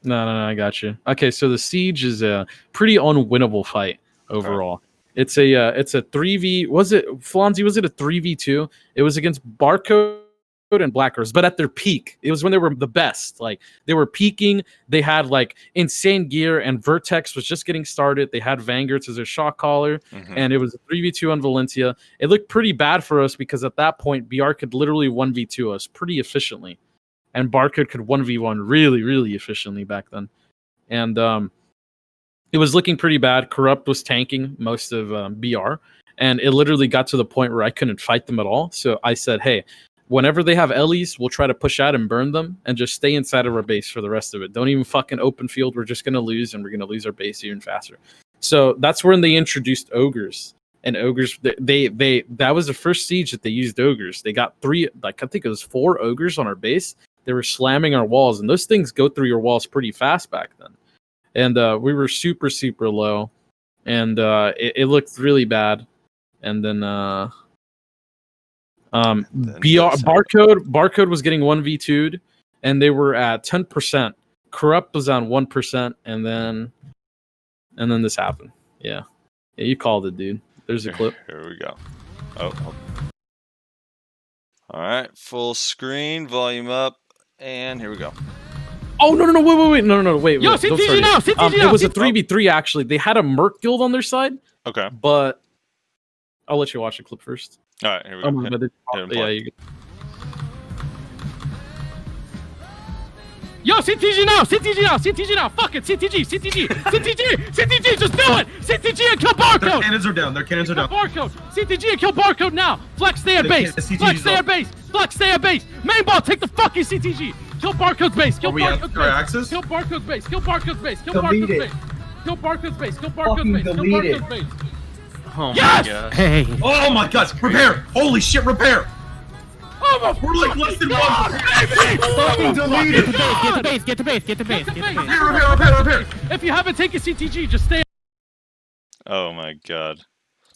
No, I got you. Okay, so the siege is a pretty unwinnable fight overall. It's a 3v. Was it Flonzi? Was it a 3v2? It was against Barcode and Blackers, but at their peak. It was when they were the best. Like they were peaking. They had like insane gear, and Vertex was just getting started. They had Vanguards as their shot caller, and it was a 3v2 on Valencia. It looked pretty bad for us because at that point, BR could literally 1v2 us pretty efficiently. And Barcode could 1v1 really, really efficiently back then. And it was looking pretty bad. Corrupt was tanking most of BR. And it literally got to the point where I couldn't fight them at all. So I said, hey, whenever they have Ellies, we'll try to push out and burn them and just stay inside of our base for the rest of it. Don't even fucking open field. We're just going to lose, and we're going to lose our base even faster. So that's when they introduced Ogres. And Ogres, they that was the first siege that they used Ogres. They got 3, like I think it was 4 Ogres on our base. They were slamming our walls, and those things go through your walls pretty fast back then. And we were super, super low, and it looked really bad. And then Barcode was getting 1v2'd, and they were at 10%. Corrupt was on 1%, and then this happened. Yeah, you called it, dude. There's a clip. Here we go. Oh. All right, full screen, volume up. And here we go. Oh no! Wait! Yo, don't CTG start now! it. CTG It now! was a 3v3 actually. They had a Merc guild on their side, Okay. but I'll let you watch the clip first. All right, here we go. You Yo, CTG now! CTG now! Fuck it! CTG! Just do it! CTG and kill Barcode! Their cannons are down. Barcode! CTG and kill Barcode now! Flex stay at base! Flex stay at base! Main ball, take the fucking CTG! Kill Barcode's base! Kill Barcode's base! Kill Barcode's base! Kill Barcode's base! Kill Barcode's base! Oh my Yes! god. Hey! Oh my god! Repair! Holy shit! Repair! We're like less than one. Fucking delete it. Get to base! Repair! If you haven't taken CTG, just stay. Oh my god.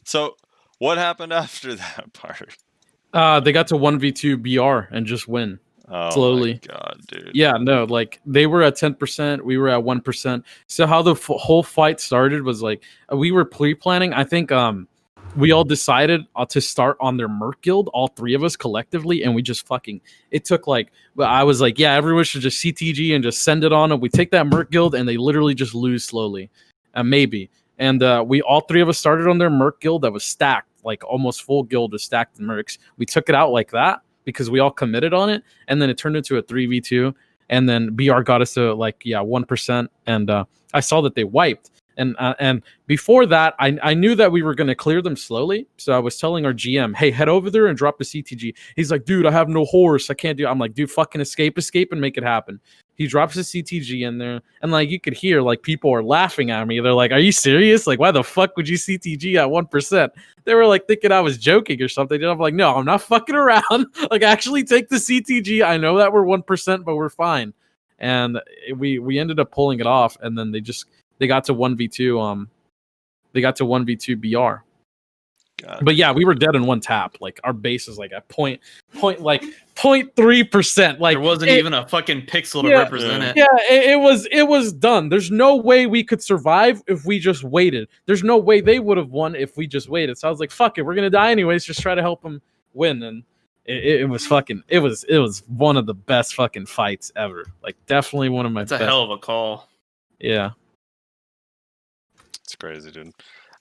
So, what happened after that part? They got to 1v2 BR and just win. Oh slowly. my god, dude. Yeah, no, like they were at 10%, we were at 1%. So how the whole fight started was like we were pre-planning. I think we all decided to start on their Merc guild, all 3 of us collectively, and we just fucking. It took like, I was like, yeah, everyone should just CTG and just send it on them. We take that Merc guild, and they literally just lose slowly, maybe. And we all 3 of us started on their Merc guild that was stacked, like almost full guild with stacked Mercs. We took it out like that because we all committed on it, and then it turned into a 3v2, and then BR got us to like 1%, and I saw that they wiped, and before that I knew that we were going to clear them slowly, so I was telling our GM, hey, head over there and drop a CTG. He's like, dude, I have no horse, I can't do it. I'm like, dude, fucking escape and make it happen. He drops a CTG in there, and like you could hear like people are laughing at me. They're like, "Are you serious? Like, why the fuck would you CTG at 1%?" They were like thinking I was joking or something. And I'm like, "No, I'm not fucking around. Like, actually take the CTG. I know that we're 1%, but we're fine." And we ended up pulling it off, and then they got to 1v2. They got to 1v2 BR. God. But yeah, we were dead in one tap. Like our base is like at 0.3%. Like There wasn't even a fucking pixel to represent it. Yeah, it was done. There's no way we could survive if we just waited. There's no way they would have won if we just waited. So I was like, fuck it, we're gonna die anyways. Just try to help them win. And it was one of the best fucking fights ever. Like definitely one of my. It's a hell of a call. Yeah. It's crazy, dude.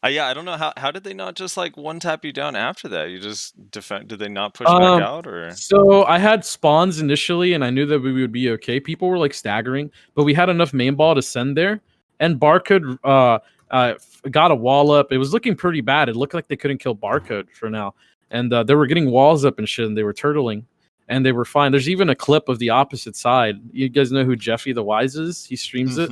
Yeah, I don't know how did they not just like one tap you down after that? You just defend. Did they not push back out or? So I had spawns initially, and I knew that we would be okay. People were like staggering, but we had enough main ball to send there, and Barcode got a wall up. It was looking pretty bad. It looked like they couldn't kill Barcode for now, and they were getting walls up and shit, and they were turtling, and they were fine. There's even a clip of the opposite side. You guys know who Jeffy the Wise is? He streams it.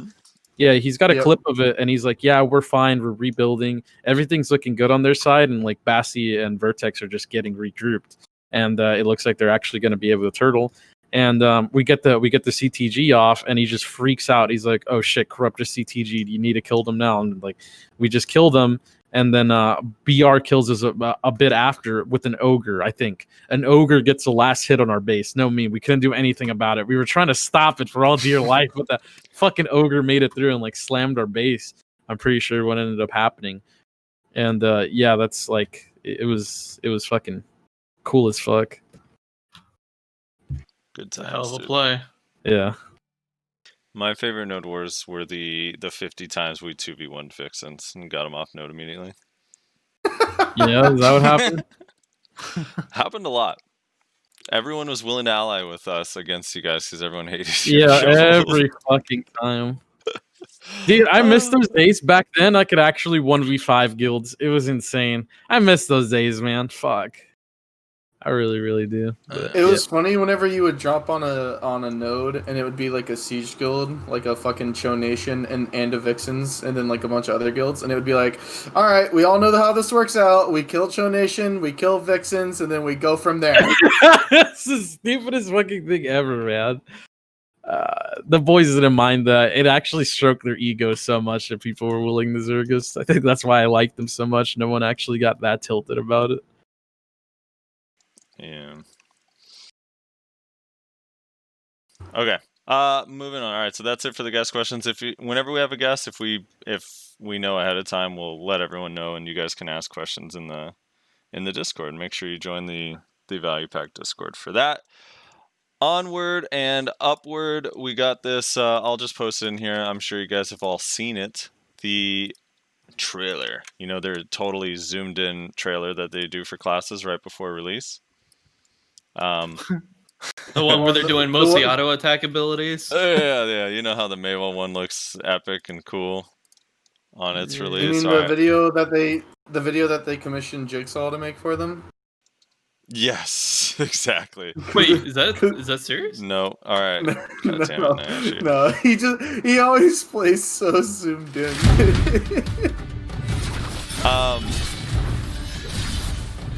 Yeah, he's got a clip of it, and he's like, "Yeah, we're fine. We're rebuilding. Everything's looking good on their side." And like Bassi and Vertex are just getting regrouped, and it looks like they're actually going to be able to turtle. And we get the CTG off, and he just freaks out. He's like, "Oh shit, corrupted CTG! You need to kill them now!" And like, we just kill them. And then BR kills us a bit after with an ogre. I think an ogre gets the last hit on our base. No, we couldn't do anything about it. We were trying to stop it for all dear life, but the fucking ogre made it through and like slammed our base. I'm pretty sure what ended up happening. And yeah, that's like it was fucking cool as fuck. Good times. Hell of a play. Yeah. My favorite node wars were the 50 times we 2v1 Vixens and got them off node immediately. Yeah, is that what happened? Happened a lot. Everyone was willing to ally with us against you guys because everyone hated you. Yeah, every fucking time. Dude, I miss those days back then. I could actually 1v5 guilds. It was insane. I miss those days, man. Fuck. I really, really do. But, it was funny whenever you would drop on a node and it would be like a siege guild, like a fucking Cho Nation and a Vixens, and then like a bunch of other guilds, and it would be like, all right, we all know how this works out. We kill Cho Nation, we kill Vixens, and then we go from there. It's the stupidest fucking thing ever, man. The boys didn't mind that. It actually stroked their ego so much that people were willing to Zergus. I think that's why I liked them so much. No one actually got that tilted about it. Yeah. Okay. Moving on. All right. So that's it for the guest questions. Whenever we have a guest, if we know ahead of time, we'll let everyone know, and you guys can ask questions in the Discord. Make sure you join the Value Pack Discord for that. Onward and upward. We got this. I'll just post it in here. I'm sure you guys have all seen it. The trailer. You know, they're totally zoomed in trailer that they do for classes right before release. The one where they're doing mostly auto attack abilities. Yeah. You know how the Maywa one looks epic and cool on its release. You mean the video that they commissioned Jigsaw to make for them? Yes, exactly. Wait, is that serious? No. All right. No, he always plays so zoomed in.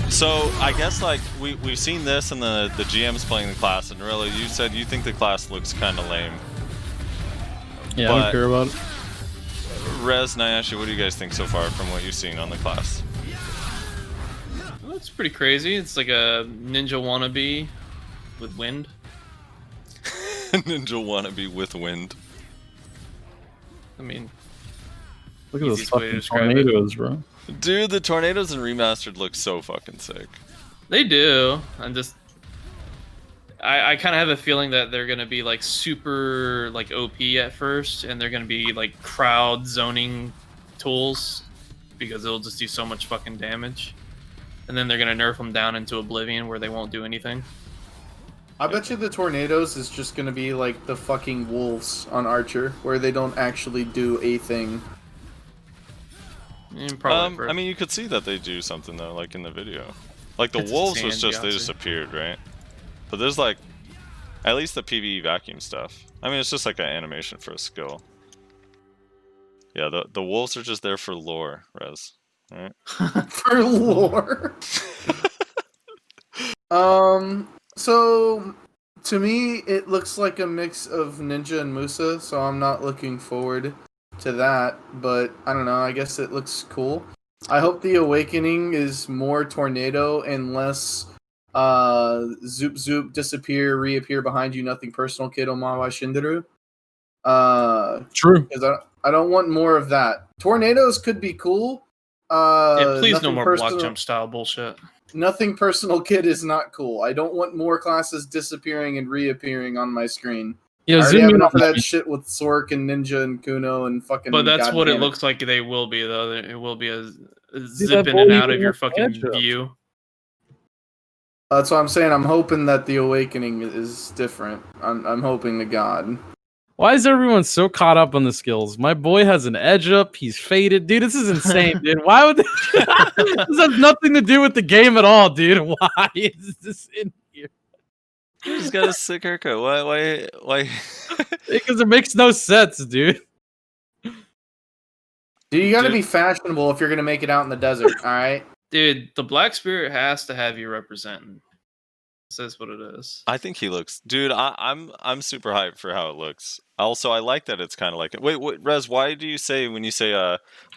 So I guess like we've seen this and the GM's playing the class, and really you said you think the class looks kind of lame. Yeah, I don't care about it. Rez, Nyashi, what do you guys think so far from what you've seen on the class? Well, it's pretty crazy. It's like a ninja wannabe with wind. Ninja wannabe with wind. I mean, look at those fucking tornadoes, bro. Dude, the tornadoes in remastered look so fucking sick. They do. I kind of have a feeling that they're gonna be like super like OP at first, and they're gonna be like crowd zoning tools because it'll just do so much fucking damage, and then they're gonna nerf them down into oblivion where they won't do anything. I bet you the tornadoes is just gonna be like the fucking wolves on Archer, where they don't actually do a thing. Probably I mean, you could see that they do something though, like in the video. Like the wolves was just they just appeared, right? But there's like at least the PvE vacuum stuff. I mean, it's just like an animation for a skill. Yeah, the wolves are just there for lore, Rez. Right? For lore. So to me, it looks like a mix of Ninja and Musa, so I'm not looking forward to that, but I don't know, I guess it looks cool. I hope the awakening is more tornado and less zoop zoop disappear reappear behind you, nothing personal kid Omawa Shinderu. True, because I don't want more of that. Tornadoes could be cool. Yeah, please no more block jump style bullshit. Nothing personal kid is not cool. I don't want more classes disappearing and reappearing on my screen. Yeah, I already zoom have in enough on of that. that shit with Sork and Ninja and Kuno and fucking. But that's what it goddamn looks like they will be, though. It will be a that zip in boy and out even of your wants to fucking edge up. view. That's what I'm saying. I'm hoping that the Awakening is different. I'm hoping to God. Why is everyone so caught up on the skills? My boy has an edge up. He's faded, dude. This is insane, dude. Why would this has nothing to do with the game at all, dude? Why is this in here? He's got a sick haircut. Why? Because it makes no sense, dude. Dude, you got to Dude. be fashionable if you're gonna make it out in the desert. All right. Dude, the Black Spirit has to have you representing. Says what it is. I think he looks, dude. I'm super hyped for how it looks. Also, I like that it's kind of like. Wait, Rez? Why do you say when you say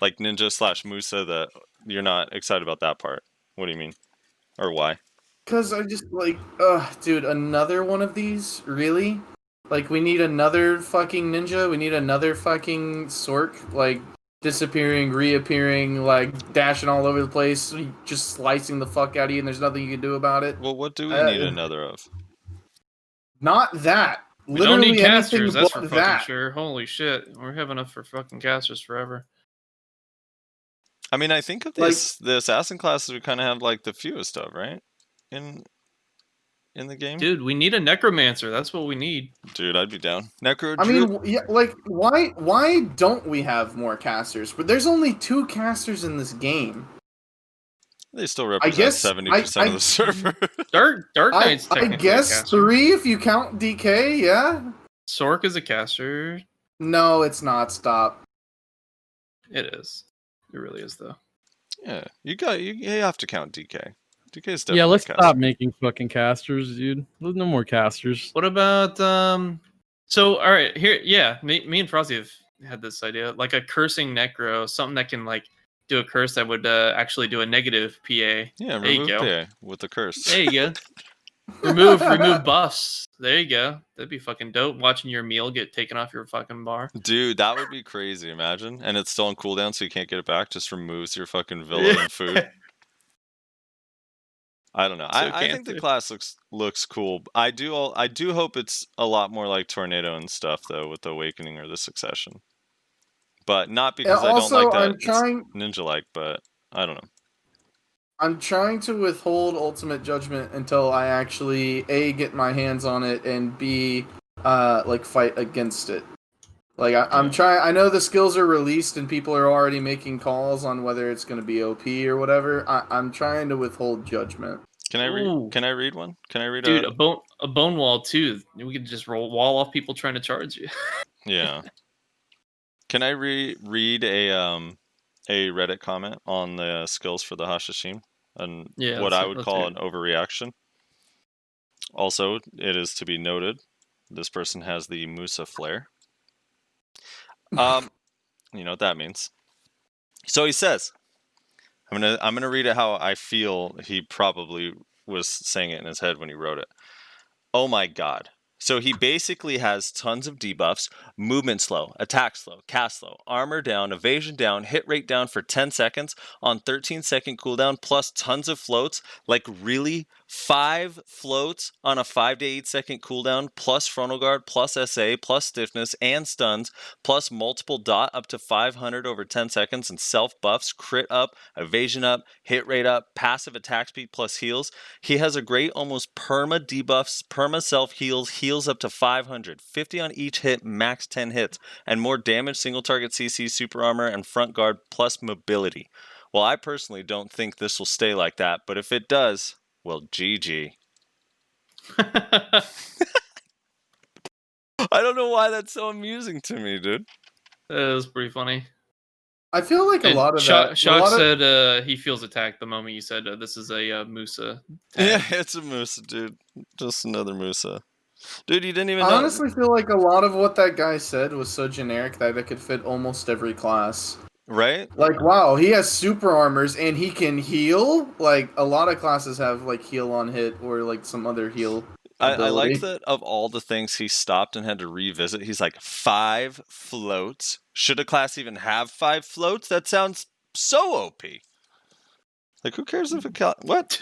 like Ninja / Musa that you're not excited about that part? What do you mean, or why? Cause I just like, dude, another one of these, really? Like, we need another fucking Ninja. We need another fucking Sork, like disappearing, reappearing, like dashing all over the place, just slicing the fuck out of you, and there's nothing you can do about it. Well, what do we need another of? Not that. We don't Literally need casters, anything that's but for fucking that. sure. Holy shit. We're having enough for fucking casters forever. I mean, I think of this the assassin classes we kind of have like the fewest of, right? In the game, Dude, we need a necromancer. That's what we need. Dude, I'd be down. Necro. I mean, yeah, like, why don't we have more casters? But there's only 2 casters in this game. They still represent guess 70% of the server. Dark Knight's I technically guess a caster. 3 if you count DK, yeah? Sork is a caster. No, it's not. Stop. It is. It really is, though. Yeah, you have to count DK. DK is definitely Yeah, let's a caster. stop making fucking casters, dude. There's no more casters. What about so all right, here me and Frosty have had this idea. Like a cursing necro, something that can like do a curse that would actually do a negative PA. Yeah, There you remove go. PA with the curse. There you go. remove buffs. There you go. That'd be fucking dope. Watching your meal get taken off your fucking bar. Dude, that would be crazy. Imagine, and it's still on cooldown, so you can't get it back. Just removes your fucking villa and food. I don't know. So I think the class looks cool. I do hope it's a lot more like Tornado and stuff though, with the Awakening or the Succession. But not because I don't like that it's ninja-like, but I don't know. I'm trying to withhold ultimate judgment until I actually A, get my hands on it, and B, like fight against it. Like I'm trying. I know the skills are released and people are already making calls on whether it's going to be OP or whatever. I'm trying to withhold judgment. Can I read? Can I read one? Can I read? Dude, a bone wall too. We could just wall off people trying to charge you. Yeah. Can I read a Reddit comment on the skills for the Hashashin and what I would call an overreaction? Also, it is to be noted, this person has the Musa flare. You know what that means. So he says, I'm gonna read it how I feel he probably was saying it in his head when he wrote it. Oh my god. So he basically has tons of debuffs, movement slow, attack slow, cast slow, armor down, evasion down, hit rate down for 10 seconds on 13-second cooldown, plus tons of floats. Like really, 5 floats on a 5 to 8 second cooldown, plus frontal guard, plus SA, plus stiffness and stuns, plus multiple dot up to 500 over 10 seconds, and self buffs, crit up, evasion up, hit rate up, passive attack speed plus heals. He has a great almost perma debuffs, perma self heals up to 500, 50 on each hit, max 10 hits, and more damage, single target CC, super armor, and front guard plus mobility. Well, I personally don't think this will stay like that, but if it does, well, GG. I don't know why that's so amusing to me, dude. That was pretty funny. I feel like a lot of Shock said he feels attacked the moment you said this is a Musa tag. Yeah, it's a Musa, dude. Just another Musa. Dude, you didn't even I know. honestly feel like a lot of what that guy said was so generic that it could fit almost every class. Right? Like, wow, he has super armors and he can heal? Like, a lot of classes have, like, heal on hit or, like, some other heal I like that of all the things he stopped and had to revisit, he's like, 5 floats? Should a class even have 5 floats? That sounds so OP. Like, who cares if it what?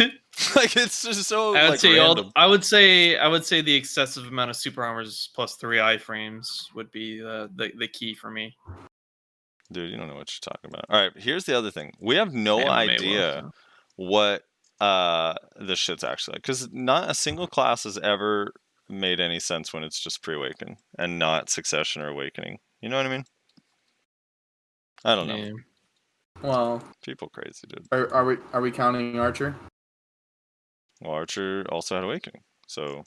Like, it's just so I would like say random. I would say the excessive amount of super armors plus 3 iframes would be the key for me. Dude, you don't know what you're talking about. All right, here's the other thing. We have no Anime idea will, so. what this shit's actually like, because not a single class has ever made any sense when it's just pre-awaken and not succession or awakening. You know what I mean? I don't know. Yeah. Well, People crazy, dude. are we counting Archer? Well, Archer also had awakening, so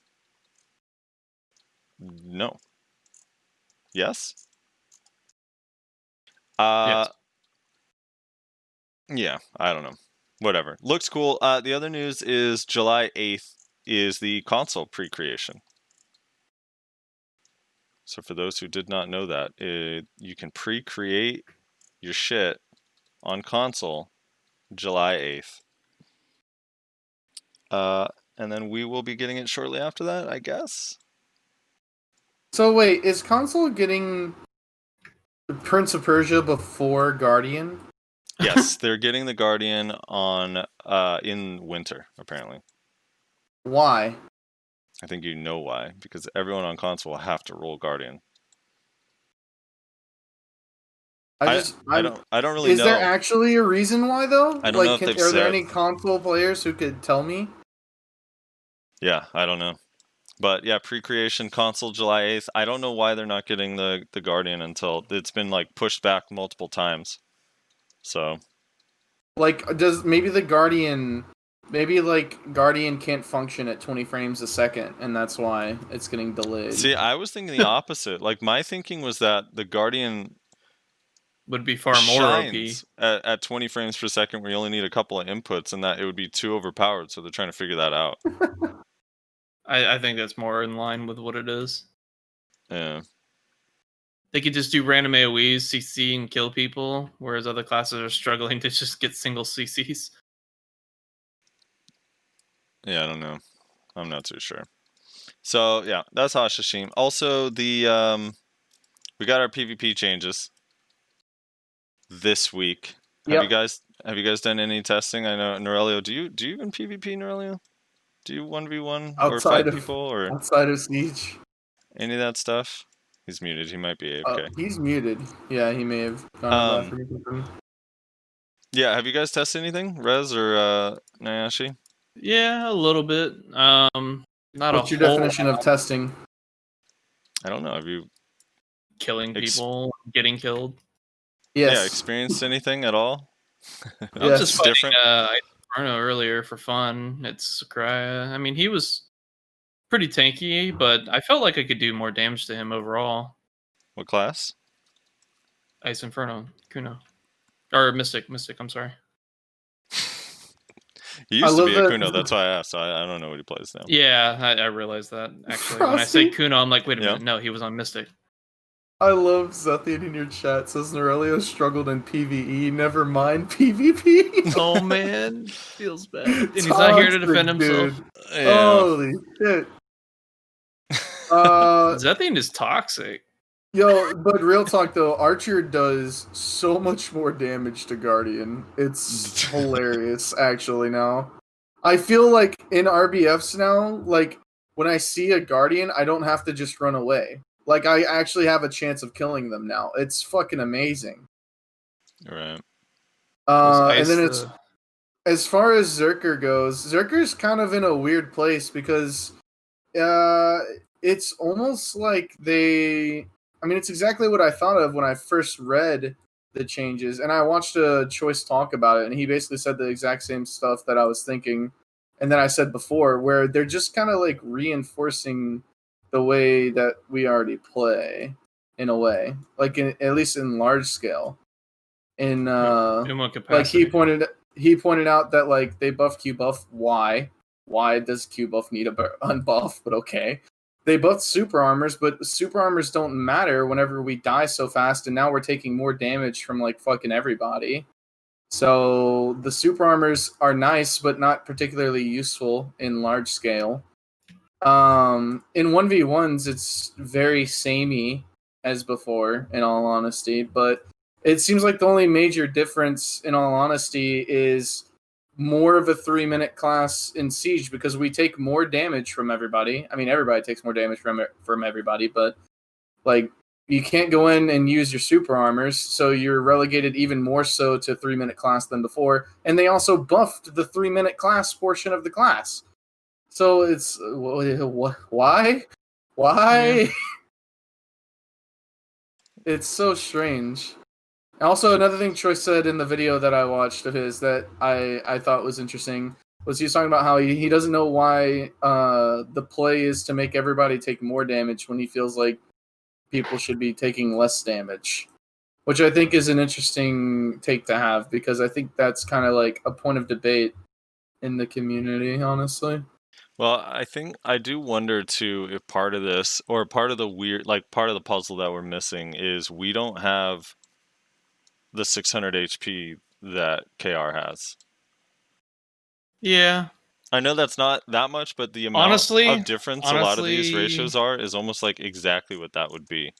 no. Yes. Yes. Yeah, I don't know. Whatever. Looks cool. The other news is July 8th is the console pre-creation. So for those who did not know that, you can pre-create your shit on console July 8th. And then we will be getting it shortly after that, I guess. So wait, is console getting Prince of Persia before Guardian? Yes, they're getting the Guardian on in winter, apparently. Why? I think you know why, because everyone on console will have to roll Guardian. I don't really know. Is there actually a reason why though? I don't know if they've are there said. any console players who could tell me? Yeah, I don't know. But yeah, pre-creation console July 8th. I don't know why they're not getting the Guardian until it's been like pushed back multiple times. So Like, does maybe the Guardian, Guardian can't function at 20 frames a second, and that's why it's getting delayed. see, I was thinking the opposite. Like my thinking was that the Guardian Would be far more OP. shines at 20 frames per second, where you only need a couple of inputs, and that it would be too overpowered. So they're trying to figure that out. I think that's more in line with what it is. Yeah. They could just do random AoEs, CC, and kill people, whereas other classes are struggling to just get single CCs. Yeah, I don't know. I'm not too sure. So yeah, that's Hashashin. Also, the we got our PvP changes this week. Yep. Have you guys done any testing? I know Narelio. Do you even PvP, Narelio? Do you 1v1 or fight people or outside of Siege? Any of that stuff? He's muted. He might be AFK. He's muted. Yeah, he may have gone left. Yeah, have you guys tested anything, Rez or Nayashi? Yeah, a little bit. Not What's your definition of testing? I don't know. Have you killing people, getting killed? Yes. Yeah, experienced anything at all? I was just fighting different. Inferno earlier for fun. It's Sakurai. I mean, he was pretty tanky, but I felt like I could do more damage to him overall. What class? Ice Inferno, Kuno. Or Mystic, I'm sorry. He used to be a Kuno, that's why I asked. So I don't know what he plays now. Yeah, I realized that, actually. When I say Kuno, I'm like, wait a minute. No, he was on Mystic. I love Zethian in your chat. Says Narelio struggled in PvE. Never mind PvP. Oh, man. Feels bad. And he's not here to defend himself. Yeah. Holy shit. Zethian is toxic. Yo, but real talk though, Archer does so much more damage to Guardian. It's hilarious, actually, now. I feel like in RBFs now, like, when I see a Guardian, I don't have to just run away. Like, I actually have a chance of killing them now. It's fucking amazing. Right. And then as far as Zerker goes, Zerker's kind of in a weird place because it's almost like it's exactly what I thought of when I first read the changes, and I watched a Choice talk about it, and he basically said the exact same stuff that I was thinking, and that I said before, where they're just kind of like reinforcing the way that we already play, in a way, like at least in large scale. In what capacity? Like he pointed out that like they buff Q buff. Why does Q buff need a unbuff? But okay. They buffed super armors, but super armors don't matter whenever we die so fast, and now we're taking more damage from like fucking everybody. So the super armors are nice, but not particularly useful in large scale. In 1v1s, it's very samey as before, in all honesty, but it seems like the only major difference, in all honesty, is more of a 3-minute class in Siege because we take more damage from everybody. I mean, everybody takes more damage from everybody, but like you can't go in and use your super armors, so you're relegated even more so to 3-minute class than before. And they also buffed the 3-minute class portion of the class. So it's why? Yeah. It's so strange. Also, another thing Troy said in the video that I watched of his that I thought was interesting was he was talking about how he doesn't know why the play is to make everybody take more damage when he feels like people should be taking less damage, which I think is an interesting take to have because I think that's kind of like a point of debate in the community, honestly. Well, I think I do wonder too if part of this or part of the weird, like part of the puzzle that we're missing is we don't have the 600 HP that KR has. Yeah. I know that's not that much, but the amount of difference a lot of these ratios is almost like exactly what that would be.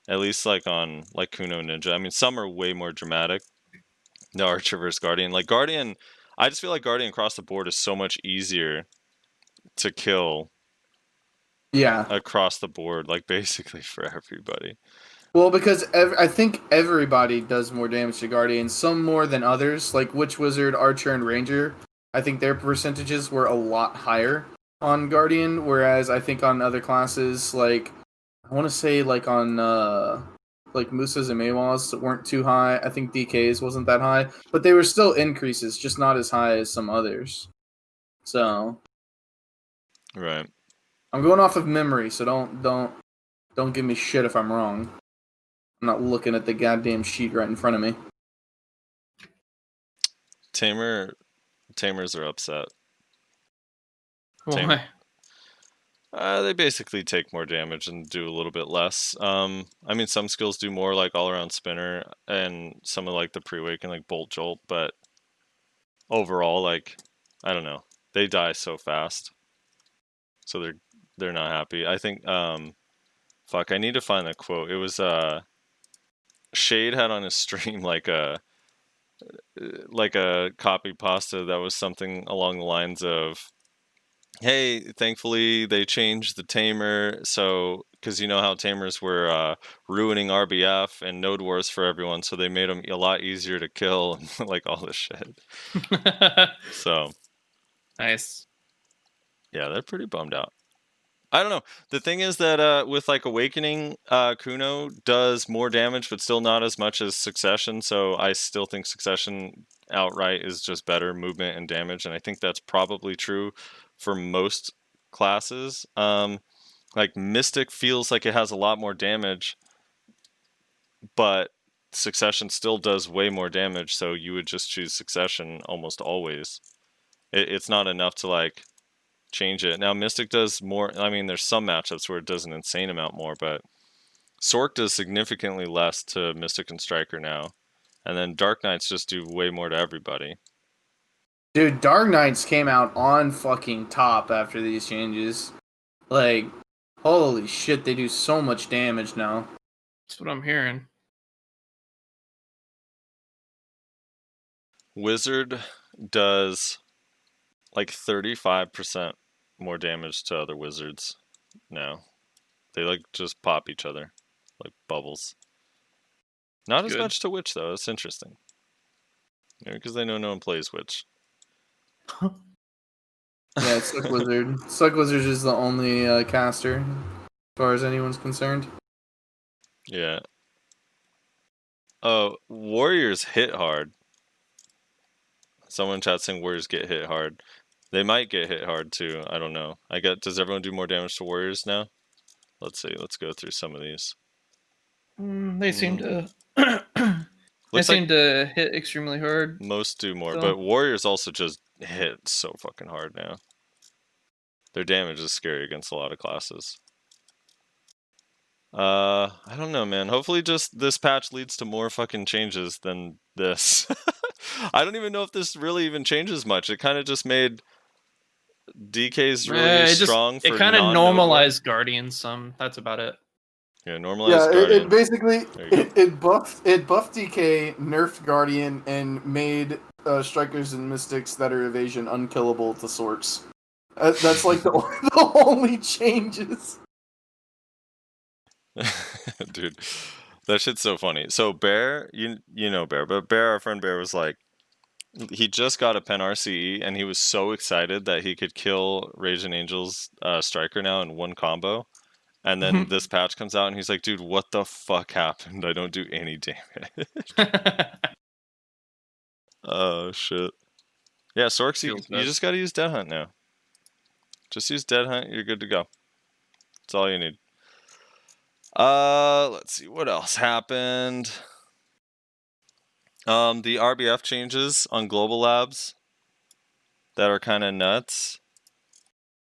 At least like on like Kuno Ninja. I mean, some are way more dramatic. The Archer versus Guardian. Like Guardian, I just feel like Guardian across the board is so much easier to kill. Yeah. Across the board, like basically for everybody. Well, because I think everybody does more damage to Guardian, some more than others. Like Witch Wizard, Archer, and Ranger, I think their percentages were a lot higher on Guardian, whereas I think on other classes, like I want to say like on like Musas and Mawas weren't too high. I think DK's wasn't that high, but they were still increases, just not as high as some others. So, right. I'm going off of memory, so don't give me shit if I'm wrong. I'm not looking at the goddamn sheet right in front of me. Tamers are upset. Why? They basically take more damage and do a little bit less. I mean, some skills do more, like all-around spinner, and some of like the pre-awaken, like bolt jolt. But overall, like I don't know, they die so fast, so they're not happy. I think. Fuck, I need to find the quote. It was Shade had on his stream like a copy pasta that was something along the lines of, hey, thankfully they changed the tamer, so because you know how tamers were ruining RBF and node wars for everyone, so they made them a lot easier to kill and like all this shit. So nice. Yeah, they're pretty bummed out. I don't know. The thing is that with like Awakening, Kuno does more damage, but still not as much as Succession. So I still think Succession outright is just better movement and damage, and I think that's probably true for most classes. Like Mystic feels like it has a lot more damage, but Succession still does way more damage. So you would just choose Succession almost always. It's not enough to like change it. Now Mystic does more. I mean, there's some matchups where it does an insane amount more, but Sork does significantly less to Mystic and Striker now, and then Dark Knights just do way more to everybody. Dude, Dark Knights came out on fucking top after these changes. Like, holy shit, they do so much damage now. That's what I'm hearing. Wizard does like 35% more damage to other wizards now. They like just pop each other like bubbles. Not as much to Witch though. It's interesting. Because they know no one plays Witch. Yeah, it's Suck Wizard. Suck Wizard is the only caster, as far as anyone's concerned. Yeah. Oh, Warriors hit hard. Someone in chat saying Warriors get hit hard. They might get hit hard too. I don't know. Does everyone do more damage to Warriors now? Let's see. Let's go through some of these. They seem to. They seem to hit extremely hard. Most do more, but Warriors also just hit so fucking hard now. Their damage is scary against a lot of classes. I don't know, man. Hopefully just this patch leads to more fucking changes than this. I don't even know if this really even changes much. It kind of just made DK's really strong. It kind of normalized Guardians some. That's about it. Yeah, normalized Guardian. It basically it buffed DK, nerfed Guardian, and made strikers and mystics that are evasion unkillable to sorts. That's like the only changes. Dude, that shit's so funny. So Bear, you know Bear, but Bear, our friend Bear, was like, he just got a pen RCE and he was so excited that he could kill Raging Angel's striker now in one combo. And then this patch comes out and he's like, dude, what the fuck happened? I don't do any damage. Oh shit. Yeah, Sorks, you just gotta use Dead Hunt now. Just use Dead Hunt, you're good to go. That's all you need. Let's see what else happened. The RBF changes on Global Labs that are kind of nuts.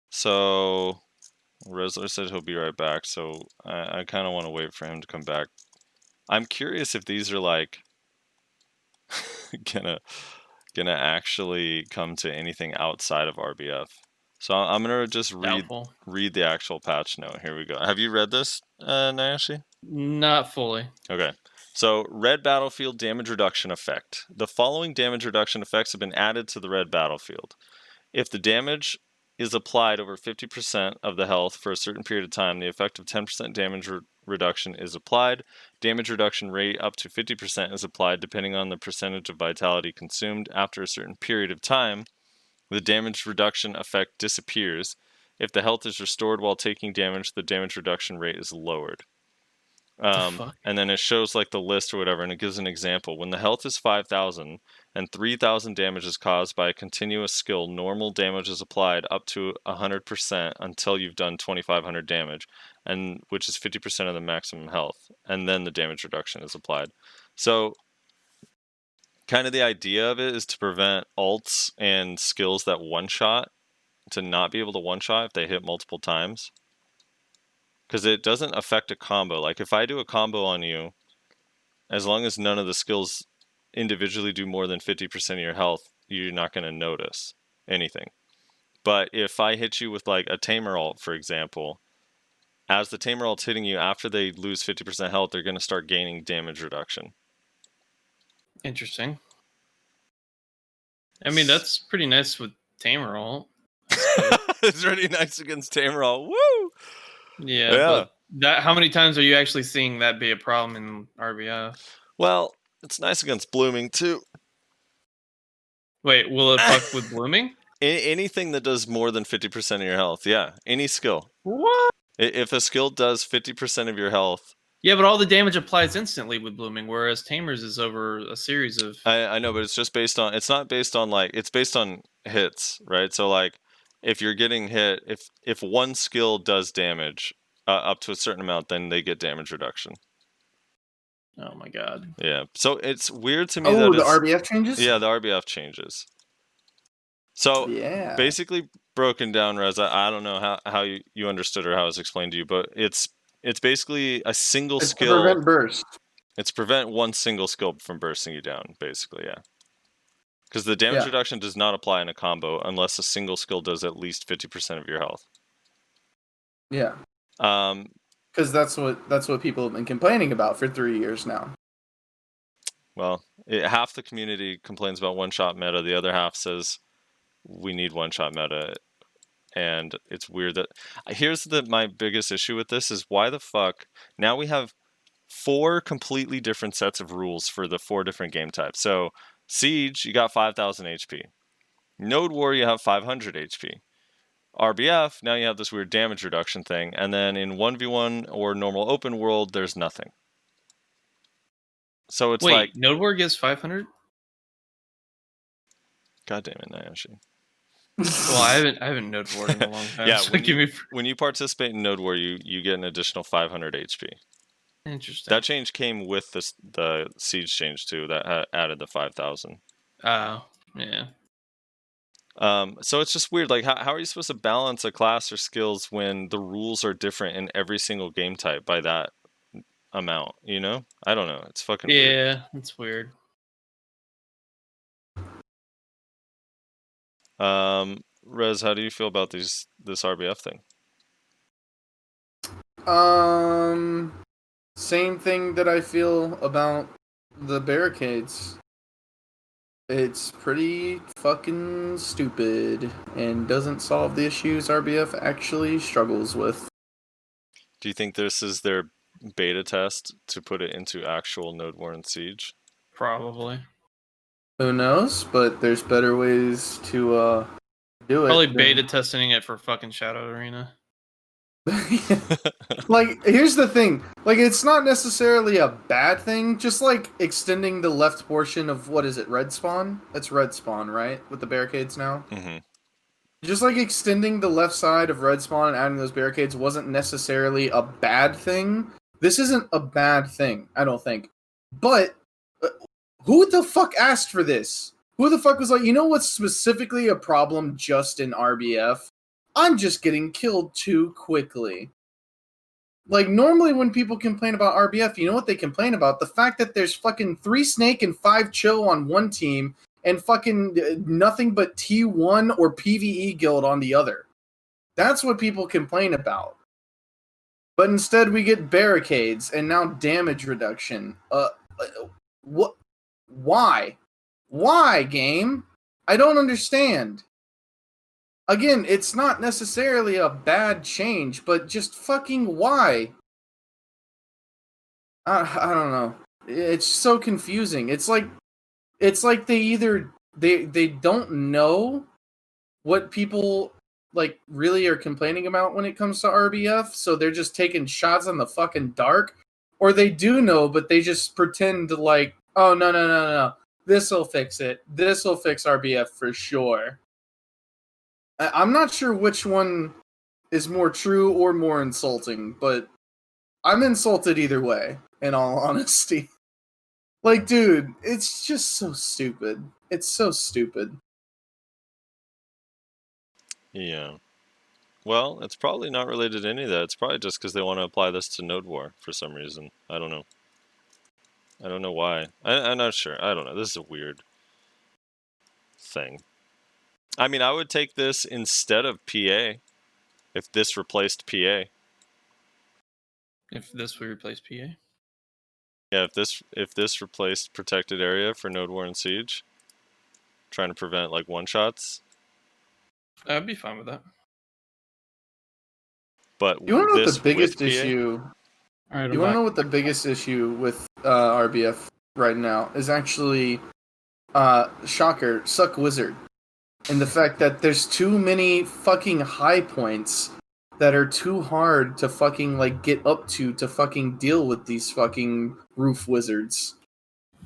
So Resler said he'll be right back, so I kind of want to wait for him to come back. I'm curious if these are like gonna actually come to anything outside of RBF. So I'm gonna just read the actual patch note. Here we go. Have you read this, Nayashi? Not fully. Okay. So, red battlefield damage reduction effect. The following damage reduction effects have been added to the red battlefield. If the damage is applied over 50% of the health for a certain period of time, the effect of 10% damage reduction is applied. Damage reduction rate up to 50% is applied depending on the percentage of vitality consumed. After a certain period of time, the damage reduction effect disappears. If the health is restored while taking damage, the damage reduction rate is lowered. And then it shows like the list or whatever, and it gives an example. When the health is 5,000 and 3,000 damage is caused by a continuous skill, normal damage is applied up to 100% until you've done 2,500 damage, and which is 50% of the maximum health, and then the damage reduction is applied. So, kind of the idea of it is to prevent ults and skills that one-shot to not be able to one-shot if they hit multiple times. Because it doesn't affect a combo. Like, if I do a combo on you, as long as none of the skills individually do more than 50% of your health, you're not going to notice anything. But if I hit you with, like, a Tamer ult, for example, as the Tamer ult's hitting you, after they lose 50% health, they're going to start gaining damage reduction. Interesting. I mean, that's pretty nice with Tamer ult. It's really nice against Tamer ult. Woo! Yeah, but how many times are you actually seeing that be a problem in RBF? Well, it's nice against Blooming too. Wait, will it fuck with Blooming? Anything that does more than 50% of your health, yeah. Any skill. What? If a skill does 50% of your health... Yeah, but all the damage applies instantly with Blooming, whereas Tamer's is over a series of... I know, but it's just based on... It's not based on, like... It's based on hits, right? So, like, if you're getting hit... If one skill does damage up to a certain amount, then they get damage reduction. Oh my god. Yeah. So, it's weird to me that that the RBF changes? Yeah, the RBF changes. So, basically broken down, Rez, I don't know how you understood or how it was explained to you, but it's basically a single skill. To prevent burst. It's prevent one single skill from bursting you down, basically, yeah. Because the damage reduction does not apply in a combo unless a single skill does at least 50% of your health. Yeah. Because that's what people have been complaining about for 3 years now. Well, half the community complains about one-shot meta. The other half says we need one-shot meta. And it's weird that... Here's my biggest issue with this is why the fuck... Now we have 4 completely different sets of rules for the 4 different game types. So, Siege, you got 5,000 HP. Node War, you have 500 HP. RBF, now you have this weird damage reduction thing. And then in 1v1 or normal open world, there's nothing. So it's like... Node War gives 500? God damn it, Nayashi. Well, I haven't Node War in a long time. Yeah, so when you participate in Node War, you get an additional 500 HP. Interesting. That change came with the Siege change too. That added the 5,000. Oh, yeah. So it's just weird. Like, how are you supposed to balance a class or skills when the rules are different in every single game type by that amount? You know, I don't know. It's fucking weird. Yeah, it's weird. Rez, how do you feel about this RBF thing? Same thing that I feel about the barricades. It's pretty fucking stupid and doesn't solve the issues RBF actually struggles with. Do you think this is their beta test to put it into actual Node War and Siege? Probably. Who knows? But there's better ways to do it. Probably than- beta testing it for fucking Shadow Arena. Like, here's the thing. Like, it's not necessarily a bad thing. Just like extending the left portion of what is it? Red spawn. That's red spawn, right? With the barricades now. Mm-hmm. Just like extending the left side of red spawn and adding those barricades wasn't necessarily a bad thing. This isn't a bad thing, I don't think. But who the fuck asked for this? Who the fuck was like, you know what's specifically a problem just in RBF? I'm just getting killed too quickly. Like, normally when people complain about RBF, you know what they complain about? The fact that there's fucking 3 Snake and 5 Chill on one team, and fucking nothing but T1 or PvE guild on the other. That's what people complain about. But instead we get barricades, and now damage reduction. What? Why? Why, game? I don't understand. Again, it's not necessarily a bad change, but just fucking why? I don't know. It's so confusing. It's like they either they don't know what people like really are complaining about when it comes to RBF, so they're just taking shots on the fucking dark, or they do know, but they just pretend to like, oh no. This'll fix it. This'll fix RBF for sure. I'm not sure which one is more true or more insulting, but I'm insulted either way, in all honesty. Like, dude, it's just so stupid. It's so stupid. Yeah. Well, it's probably not related to any of that. It's probably just because they want to apply this to Node War for some reason. I don't know. I don't know why. I'm not sure. I don't know. This is a weird thing. I mean, I would take this instead of PA if this replaced PA. If this would replace PA. Yeah, if this replaced protected area for Node War and Siege, trying to prevent like one-shots. I'd be fine with that. But You want to know what this the biggest with PA? issue? All right, You want to know what the biggest issue with RBF right now is? Actually, shocker, Suck Wizard, and the fact that there's too many fucking high points that are too hard to fucking like get up to fucking deal with these fucking roof wizards,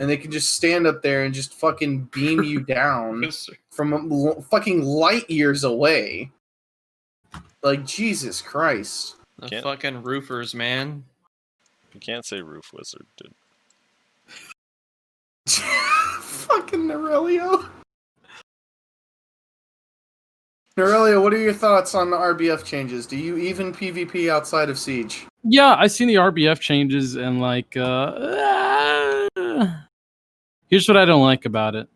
and they can just stand up there and just fucking beam you down from fucking light years away. Like, Jesus Christ. The Can't- fucking roofers, man. You can't say roof wizard, dude. Fucking Narelio. Narelio, what are your thoughts on the RBF changes? Do you even PvP outside of Siege? Yeah, I've seen the RBF changes, and like, here's what I don't like about it.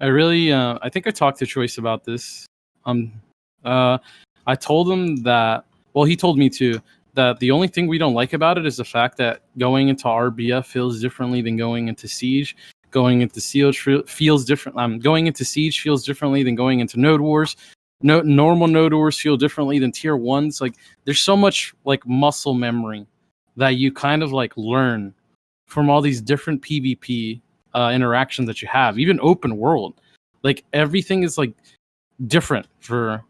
I really, I think I talked to Choice about this. I told him that, well, he told me too, that the only thing we don't like about it is the fact that going into RBF feels differently than going into Siege. Going into Siege feels different. Going into Siege feels differently than going into Node Wars. Normal Node Wars feel differently than Tier 1s. Like, there's so much like muscle memory that you kind of like learn from all these different PvP interactions that you have. Even open world, like everything is like different for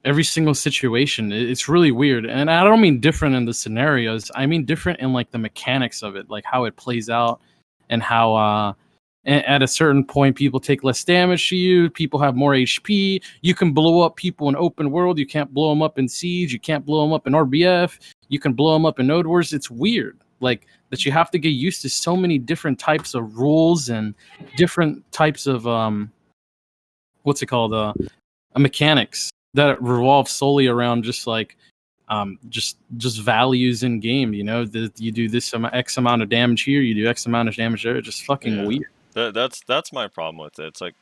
every single situation. It's really weird, and I don't mean different in the scenarios. I mean different in like the mechanics of it, like how it plays out, and how at a certain point people take less damage to you. People have more HP. You can blow up people in open world. You can't blow them up in Siege. You can't blow them up in RBF. You can blow them up in Node Wars. It's weird, like that you have to get used to so many different types of rules and different types of what's it called, mechanics that revolve solely around just like just values in game. You know, that you do this X amount of damage here, you do X amount of damage there. It's just fucking weird. That's my problem with it. It's like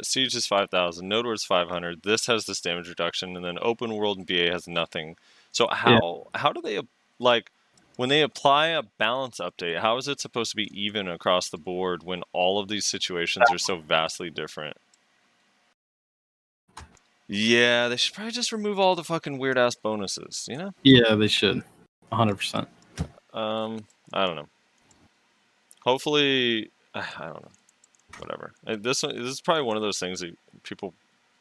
Siege is 5,000, Node War is 500. This has this damage reduction, and then Open World and BA has nothing. So how do they like? when they apply a balance update, how is it supposed to be even across the board when all of these situations are so vastly different? Yeah, they should probably just remove all the fucking weird ass bonuses, you know? Yeah, they should. 100%. I don't know. Hopefully, I don't know. Whatever. This is probably one of those things that people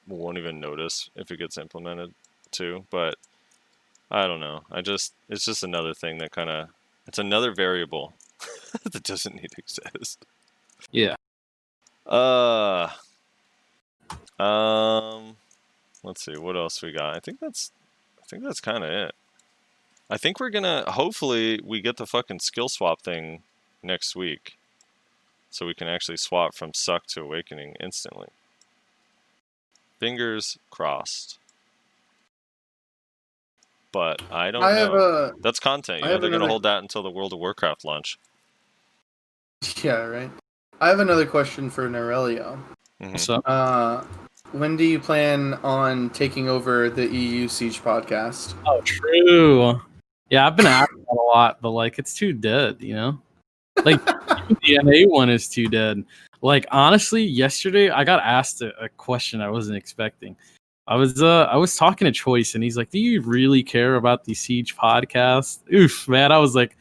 won't even notice if it gets implemented too, but I don't know. It's just another thing that kind of, it's another variable that doesn't need to exist. Yeah. Let's see what else we got. I think that's kind of it. I think we're gonna, hopefully we get the fucking skill swap thing next week, so we can actually swap from Suck to Awakening instantly. Fingers crossed. But I don't know. That's content. You know, they're gonna hold that until the World of Warcraft launch. Yeah, right. I have another question for Narelio. So, when do you plan on taking over the EU Siege podcast? oh, true. Yeah, I've been asking that a lot, but like, it's too dead, you know? Like, the NA one is too dead. Like, honestly, yesterday I got asked a question I wasn't expecting. I was talking to Choice, and he's like, "Do you really care about the Siege podcast?" Oof, man. I was like,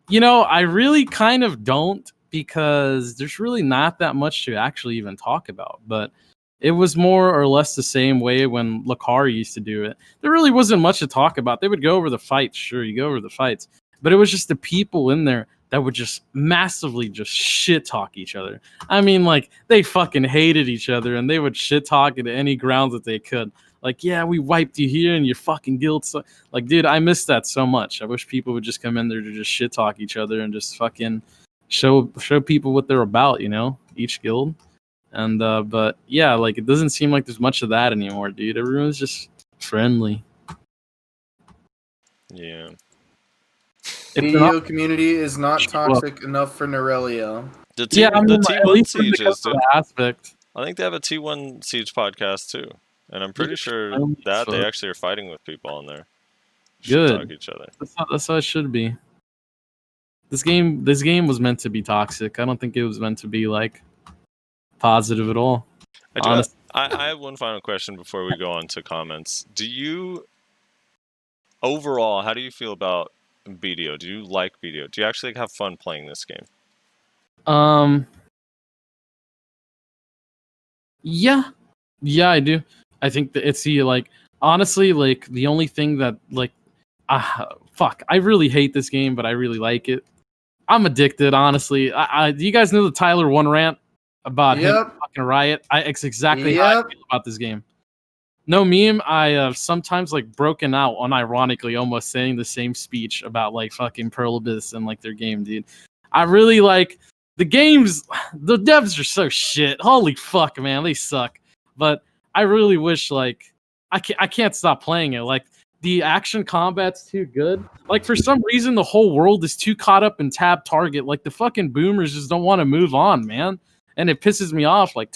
you know, I really kind of don't, because there's really not that much to actually even talk about. But it was more or less the same way when Lakar used to do it. There really wasn't much to talk about. They would go over the fights, sure, you go over the fights, but it was just the people in there that would just massively just shit talk each other. I mean, like, they fucking hated each other, and they would shit talk at any grounds that they could. Like, yeah, we wiped you here and your fucking guild. So, like, dude, I miss that so much. I wish people would just come in there to just shit talk each other and just fucking show people what they're about, you know, each guild. And but yeah, like, it doesn't seem like there's much of that anymore, dude. Everyone's just friendly. Yeah. The EU community is not toxic enough for Narelio. The at T1 least Siege because is, of dude. the aspect. I think they have a T1 Siege podcast too, and I'm pretty sure that they actually are fighting with people on there. Good. Talk each other. That's how it should be. This game was meant to be toxic. I don't think it was meant to be like positive at all. I have one final question before we go on to comments. Do you, overall, how do you feel about BDO? Do you like BDO? Do you actually have fun playing this game? Yeah, I do. I think that it's the, like, honestly, like, the only thing that, like, fuck, I really hate this game, but I really like it. I'm addicted, honestly. Do you guys know the Tyler 1 rant about him fucking Riot? It's exactly how I feel about this game. No meme, I have sometimes, like, broken out unironically almost saying the same speech about, like, fucking Pearl Abyss and, like, their game, dude. I really, like, the games, the devs are so shit. Holy fuck, man, they suck. But I really wish, like, I can't stop playing it. Like, the action combat's too good. Like, for some reason, the whole world is too caught up in tab target. Like, the fucking boomers just don't want to move on, man. And it pisses me off. Like,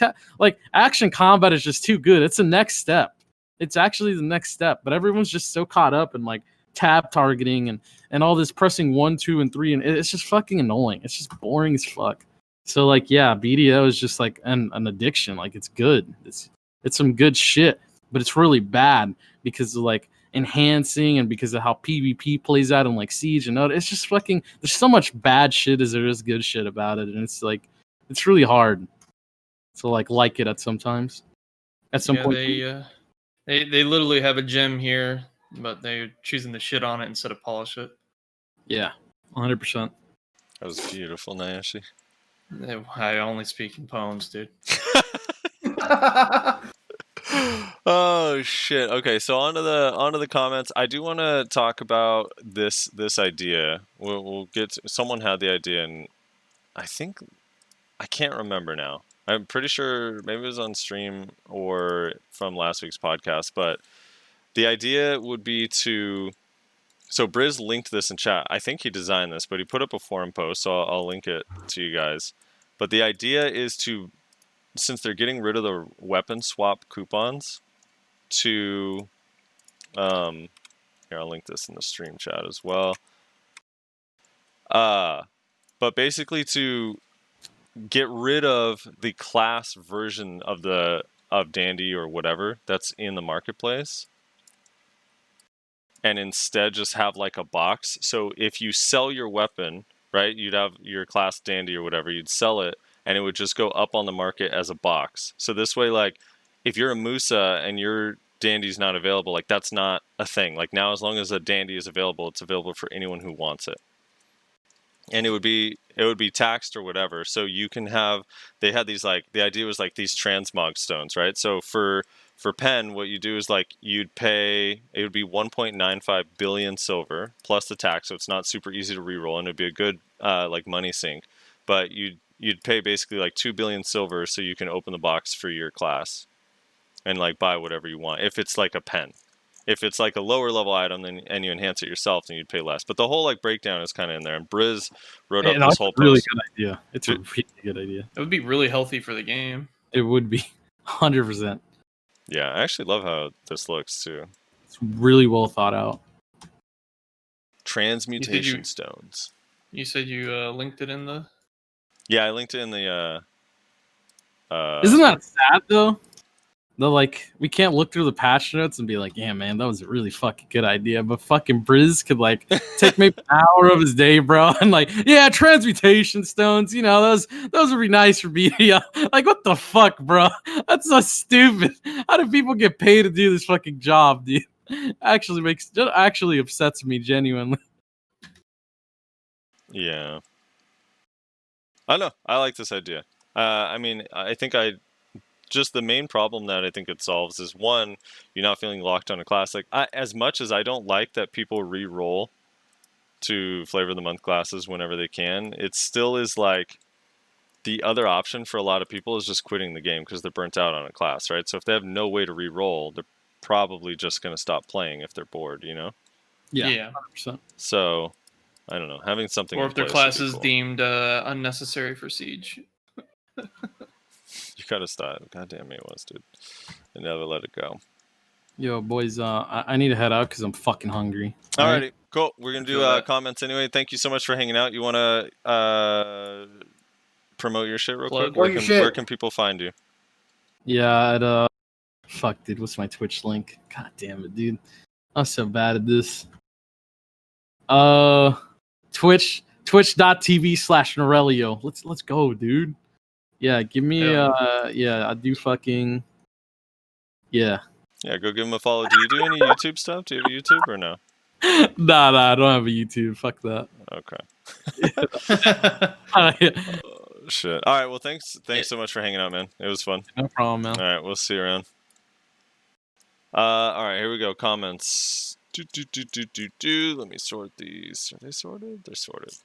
action combat is just too good. It's the next step. It's actually the next step. But everyone's just so caught up in, like, tab targeting and all this pressing 1, 2, and 3. And it's just fucking annoying. It's just boring as fuck. So, like, yeah, BDO is just, like, an addiction. Like, it's good. It's some good shit. But it's really bad because of, like, enhancing and because of how PvP plays out in, like, Siege and all. It's just fucking, there's so much bad shit as there is good shit about it, and it's like, it's really hard to like it at some point. They literally have a gem here, but they're choosing to shit on it instead of polish it. Yeah, 100%. That was beautiful, Nayashi. I only speak in poems, dude. Oh shit. Okay, so onto the comments. I do want to talk about this idea. We'll get someone had the idea, and I think I can't remember now. I'm pretty sure maybe it was on stream or from last week's podcast, but the idea would be to, so Brizz linked this in chat. I think he designed this, but he put up a forum post, so I'll link it to you guys. But the idea is to, since they're getting rid of the weapon swap coupons, to here, I'll link this in the stream chat as well. But basically to get rid of the class version of Dandy or whatever that's in the marketplace, and instead just have like a box. So if you sell your weapon, right, you'd have your class Dandy or whatever, you'd sell it, and it would just go up on the market as a box. So this way, like, if you're a Musa and your Dandy's not available, like, that's not a thing. Like, now as long as a Dandy is available, it's available for anyone who wants it. And it would be taxed or whatever. So you can have, they had these, like, the idea was like these transmog stones, right? So for Pen, what you do is like you'd pay, it would be 1.95 billion silver plus the tax, so it's not super easy to reroll, and it'd be a good like money sink. But you'd pay basically like 2 billion silver so you can open the box for your class and like buy whatever you want. If it's like a Pen. If it's like a lower level item and you enhance it yourself, then you'd pay less. But the whole like breakdown is kind of in there. And Brizz wrote up this whole post. Really good idea. It's a really good idea. It would be really healthy for the game. It would be 100%. Yeah, I actually love how this looks too. It's really well thought out. Transmutation stones. You said you linked it in the. Yeah, I linked it in the. Isn't that sad though? Like, we can't look through the patch notes and be like, yeah, man, that was a really fucking good idea. But fucking Brizz could, like, take maybe an hour of his day, bro, and, like, yeah, transmutation stones, you know, those would be nice for BDL. Like, what the fuck, bro? That's so stupid. How do people get paid to do this fucking job, dude? Actually upsets me genuinely. Yeah. I don't know. I like this idea. I mean, I think just the main problem that I think it solves is, one, you're not feeling locked on a class. Like, as much as I don't like that people re-roll to Flavor of the Month classes whenever they can, it still is like the other option for a lot of people is just quitting the game because they're burnt out on a class, right? So if they have no way to re-roll, they're probably just going to stop playing if they're bored, you know? Yeah. 100%. So, I don't know. Having something Or in if their place class would be is cool. deemed unnecessary for Siege. You gotta stop. God damn it was, dude. I never let it go. Yo, boys, I need to head out because I'm fucking hungry. Alrighty, cool. We're gonna do Feel that. comments anyway. Thank you so much for hanging out. You wanna promote your shit real Plug. quick? Plug your shit. Where can people find you? Yeah, fuck, dude, what's my Twitch link? God damn it, dude. I'm so bad at this. Twitch.tv/Narelio. Let's go, dude. Yeah, give me I do fucking yeah. Yeah, go give him a follow. Do you do any YouTube stuff? Do you have a YouTube or no? Nah, I don't have a YouTube. Fuck that. Okay. Shit. All right. Well, thanks so much for hanging out, man. It was fun. No problem, man. All right, we'll see you around. All right, here we go. Comments. Let me sort these. Are they sorted? They're sorted.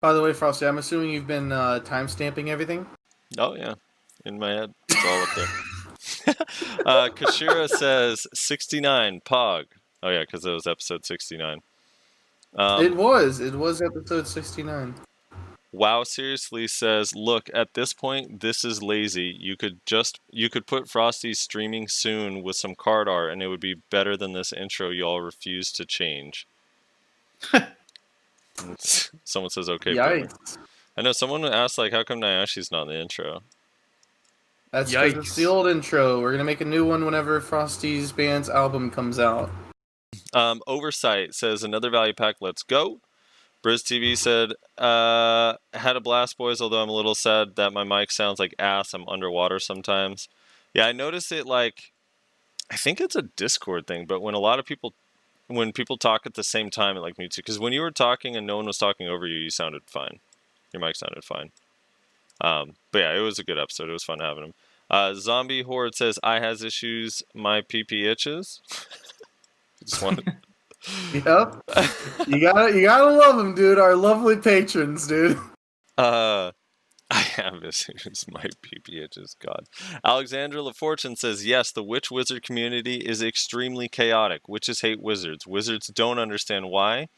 By the way, Frosty, I'm assuming you've been time-stamping everything? Oh, yeah. In my head. It's all up there. Kashira says 69, Pog. Oh, yeah, because it was episode 69. It was episode 69. Wow, seriously says, look, at this point, this is lazy. You could put Frosty streaming soon with some card art, and it would be better than this intro y'all refuse to change. Someone says, okay. Yikes. I know someone asked, like, how come Nyashi's not in the intro? That's because it's the old intro. We're going to make a new one whenever Frosty's band's album comes out. Oversight says, another value pack, let's go. Brizz TV said, had a blast, boys, although I'm a little sad that my mic sounds like ass. I'm underwater sometimes. Yeah, I noticed it, like, I think it's a Discord thing, but when people talk at the same time, it like mutes you. Because when you were talking and no one was talking over you, you sounded fine. Your mic sounded fine. But yeah, it was a good episode. It was fun having him. Zombie Horde says, I has issues, my PP itches. Just wanted... Yep. You gotta love them, dude. Our lovely patrons, dude. I have issues, my PP itches, God. Alexandra LaFortune says, yes, the witch wizard community is extremely chaotic. Witches hate wizards. Wizards don't understand why.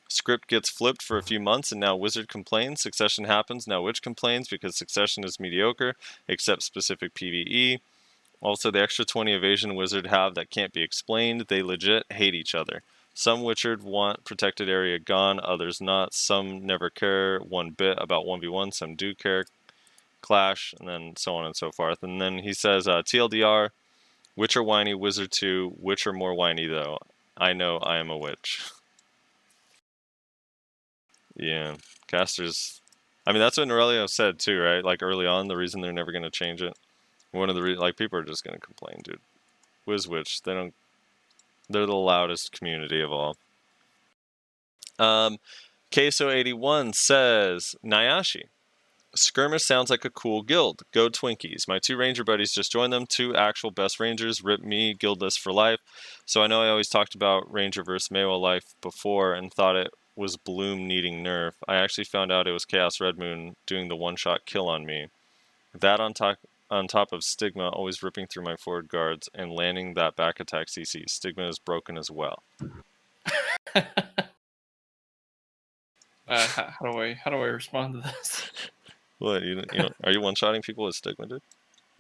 Script gets flipped for a few months, and now Wizard complains. Succession happens, now Witch complains because Succession is mediocre, except specific PvE. Also, the extra 20 evasion Wizard have that can't be explained. They legit hate each other. Some Witchered want protected area gone, others not. Some never care one bit about 1v1, some do care. Clash, and then so on and so forth. And then he says, TLDR, Witcher whiny, Wizard 2, Witcher more whiny though. I know I am a witch. Yeah, casters. I mean, that's what Narelio said too, right? Like early on, the reason they're never going to change it. One of the like people are just going to complain, dude. Witch, they don't. They're the loudest community of all. Queso81 says, Nyashi. Skirmish sounds like a cool guild. Go Twinkies. My 2 ranger buddies just joined them. 2 actual best rangers. Rip me, guildless for life. So I know I always talked about ranger versus Maywell life before and thought it was Bloom needing nerf. I actually found out it was Chaos Red Moon doing the one-shot kill on me. That on top of Stigma always ripping through my forward guards and landing that back attack CC. Stigma is broken as well. How do I respond to this? What, you know, are you one-shotting people with Stigma, dude?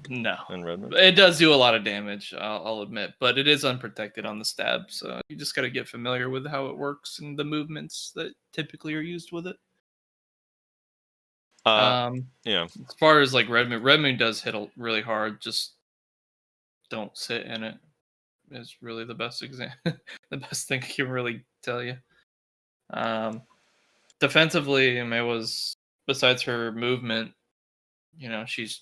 No. And Redmond? It does do a lot of damage, I'll admit, but it is unprotected on the stab, so you just got to get familiar with how it works and the movements that typically are used with it. Yeah. As far as like Red Moon does hit really hard. Just don't sit in it. Is really the best the best thing I can really tell you. Defensively, May was, besides her movement, she's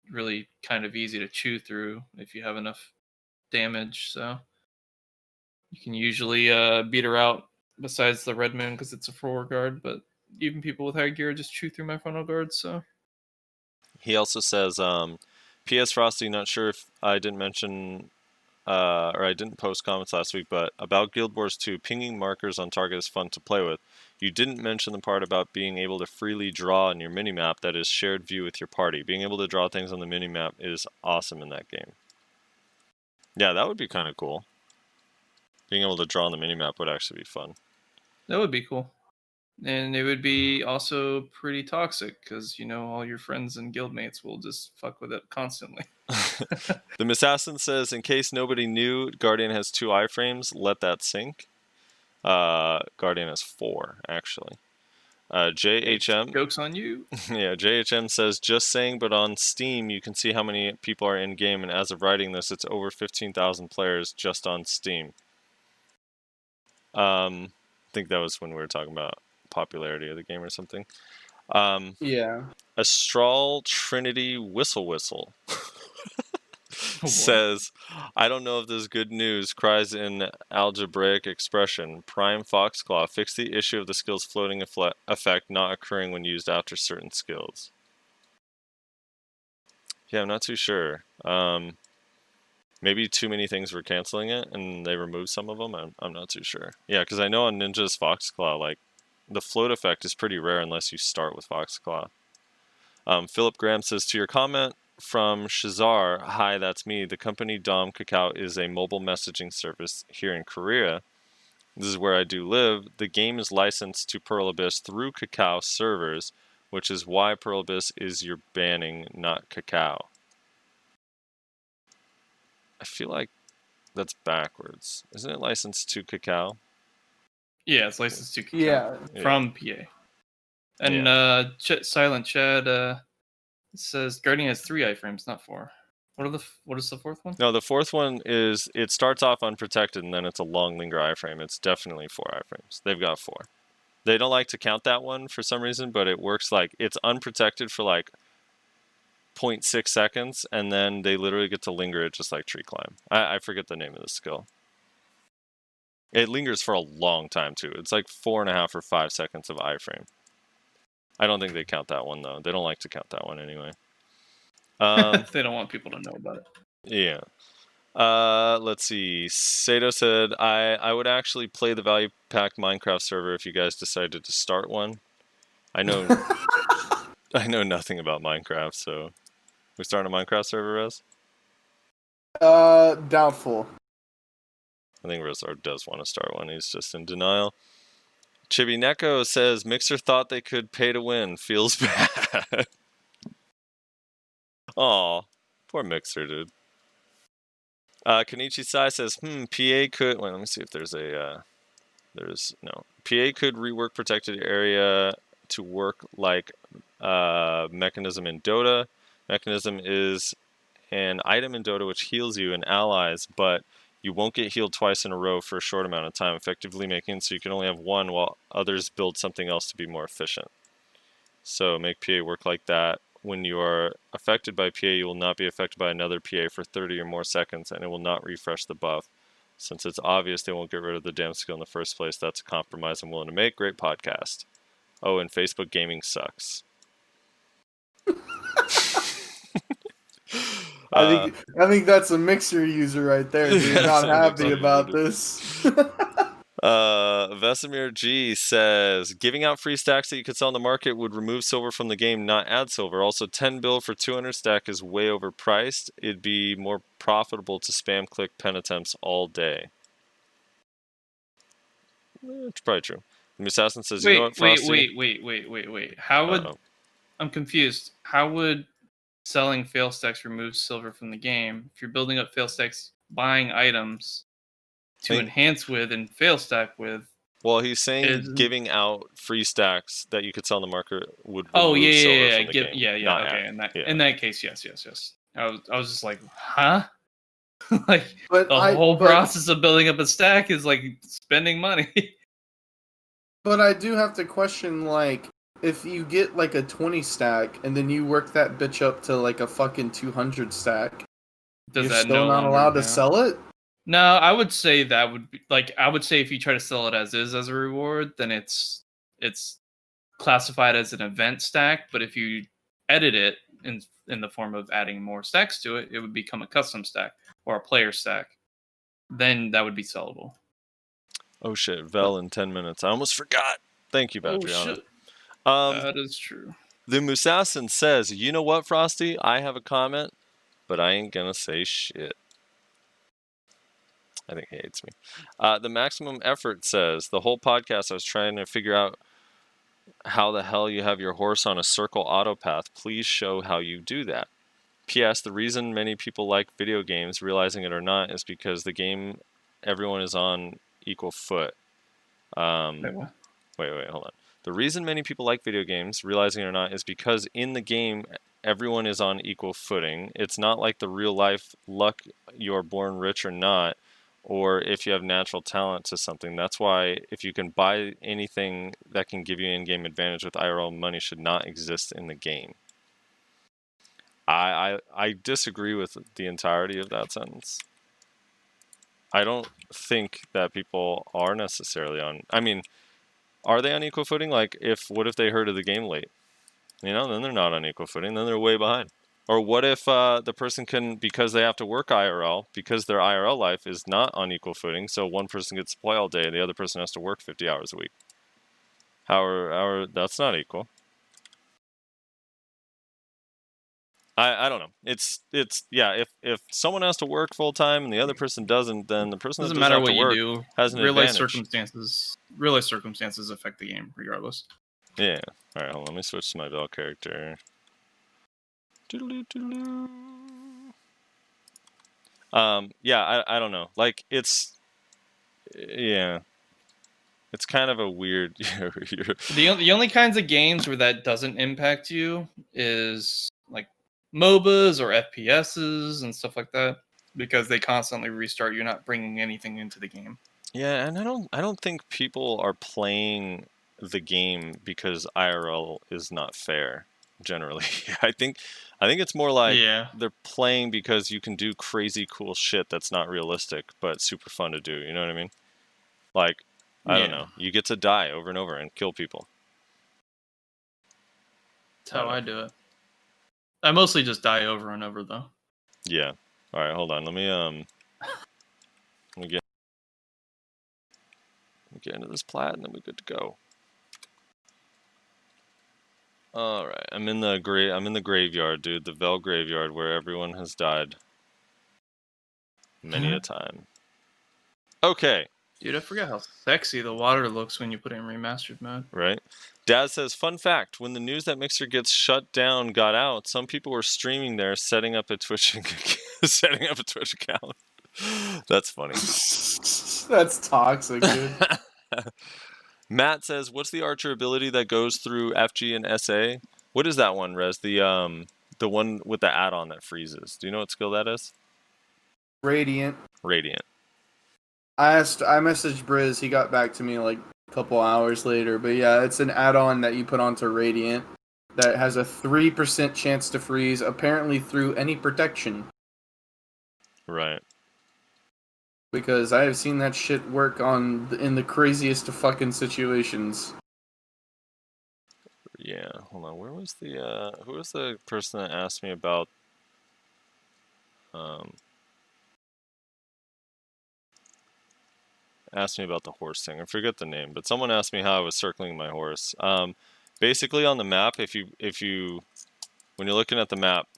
really kind of easy to chew through if you have enough damage. So you can usually beat her out. Besides the Red Moon, because it's a forward guard, but even people with high gear just chew through my frontal guards. So he also says, P.S. Frosty, not sure if I didn't mention or I didn't post comments last week, but about Guild Wars 2, pinging markers on target is fun to play with. You didn't mention the part about being able to freely draw on your minimap that is shared view with your party. Being able to draw things on the minimap is awesome in that game. Yeah, that would be kind of cool. Being able to draw on the minimap would actually be fun. That would be cool. And it would be also pretty toxic because, all your friends and guildmates will just fuck with it constantly. The Missassin says, in case nobody knew, Guardian has 2 iframes. Let that sink. Guardian has 4, actually. JHM. Joke's on you. Yeah, JHM says, just saying, but on Steam, you can see how many people are in game. And as of writing this, it's over 15,000 players just on Steam. I think that was when we were talking about popularity of the game or something. Yeah. Astral Trinity Whistle says, I don't know if this is good news, cries in algebraic expression. Prime Foxclaw, fix the issue of the skill's floating effect not occurring when used after certain skills. Yeah, I'm not too sure. Maybe too many things were canceling it and they removed some of them. I'm not too sure. Yeah, because I know on Ninja's Foxclaw, like, the float effect is pretty rare unless you start with Foxclaw. Philip Graham says, to your comment from Shazar, hi, that's me. The company Dom Kakao is a mobile messaging service here in Korea. This is where I do live. The game is licensed to Pearl Abyss through Kakao servers, which is why Pearl Abyss is your banning, not Kakao. I feel like that's backwards. Isn't it licensed to Kakao? Yeah, it's licensed to Kakao. Yeah. From PA. And Silent Chad says Guardian has 3 iframes, not 4. What is the 4th one? No, the 4th one is, it starts off unprotected and then it's a long linger iframe. It's definitely 4 iframes. They've got 4. They don't like to count that one for some reason, but it works like, it's unprotected for like 0.6 seconds, and then they literally get to linger it just like tree climb. I forget the name of the skill. It lingers for a long time too. It's like 4.5 or 5 seconds of iframe. I don't think they count that one though. They don't like to count that one anyway. They don't want people to know about it. Yeah. Let's see. Sato said, I would actually play the Value Pack Minecraft server if you guys decided to start one. I know I know nothing about Minecraft, so we start a Minecraft server, Rez? Doubtful. I think Rezar does want to start one. He's just in denial. Chibi Neko says, Mixer thought they could pay to win. Feels bad. Aw, poor Mixer, dude. Kenichi Sai says, PA could... Wait, let me see if there's a There's no. PA could rework protected area to work like mechanism in Dota. Mechanism is an item in Dota which heals you and allies, but you won't get healed twice in a row for a short amount of time, effectively making it so you can only have one while others build something else to be more efficient. So make PA work like that. When you are affected by PA, you will not be affected by another PA for 30 or more seconds, and it will not refresh the buff. Since it's obvious they won't get rid of the damn skill in the first place, that's a compromise I'm willing to make. Great podcast. Oh, and Facebook gaming sucks. I think that's a Mixer user right there, dude. That's Not a happy Mixer about user. this. Vesemir G says, giving out free stacks that you could sell in the market would remove silver from the game, not add silver. Also, 10 bill for 200 stack is way overpriced. It'd be more profitable to spam click pen attempts all day. It's probably true. The Assassin says, you know what, Frosty? Wait. How would... I'm confused. How would selling fail stacks remove silver from the game? If you're building up fail stacks, buying items to enhance with and fail stack with. Well, he's saying giving out free stacks that you could sell in the market would remove silver from the game. Okay, in that case, yes. I was just like, huh? Like but the whole process of building up a stack is like spending money. But I do have to question, like, if you get like a 20 stack and then you work that bitch up to like a fucking 200 stack, you're still not allowed to sell it? No, I would say that would be like, I would say if you try to sell it as is as a reward, then it's classified as an event stack. But if you edit it in the form of adding more stacks to it, it would become a custom stack or a player stack. Then that would be sellable. Oh shit, Vel in 10 minutes. I almost forgot. Thank you, Badriana. That is true. The Musassin says, you know what, Frosty? I have a comment, but I ain't gonna say shit. I think he hates me. The Maximum Effort says, the whole podcast I was trying to figure out how the hell you have your horse on a circle autopath. Please show how you do that. P.S. The reason many people like video games, realizing it or not, is because the game everyone is on equal foot. Wait, hold on. The reason many people like video games, realizing it or not, is because in the game everyone is on equal footing. It's not like the real life luck, you're born rich or not, or if you have natural talent to something. That's why if you can buy anything that can give you in-game advantage with IRL, money should not exist in the game. I disagree with the entirety of that sentence. I don't think that people are necessarily on... I mean, are they on equal footing? Like, what if they heard of the game late? You know, then they're not on equal footing. Then they're way behind. Or what if the person can, because they have to work IRL, because their IRL life is not on equal footing, so one person gets to play all day, the other person has to work 50 hours a week. That's not equal. I don't know. It's yeah. If someone has to work full time and the other person doesn't, then the person doesn't that matter have what to you work do. has an Real life advantage. Real life circumstances affect the game regardless. Yeah. All right. Hold on. Let me switch to my Vel character. Yeah. I don't know. Like it's kind of a weird. The only kinds of games where that doesn't impact you is like MOBAs or FPSs and stuff like that, because they constantly restart. You're not bringing anything into the game. Yeah, and I don't think people are playing the game because IRL is not fair. Generally, I think it's more like they're playing because you can do crazy cool shit that's not realistic but super fun to do. You know what I mean? Like, I don't know. You get to die over and over and kill people. That's how I do it. I mostly just die over and over, though. Yeah. All right, hold on. Let me get into this plat, and then we're good to go. All right, I'm in the graveyard, dude. The Vel graveyard, where everyone has died many a time. Okay. Dude, I forgot how sexy the water looks when you put it in remastered mode. Right. Dad says, fun fact, when the news that Mixer gets shut down got out, some people were streaming there, setting up a Twitch account. That's funny. That's toxic, dude. Matt says, "What's the archer ability that goes through FG and SA? What is that one, Rez? The one with the add-on that freezes. Do you know what skill that is? Radiant. Radiant. I messaged Brizz. He got back to me like a couple hours later. But yeah, it's an add-on that you put onto Radiant that has a 3% chance to freeze, apparently through any protection. Right. Because I have seen that shit work in the craziest of fucking situations. Yeah. Hold on. Where was the who was the person that asked me about the horse thing? I forget the name, but someone asked me how I was circling my horse. Basically on the map, if you when you're looking at the map,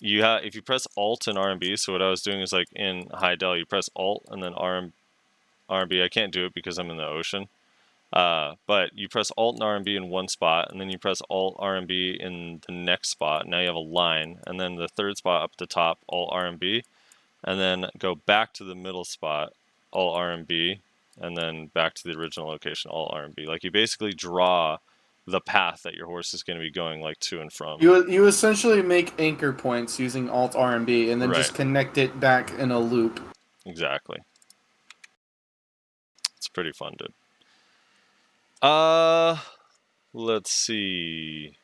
if you press Alt and RMB. So what I was doing is like in High Del, you press Alt and then RMB. I can't do it because I'm in the ocean. But you press Alt and RMB in one spot, and then you press Alt RMB in the next spot. Now you have a line, and then the third spot up at the top, Alt RMB, and then go back to the middle spot, Alt RMB, and then back to the original location, Alt RMB. Like you basically draw the path that your horse is going to be going like to and from. You essentially make anchor points using Alt RMB, and then Right. just connect it back in a loop. Exactly. It's pretty fun, dude. Let's see.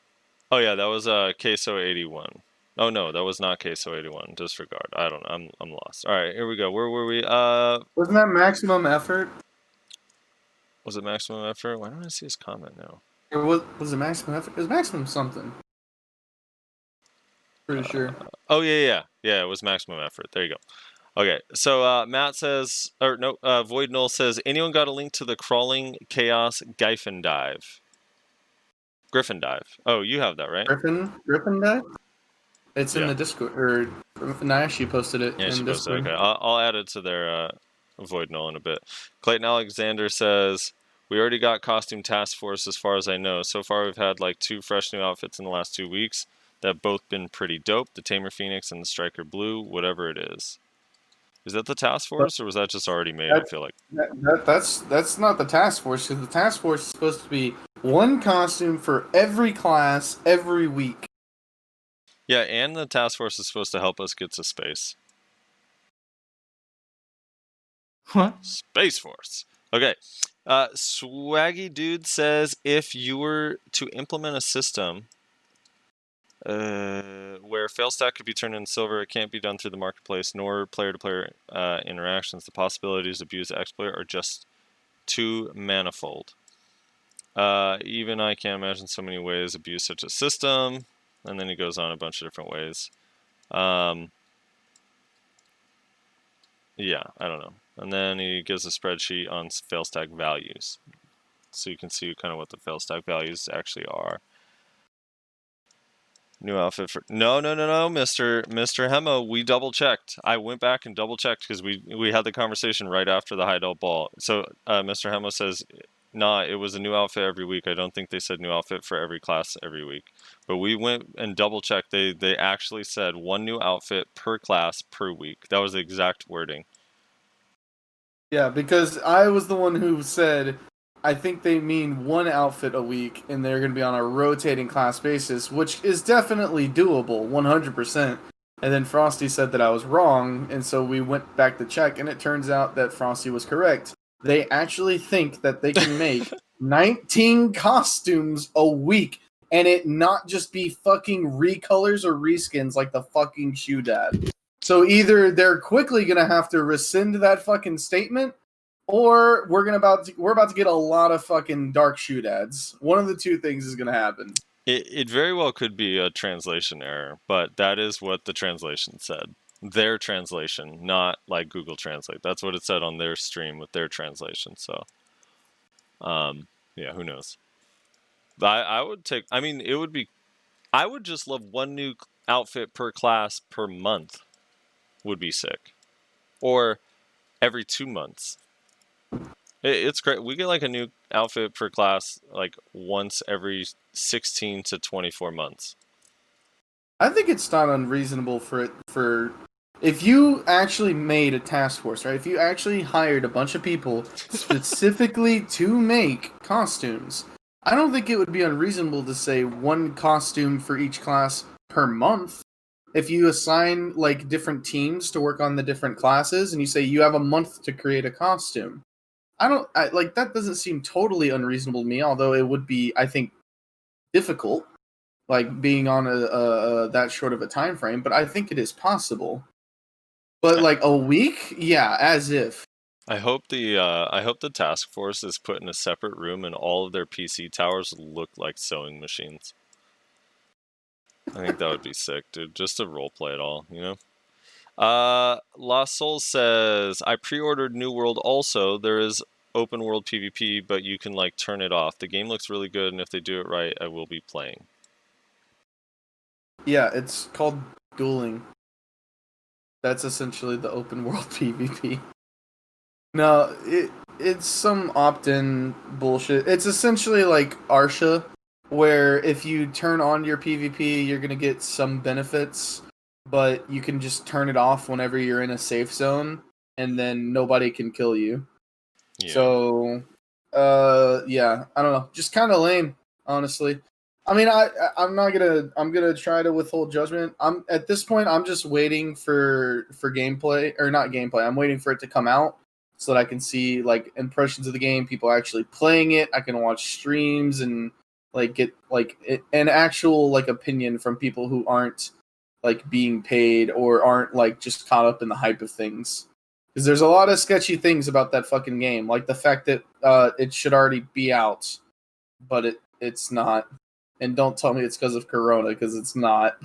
Oh yeah, that was Queso 81. Oh no, that was not Queso 81. Disregard. I don't know. I'm lost. All right, here we go. Where were we? Wasn't that maximum effort? Was it maximum effort? Why don't I see his comment now? Or was it maximum effort? It was maximum something. Pretty sure. Oh yeah. It was maximum effort. There you go. Okay, so Matt says, or no, Void Null says, anyone got a link to the crawling chaos Griffin dive? Griffin dive. Oh, you have that, right? Griffin dive? It's in the Discord, or Nayashi posted it Yeah, in she posted Discord. it. Okay, I'll add it to their Void Null in a bit. Clayton Alexander says, we already got costume task force as far as I know. So far we've had like 2 fresh new outfits in the last 2 weeks that have both been pretty dope. The Tamer Phoenix and the Striker Blue, whatever it is. Is that the task force, or was that just already made? I feel like that's not the task force, because the task force is supposed to be one costume for every class every week. Yeah, and the task force is supposed to help us get to space. What? Space Force. Okay. Swaggy Dude says, if you were to implement a system where failstack could be turned into silver, it can't be done through the marketplace nor player-to-player interactions. The possibilities of abuse exploit are just too manifold. Even I can't imagine so many ways abuse such a system. And then he goes on a bunch of different ways. Yeah, I don't know. And then he gives a spreadsheet on failstack values, so you can see kind of what the failstack values actually are. New outfit for no, Mr. Hemo. We double checked. I went back and double checked because we had the conversation right after the High Del Ball. So Mr. Hemo says, nah, it was a new outfit every week. I don't think they said new outfit for every class every week. But we went and double checked. They actually said 1 new outfit per class per week. That was the exact wording. Yeah, because I was the one who said, I think they mean 1 outfit a week, and they're going to be on a rotating class basis, which is definitely doable, 100%. And then Frosty said that I was wrong, and so we went back to check, and it turns out that Frosty was correct. They actually think that they can make 19 costumes a week, and it not just be fucking recolors or reskins like the fucking shoe dad. So either they're quickly going to have to rescind that fucking statement, or we're about to get a lot of fucking dark shoe dads. One of the two things is going to happen. It very well could be a translation error, but that is what the translation said. Their translation, not like Google Translate. That's what it said on their stream with their translation. So, yeah, who knows? I would take. I mean, it would be. I would just love 1 new outfit per class per month. Would be sick, or every 2 months. It's great. We get like a new outfit per class like once every 16 to 24 months. I think it's not unreasonable for If you actually made a task force, right? If you actually hired a bunch of people specifically to make costumes, I don't think it would be unreasonable to say one costume for each class per month. If you assign like different teams to work on the different classes and you say you have a month to create a costume. Like that doesn't seem totally unreasonable to me, although it would be, I think, difficult, like being on a that short of a time frame, but I think it is possible. But like a week? Yeah, as if. I hope the task force is put in a separate room and all of their PC towers look like sewing machines. I think that would be sick, dude. Just to roleplay it all, you know? Lost Souls says, I pre-ordered New World also. There is open world PvP, but you can like turn it off. The game looks really good, and if they do it right, I will be playing. Yeah, it's called dueling. That's essentially the open world PvP. No, it's some opt-in bullshit. It's essentially like Arsha, where if you turn on your PvP, you're gonna get some benefits, but you can just turn it off whenever you're in a safe zone, and then nobody can kill you. Yeah. So, yeah, I don't know, just kind of lame, honestly. I mean, I'm gonna try to withhold judgment. At this point, I'm just waiting for gameplay, or not gameplay. I'm waiting for it to come out so that I can see like impressions of the game, people actually playing it. I can watch streams and like get like an actual like opinion from people who aren't like being paid or aren't like just caught up in the hype of things. Because there's a lot of sketchy things about that fucking game, like the fact that it should already be out, but it's not. And don't tell me it's because of Corona, because it's not.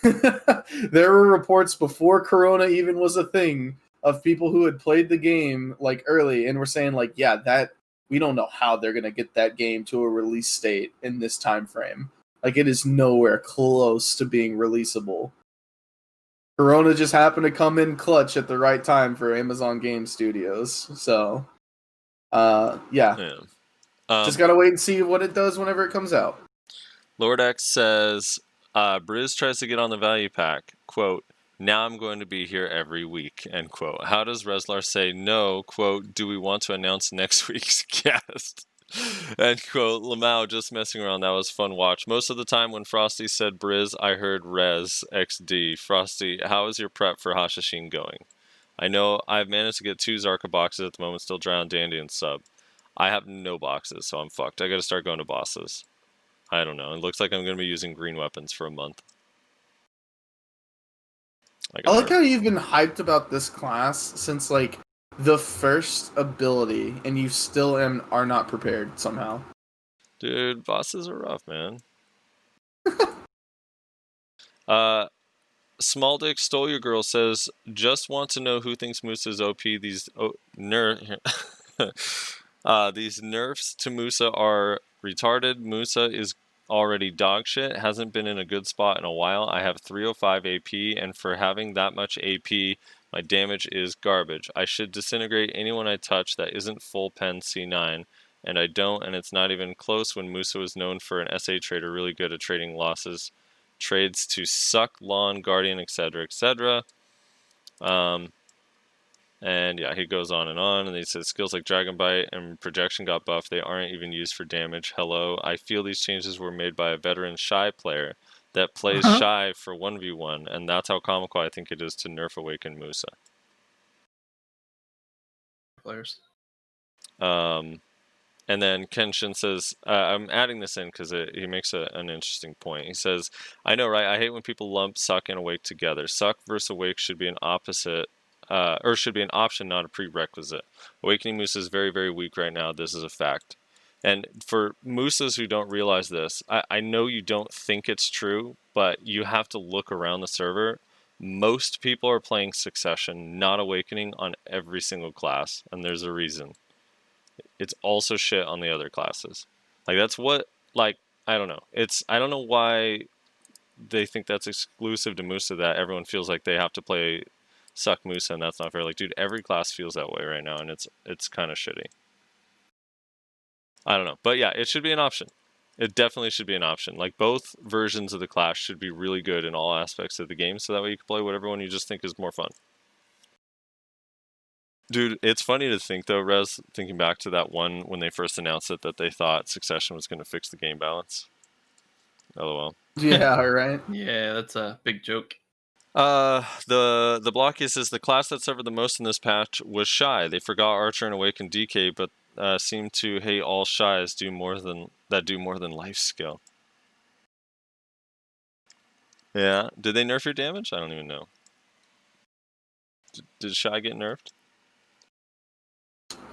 There were reports before Corona even was a thing of people who had played the game like early and were saying like, yeah, that we don't know how they're gonna get that game to a release state in this time frame. Like it is nowhere close to being releasable. Corona just happened to come in clutch at the right time for Amazon Game Studios. So, yeah. Just gotta wait and see what it does whenever it comes out. Lord X says, Brizz tries to get on the value pack. Quote, now I'm going to be here every week, end quote. How does Reslar say no, quote, do we want to announce next week's guest? End quote. Lamau, just messing around. That was fun watch. Most of the time when Frosty said Brizz, I heard Res XD. Frosty, how is your prep for Hashashin going? I know I've managed to get 2 Zarka boxes at the moment, still dry on Dandy and Sub. I have no boxes, so I'm fucked. I gotta start going to bosses. I don't know. It looks like I'm going to be using green weapons for a month. I like how you've been hyped about this class since like the first ability, and you still are not prepared somehow. Dude, bosses are rough, man. Small Dick Stole Your Girl says, just want to know who thinks Musa is OP. These these nerfs to Musa are retarded. Musa is already dog shit, hasn't been in a good spot in a while. I have 305 AP, and for having that much AP, my damage is garbage. I should disintegrate anyone I touch that isn't full pen C9, and I don't, and it's not even close when Musa was known for an SA trader really good at trading losses. Trades to Suck, Lawn, Guardian, etc., etc. And yeah, he goes on, and he says skills like Dragon Bite and Projection got buffed. They aren't even used for damage. Hello, I feel these changes were made by a veteran Shy player that plays Shy for 1v1, and that's how comical I think it is to nerf Awaken Musa. Players. And then Kenshin says, I'm adding this in because he makes an interesting point. He says, I know, right? I hate when people lump Suck and Awake together. Suck versus Awake should be an opposite. Or should be an option, not a prerequisite. Awakening Musa is very, very weak right now. This is a fact. And for Musas who don't realize this, I know you don't think it's true, but you have to look around the server. Most people are playing Succession, not Awakening, on every single class, and there's a reason. It's also shit on the other classes. Like, that's what, like, I don't know. I don't know why they think that's exclusive to Musa, that everyone feels like they have to play Suck Musa, and that's not fair. Like, dude, every class feels that way right now, and it's kind of shitty. I don't know, but yeah, it should be an option. It definitely should be an option. Like, both versions of the class should be really good in all aspects of the game, so that way you can play whatever one you just think is more fun. Dude, it's funny to think, though, Rez, thinking back to that one when they first announced it, that they thought Succession was going to fix the game balance. LOL. Yeah, right. Yeah, that's a big joke. The blocky says the class that suffered the most in this patch was Shy. They forgot Archer and Awakened DK, but seem to hate all Shies do more than life skill. Yeah, did they nerf your damage? I don't even know. Did Shy get nerfed?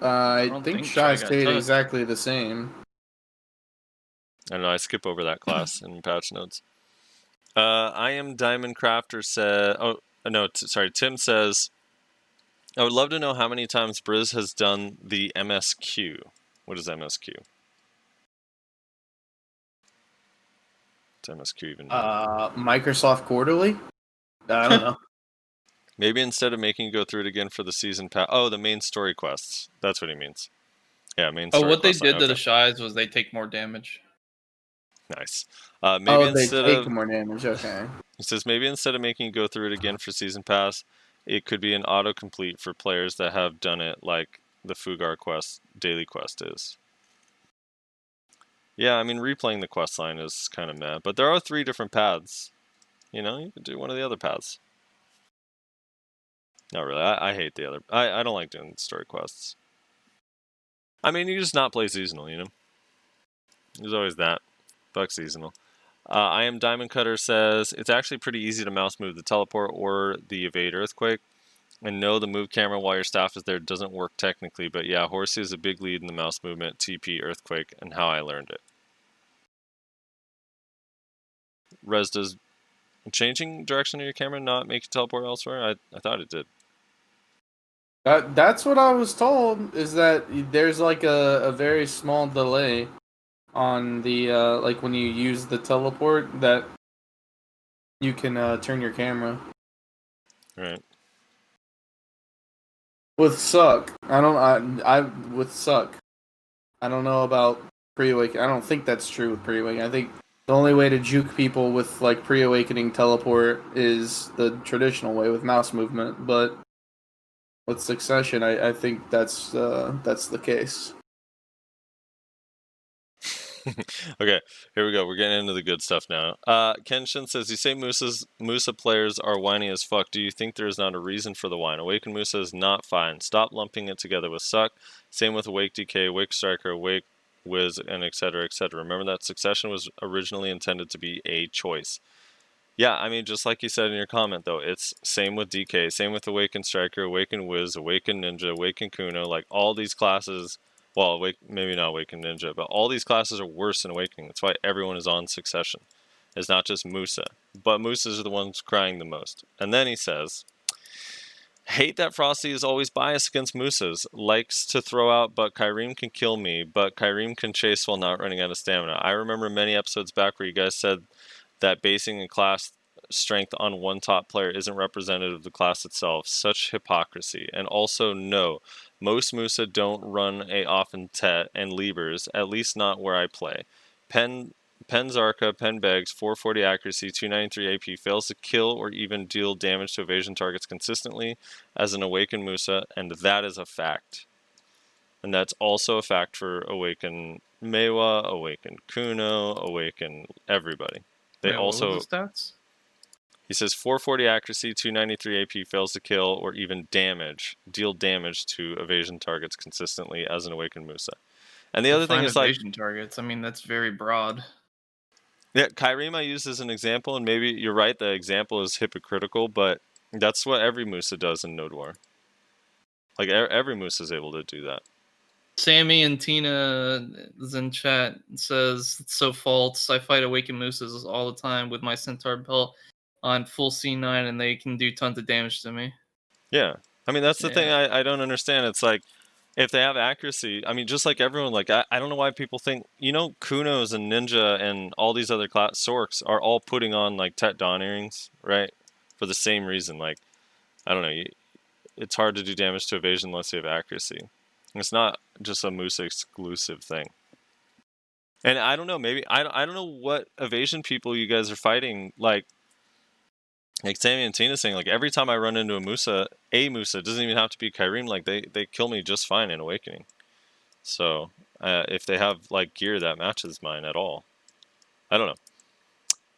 I don't think think Shy Shy got stayed touched. exactly the same. I don't know. I skip over that class in patch notes. I am Diamond Crafter said. Oh no, sorry. Tim says, I would love to know how many times Brizz has done the MSQ. What is MSQ? What's MSQ even mean? Microsoft Quarterly? I don't know. Maybe instead of making you go through it again for the season pass. Oh, the main story quests. That's what he means. Yeah, main story Oh, what they quest line, did to the okay. Shies was they take more damage. Nice. Maybe instead they take of more damage. Okay. He says maybe instead of making you go through it again for season pass, it could be an autocomplete for players that have done it, like the Fugar quest daily quest is. Yeah, I mean, replaying the quest line is kind of meh, but there are 3 different paths. You know, you could do one of the other paths. Not really. I hate the other. I don't like doing story quests. I mean, you just not play seasonal, you know? There's always that. Fuck seasonal. I am Diamond Cutter says, it's actually pretty easy to mouse move the teleport or the evade earthquake. And no, the move camera while your staff is there doesn't work technically, but yeah, Horsey is a big lead in the mouse movement, TP, earthquake, and how I learned it. Rez, does changing direction of your camera not make you teleport elsewhere? I thought it did. That's what I was told, is that there's like a very small delay on the like when you use the teleport, that you can turn your camera. Right. With suck. I with suck. I don't know about pre-awakening. I don't think that's true with pre-awakening. I think the only way to juke people with like pre-awakening teleport is the traditional way with mouse movement, but with Succession, I think that's the case. Okay, here we go. We're getting into the good stuff now. Kenshin says, you say Musa players are whiny as fuck. Do you think there is not a reason for the whine? Awaken Musa is not fine. Stop lumping it together with suck. Same with Awake DK, Awake Striker, Awake Wiz, and etc. etc. Remember that Succession was originally intended to be a choice. Yeah, I mean, just like you said in your comment, though, it's same with DK, same with Awaken Striker, Awaken Wiz, Awaken Ninja, Awaken Kuno, like all these classes, well, maybe not Awaken Ninja, but all these classes are worse than Awakening. That's why everyone is on Succession. It's not just Musa, but Musas are the ones crying the most. And then he says, hate that Frosty is always biased against Musas, likes to throw out, but Kyrene can kill me, but Kyrene can chase while not running out of stamina. I remember many episodes back where you guys said that basing a class strength on one top player isn't representative of the class itself. Such hypocrisy. And also, no, most Musa don't run a often Tet and Libers, at least not where I play. Pen Zarka, Pen Begs, 440 accuracy, 293 AP, fails to kill or even deal damage to evasion targets consistently as an Awakened Musa, and that is a fact. And that's also a fact for Awakened Meiwa, Awakened Kuno, Awakened everybody. They Wait, also. what was the stats? He says 440 accuracy, 293 AP, fails to kill or even deal damage to evasion targets consistently as an Awakened Musa. And the other thing is, like, evasion targets. I mean, that's very broad. Yeah, Kyrene I used as an example, and maybe you're right, the example is hypocritical, but that's what every Musa does in Node War. Like, every Musa is able to do that. Sammy and Tina is in chat, says, it's so false. I fight Awakened Mooses all the time with my Centaur belt on full C9, and they can do tons of damage to me. Yeah. I mean, that's the thing Yeah. I don't understand. It's like, if they have accuracy, I mean, just like everyone, like, I don't know why people think, you know, Kunos and Ninja and all these other Sorks are all putting on, like, Tet Dawn earrings, right? For the same reason. Like, I don't know, it's hard to do damage to evasion unless you have accuracy. It's not just a Musa exclusive thing. And I don't know, maybe I don't know what evasion people you guys are fighting. Like Sammy and Tina saying, like every time I run into a Musa, it doesn't even have to be Kyrene. Like they kill me just fine in Awakening. So if they have like gear that matches mine at all, I don't know.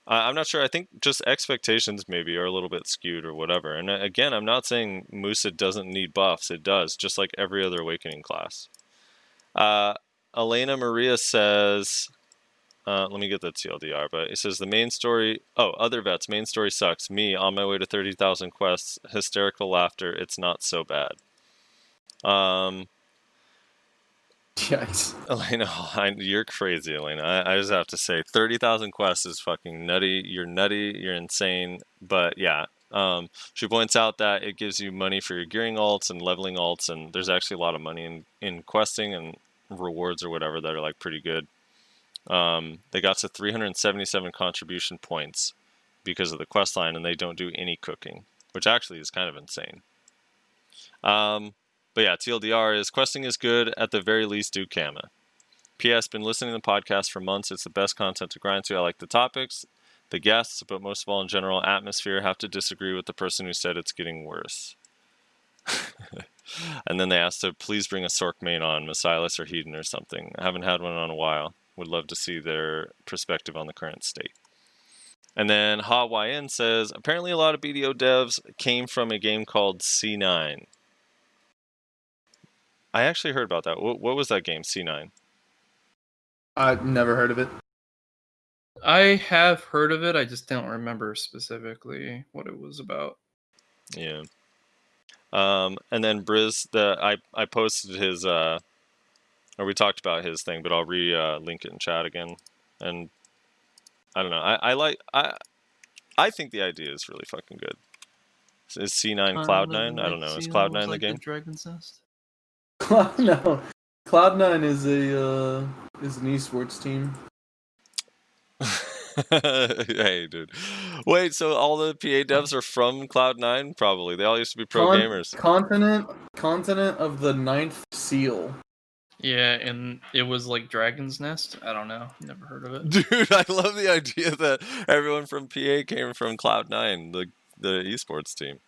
I'm not sure. I think just expectations maybe are a little bit skewed or whatever. And again, I'm not saying Musa doesn't need buffs. It does, just like every other Awakening class. Elena Maria says, let me get the TLDR, but it says the main story, other vets, main story sucks. Me, on my way to 30,000 quests, hysterical laughter, it's not so bad. Yikes. Elena, you're crazy, Elena. I just have to say, 30,000 quests is fucking nutty. You're insane. But yeah, she points out that it gives you money for your gearing alts and leveling alts, and there's actually a lot of money in questing and rewards or whatever that are like pretty good. They got to 377 contribution points because of the quest line, and they don't do any cooking, which actually is kind of insane. But yeah, TLDR is questing is good. At the very least, do Kama. PS, been listening to the podcast for months. It's the best content to grind to. I like the topics, the guests, but most of all, in general, atmosphere. Have to disagree with the person who said it's getting worse. And then they asked to please bring a Sork main on, Masilas or Hedon or something. I haven't had one on a while. Would love to see their perspective on the current state. And then Ha YN says, apparently a lot of BDO devs came from a game called C9. I actually heard about that. What was that game, C9? I've never heard of it. I have heard of it. I just don't remember specifically what it was about. Yeah. And then Brizz, I posted his, or we talked about his thing, but I'll link it in chat again. And I don't know. I think the idea is really fucking good. Is C9 Cloud9? I don't know. Is Cloud9 the game? Dragon's Nest? No, Cloud9 is an esports team. Hey, dude. Wait, so all the PA devs are from Cloud9? Probably. They all used to be pro gamers. Continent of the Ninth Seal. Yeah, and it was like Dragon's Nest. I don't know. Never heard of it. Dude, I love the idea that everyone from PA came from Cloud9, the esports team.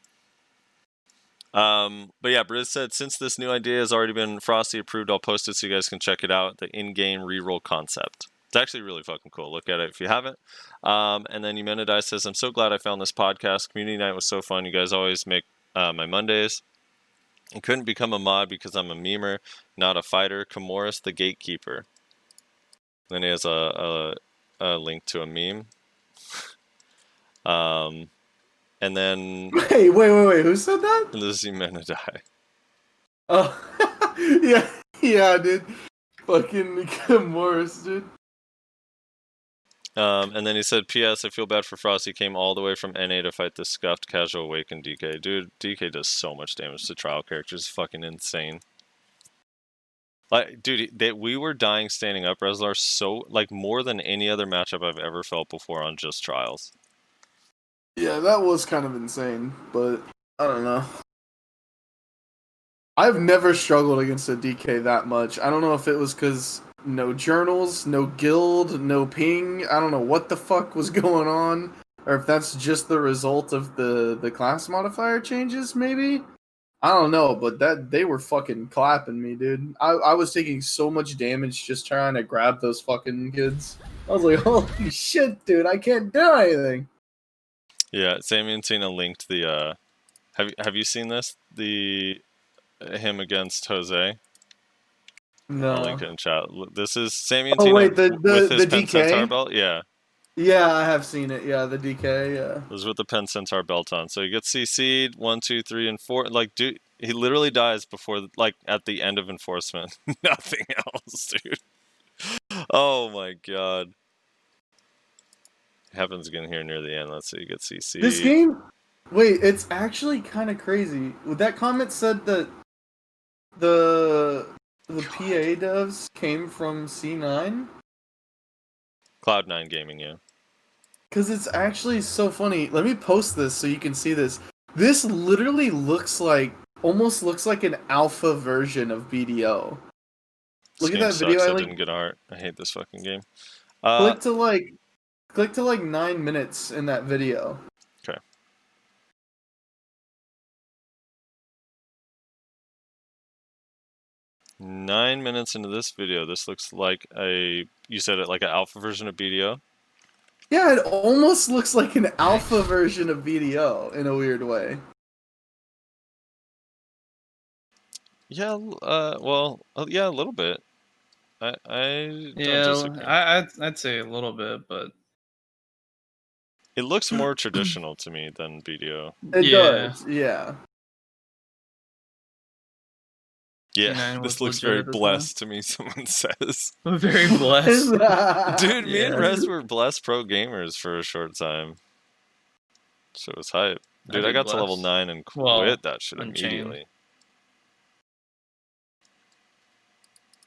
But yeah, Brizz said, since this new idea has already been Frosty approved, I'll post it so you guys can check it out. The in-game reroll concept. It's actually really fucking cool. Look at it if you haven't. And then Eumenidai says, I'm so glad I found this podcast. Community night was so fun. You guys always make my Mondays. I couldn't become a mod because I'm a memer, not a fighter. Kamoris the Gatekeeper. Then he has a link to a meme. And then... Wait, who said that? This is Eumenidai. Oh, yeah, dude. Fucking Morris, dude. And then he said, P.S. I feel bad for Frosty. Came all the way from NA to fight this scuffed casual Awakened DK. Dude, DK does so much damage to trial characters. It's fucking insane. Like, dude, we were dying standing up, Reslar, so, like, more than any other matchup I've ever felt before on just trials. Yeah, that was kind of insane, but I don't know. I've never struggled against a DK that much. I don't know if it was because no journals, no guild, no ping. I don't know what the fuck was going on, or if that's just the result of the class modifier changes, maybe? I don't know, but they were fucking clapping me, dude. I was taking so much damage just trying to grab those fucking kids. I was like, holy shit, dude, I can't do anything. Yeah, Sammy and Tina linked the, have you seen this? Him against Jose? No. I'll link it in chat. This is Sammy and Oh, Tina wait, with his the Pen DK? Centaur belt? Yeah. Yeah, I have seen it. Yeah, the DK, yeah. It was with the Pen Centaur belt on. So he gets CC'd 1, 2, 3, and 4. Like, dude, he literally dies before, like, at the end of enforcement. Nothing else, dude. Oh my god. It happens again here near the end. Let's see, you get CC'd. This game... Wait, it's actually kind of crazy. That comment said that the PA devs came from C9? Cloud9 Gaming, yeah. Because it's actually so funny. Let me post this so you can see this. This literally almost looks like an alpha version of BDO. Look at game that video. sucks. I I like didn't get a heart. I hate this fucking game. click to like 9 minutes in that video. Okay. Nine minutes into this video, this looks like you said it like an alpha version of BDO. Yeah, it almost looks like an alpha version of BDO in a weird way. Yeah, well, yeah, a little bit. I don't disagree. I'd say a little bit, but It looks more traditional to me than BDO. It Yeah. does, yeah. Yeah, K9 this was looks legit very at the time. blessed to me, someone says. I'm very blessed. Dude, me and Yeah. Rez were blessed pro gamers for a short time. So it was hype. Dude, I did got to level blessed. 9 and quit Well, that shit Unchained. immediately.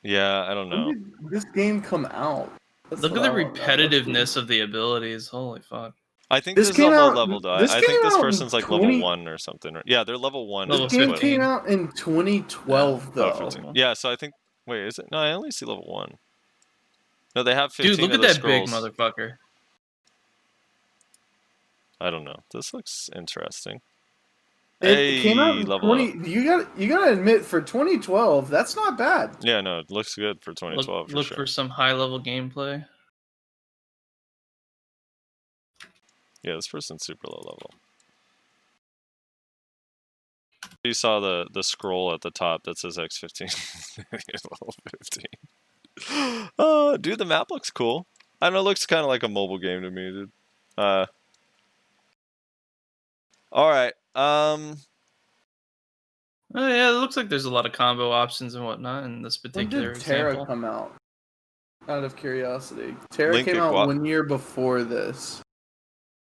Yeah, I don't know. When did this game come out? That's Look at what the I wanna know. repetitiveness of the abilities. Holy fuck. I think This this is came a low out- level though. this I came think this out in person's like 20 level 1 or something. Yeah, they're level 1. Level This game 15. came out in 2012, Oh, though. 15. Yeah, so I think. Wait, is it? No, I only see level 1. No, they have 15 Dude, look of at the that big scrolls. motherfucker. I don't know. This looks interesting. It came out in level 20. up. You gotta admit, for 2012, that's not bad. Yeah, no, it looks good for 2012 Look for for sure. some high level gameplay. Yeah, this person's super low level. You saw the scroll at the top that says X15. Level 15. Oh, dude, the map looks cool. I don't know, it looks kind of like a mobile game to me, dude. All right. Oh yeah, it looks like there's a lot of combo options and whatnot in this When particular did Terra example. come out? Out of curiosity. Terra Link came at out what? 1 year before this.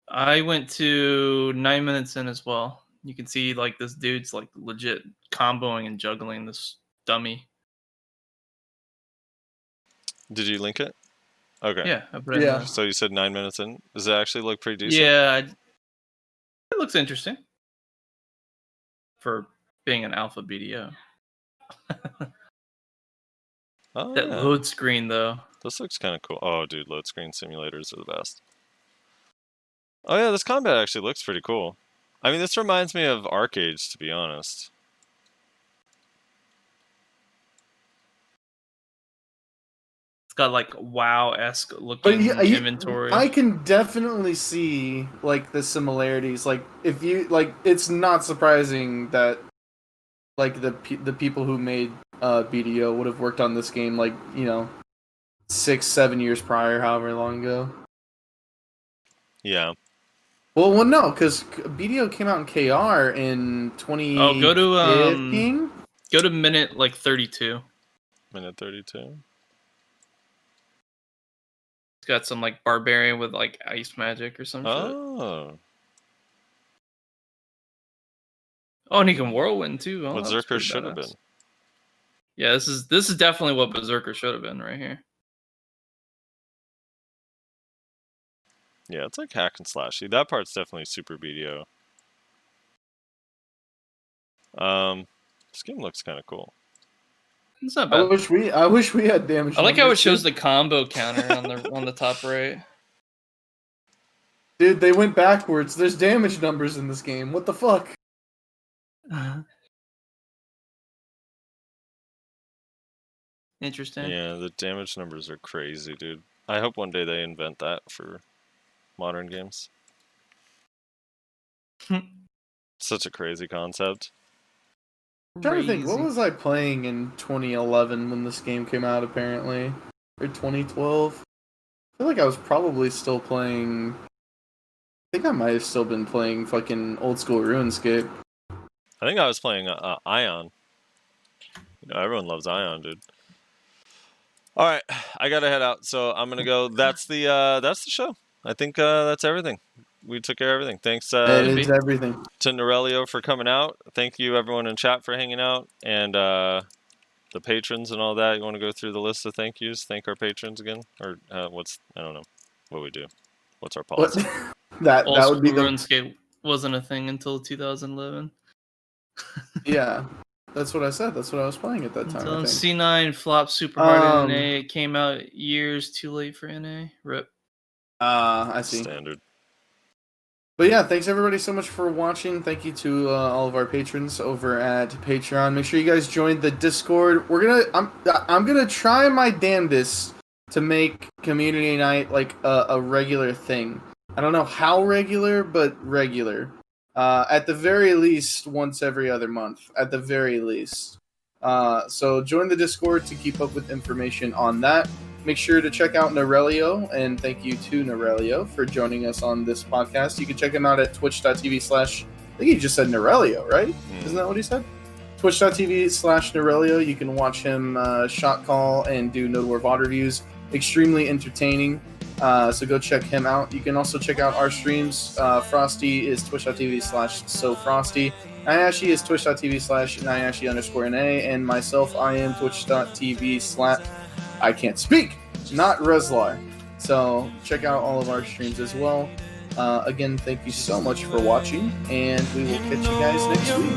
I went to 9 minutes in as well. You can see like this dude's like legit comboing and juggling this dummy. Did you link it? Okay. Yeah, I put it in Yeah. the- So you said 9 minutes in. Does it actually look pretty decent? Yeah, it looks interesting for being an alpha BDO. Oh, That yeah. load screen though. This looks kind of cool. Oh, dude, load screen simulators are the best. Oh, yeah, this combat actually looks pretty cool. I mean, this reminds me of Arcades, to be honest. It's got like WoW-esque But looking yeah, inventory. I can definitely see like the similarities. Like if you like, it's not surprising that like the people who made BDO would have worked on this game like 6-7 years prior, however long ago. Yeah. Well, no, because BDO came out in KR in 2015. Oh, go to minute like 32. Minute 32. It's got some like barbarian with like ice magic or some shit. Oh. Oh, and he can whirlwind too. Oh, What that's Zerker pretty should have badass. been. Yeah, this is definitely what Berserker should have been right here. Yeah, it's like hack and slashy. That part's definitely super BDO. This game looks kind of cool. It's not I bad. wish we had damage. I like how it numbers, shows dude. the combo counter on the top right. Dude, they went backwards. There's damage numbers in this game. What the fuck? Interesting. Yeah, the damage numbers are crazy, dude. I hope one day they invent that for modern games. Such a crazy concept. I'm trying to think, what Crazy. was I playing in 2011 when this game came out, apparently? Or 2012? I feel like I was probably still playing... I think I might have still been playing fucking old school RuneScape. I think I was playing Ion. You know, everyone loves Ion, dude. All right, I gotta head out, so I'm gonna go. That's the show. I think that's everything. We took care of everything. Thanks It is everything. to Narelio for coming out. Thank you everyone in chat for hanging out, and the patrons and all that. You want to go through the list of thank yous? Thank our patrons again, or I don't know what we do. What's our What? policy? that Old would be school the... RuneScape wasn't a thing until 2011. Yeah. That's what I said. That's what I was playing at that time. Until I think. C9 flopped super hard in Um, NA. It came out years too late for NA. RIP. I see. Standard. But yeah, thanks everybody so much for watching. Thank you to all of our patrons over at Patreon. Make sure you guys join the Discord. I'm gonna try my damnedest to make community night like a regular thing. I don't know how regular, but regular. At the very least, once every other month. At the very least. So join the Discord to keep up with information on that. Make sure to check out Narelio, and thank you to Narelio for joining us on this podcast. You can check him out at twitch.tv/ I think he just said Narelio, right? Isn't that what he said? Twitch.tv/Narelio. You can watch him shot call and do Node War VOD reviews. Extremely entertaining. So go check him out. You can also check out our streams. Frosty is twitch.tv/SoFrosty. Nyashi is twitch.tv/Nyashi_NA. And myself, I am twitch.tv/ I can't speak, not Rezlar. So check out all of our streams as well. Again, thank you so much for watching, and we will catch you guys next week.